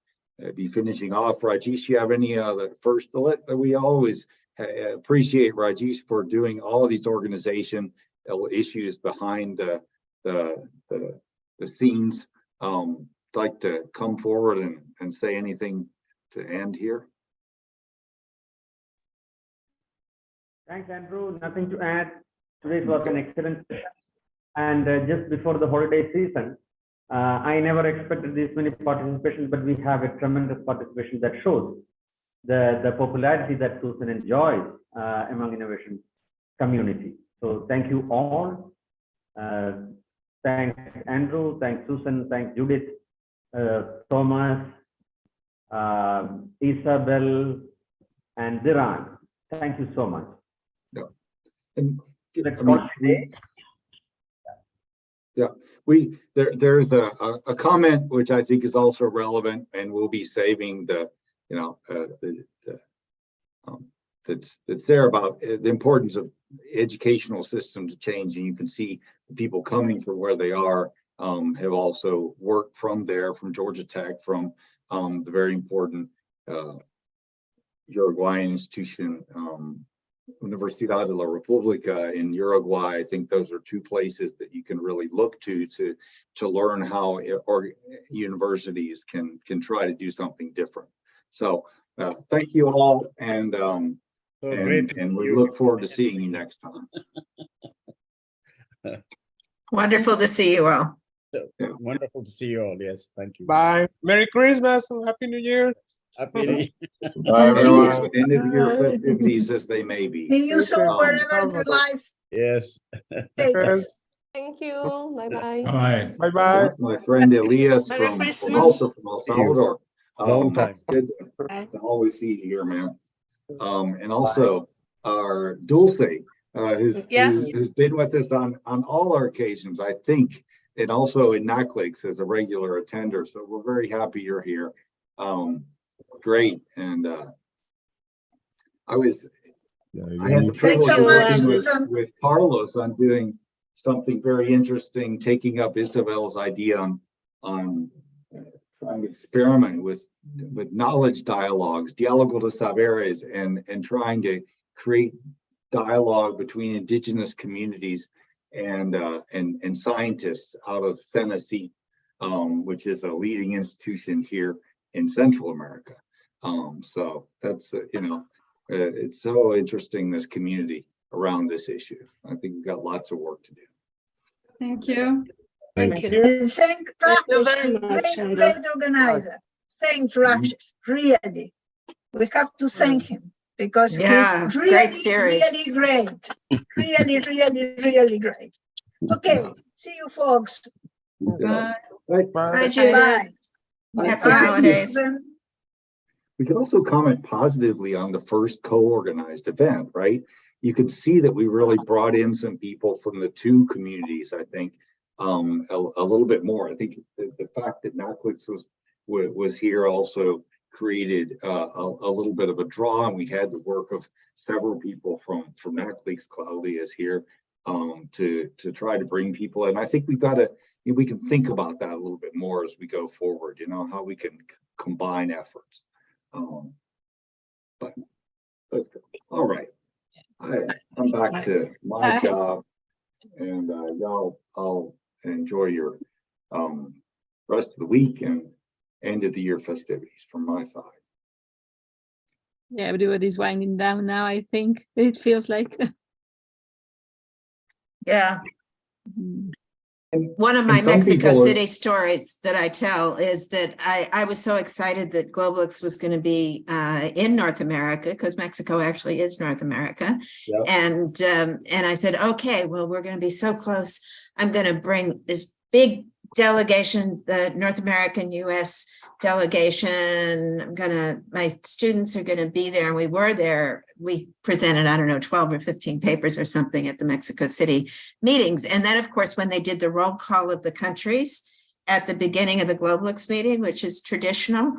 A: be finishing off. Rajesh, you have any other first? We always appreciate Rajesh for doing all of these organization issues behind the scenes. Like to come forward and say anything to end here?
B: Thanks, Andrew. Nothing to add. Today was an excellent session. And just before the holiday season, I never expected this many participations, but we have a tremendous participation that shows the popularity that Susan enjoys among innovation community. So thank you all. Thanks, Andrew. Thanks, Susan. Thanks, Judith, Thomas, Isabel, and Diran. Thank you so much.
A: Yeah. And there's a comment which I think is also relevant, and we'll be saving that's there about the importance of educational system to change. And you can see the people coming from where they are have also worked from Georgia Tech, from the very important Uruguayan institution, Universidad de la República in Uruguay. I think those are two places that you can really look to learn how universities can try to do something different. So thank you all, and we look forward to seeing you next time.
D: Wonderful to see you all.
J: Yeah. Wonderful to see you all. Yes, thank you.
N: Bye. Merry Christmas and Happy New Year.
J: Happy.
A: Bye, everyone. End of year festivities as they may be.
C: See you soon wherever your life.
J: Yes.
O: Thank you. Bye-bye.
M: Bye.
N: Bye-bye.
A: My friend Elias from also from El Salvador.
J: Long time.
A: It's good to always see you here, man. And also our Dulce, who's been with us on all our occasions, I think, and also in NACLIX as a regular attender. So we're very happy you're here. Great. And I had the privilege of working with Carlos on doing something very interesting, taking up Isabel's idea on trying to experiment with knowledge dialogues, diálogo de saberes, and trying to create dialogue between indigenous communities and scientists out of Tennessee, which is a leading institution here in Central America. So that's it's so interesting, this community around this issue. I think we've got lots of work to do.
E: Thank you.
C: Thank you. Thank you very much, great organizer. Thanks, Rajesh. Really, we have to thank him because he's really great. Really great. Okay, see you folks.
A: Bye.
D: Bye, Judith. Happy holidays.
A: We can also comment positively on the first co-organized event, right? You could see that we really brought in some people from the two communities, I think, a little bit more. I think the fact that NACLIX was here also created a little bit of a draw, and we had the work of several people from NACLIX. Claudia is here to try to bring people in. I think we can think about that a little bit more as we go forward, how we can combine efforts. But let's go. All right. I'm back to my job, and y'all, I'll enjoy your rest of the week and end of the year festivities from my side.
H: Yeah, everybody's winding down now, I think. It feels like.
D: Yeah. One of my Mexico City stories that I tell is that I was so excited that GlobalX was going to be in North America, because Mexico actually is North America. Yep. And I said, okay, well, we're going to be so close. I'm going to bring this big delegation, the North American US delegation. My students are going to be there. And we were there. We presented, I don't know, 12 or 15 papers or something at the Mexico City meetings. And then, of course, when they did the roll call of the countries, at the beginning of the GlobalX meeting, which is traditional,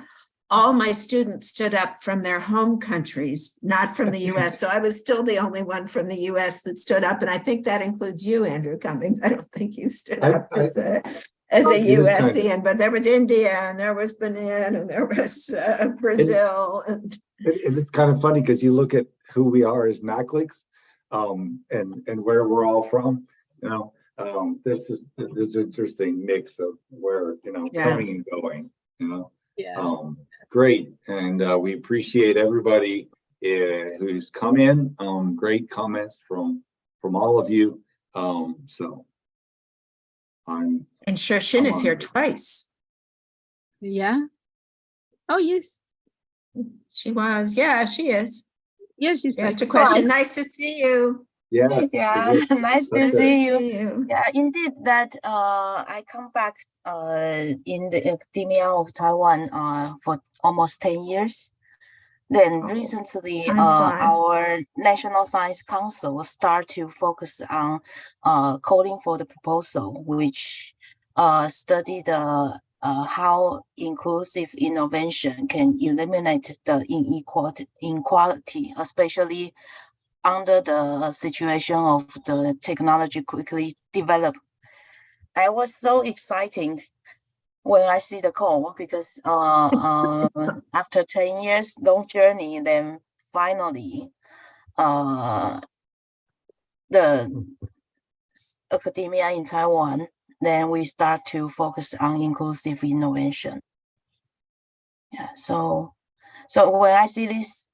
D: all my students stood up from their home countries, not from the US. So I was still the only one from the US that stood up. And I think that includes you, Andrew Cummings. I don't think you stood up as a USian, but there was India and there was Benin and there was Brazil. And
A: it's kind of funny because you look at who we are as NACLICs and where we're all from, you know. This is this interesting mix of where, you know, coming and going, you know. Great, and we appreciate everybody who's come in. Great comments from all of you. So I'm
D: and Shorshin is here twice.
H: Yeah. Oh yes,
D: she was. Yeah, she is.
H: Yeah, she's
D: asked a question. Nice to see you.
A: Yes.
I: Yeah, nice to see you. Yeah, indeed that I come back in the academia of Taiwan for almost 10 years. Then recently our National Science Council start to focus on calling for the proposal, which study the how inclusive innovation can eliminate the inequality, especially under the situation of the technology quickly develop. I was so excited when I see the call because after 10 years long journey, then finally the academia in Taiwan, then we start to focus on inclusive innovation. Yeah, so when I see this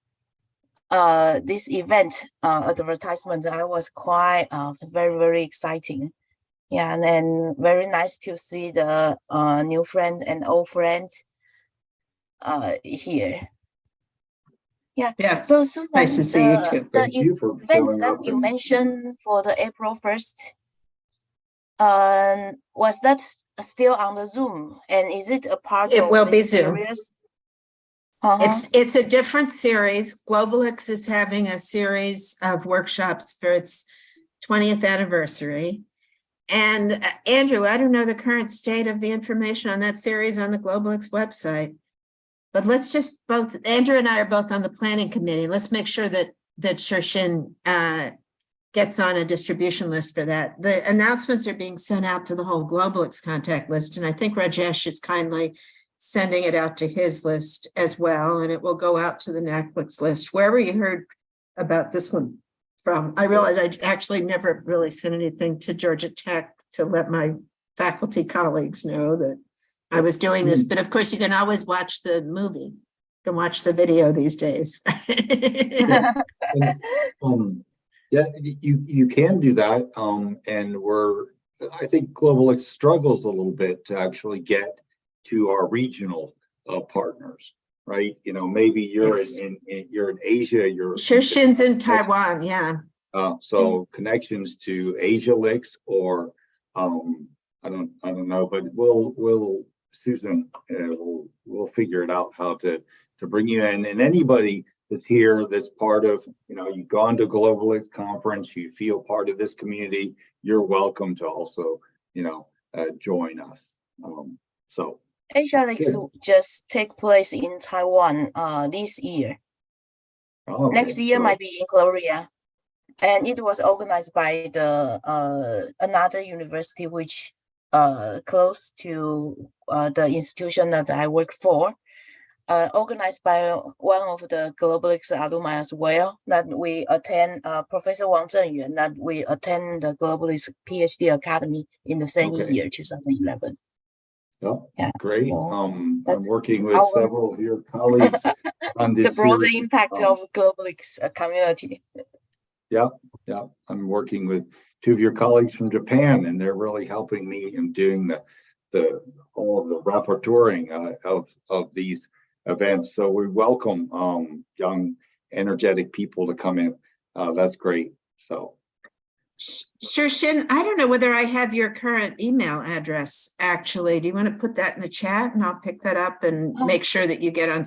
I: event advertisement, I was quite very, very exciting. Yeah, and then very nice to see the new friend and old friends here. Yeah. So
D: nice to see you too.
A: Thank you for
I: event that you mentioned for the April 1st, was that still on the Zoom? And is it a part of
D: it will be
I: Zoom?
D: It's a different series. GlobalX is having a series of workshops for its 20th anniversary. And Andrew, I don't know the current state of the information on that series on the GlobalX website, but let's just Andrew and I are both on the planning committee. Let's make sure that Shorshin gets on a distribution list for that. The announcements are being sent out to the whole GlobalX contact list. And I think Rajesh is kindly sending it out to his list as well, and it will go out to the NACLIX list. Wherever you heard about this one from, I realize I actually never really sent anything to Georgia Tech to let my faculty colleagues know that I was doing this, but of course you can always watch the movie. You can watch the video these days.
A: Yeah, you can do that, and I think GlobalX struggles a little bit to actually get to our regional partners, right? You know, maybe you're you're in Asia,
D: Shorshin's in Taiwan, yeah.
A: So connections to AsiaLix or I don't know, but we'll Susan we'll figure it out how to bring you in, and anybody that's here that's part of, you know, you've gone to GlobalX conference, you feel part of this community, you're welcome to also, you know, join us. So
I: AsiaLix just take place in Taiwan this year.
A: Okay,
I: next year might be in Korea, and it was organized by the another university which close to the institution that I work for, organized by one of the GlobalX alumni as well, that we attend, Professor Wang Zhenyuan, that we attend the GlobalX PhD Academy in the same year, 2011.
A: Yeah, great. I'm working with several of your colleagues on this.
I: The broader impact of GlobalX community.
A: Yeah, I'm working with two of your colleagues from Japan, and they're really helping me in doing all of the rapporteuring of these events. So we welcome young, energetic people to come in. That's great. So.
D: Shorshin, I don't know whether I have your current email address, actually. Do you want to put that in the chat and I'll pick that up and make sure that you get on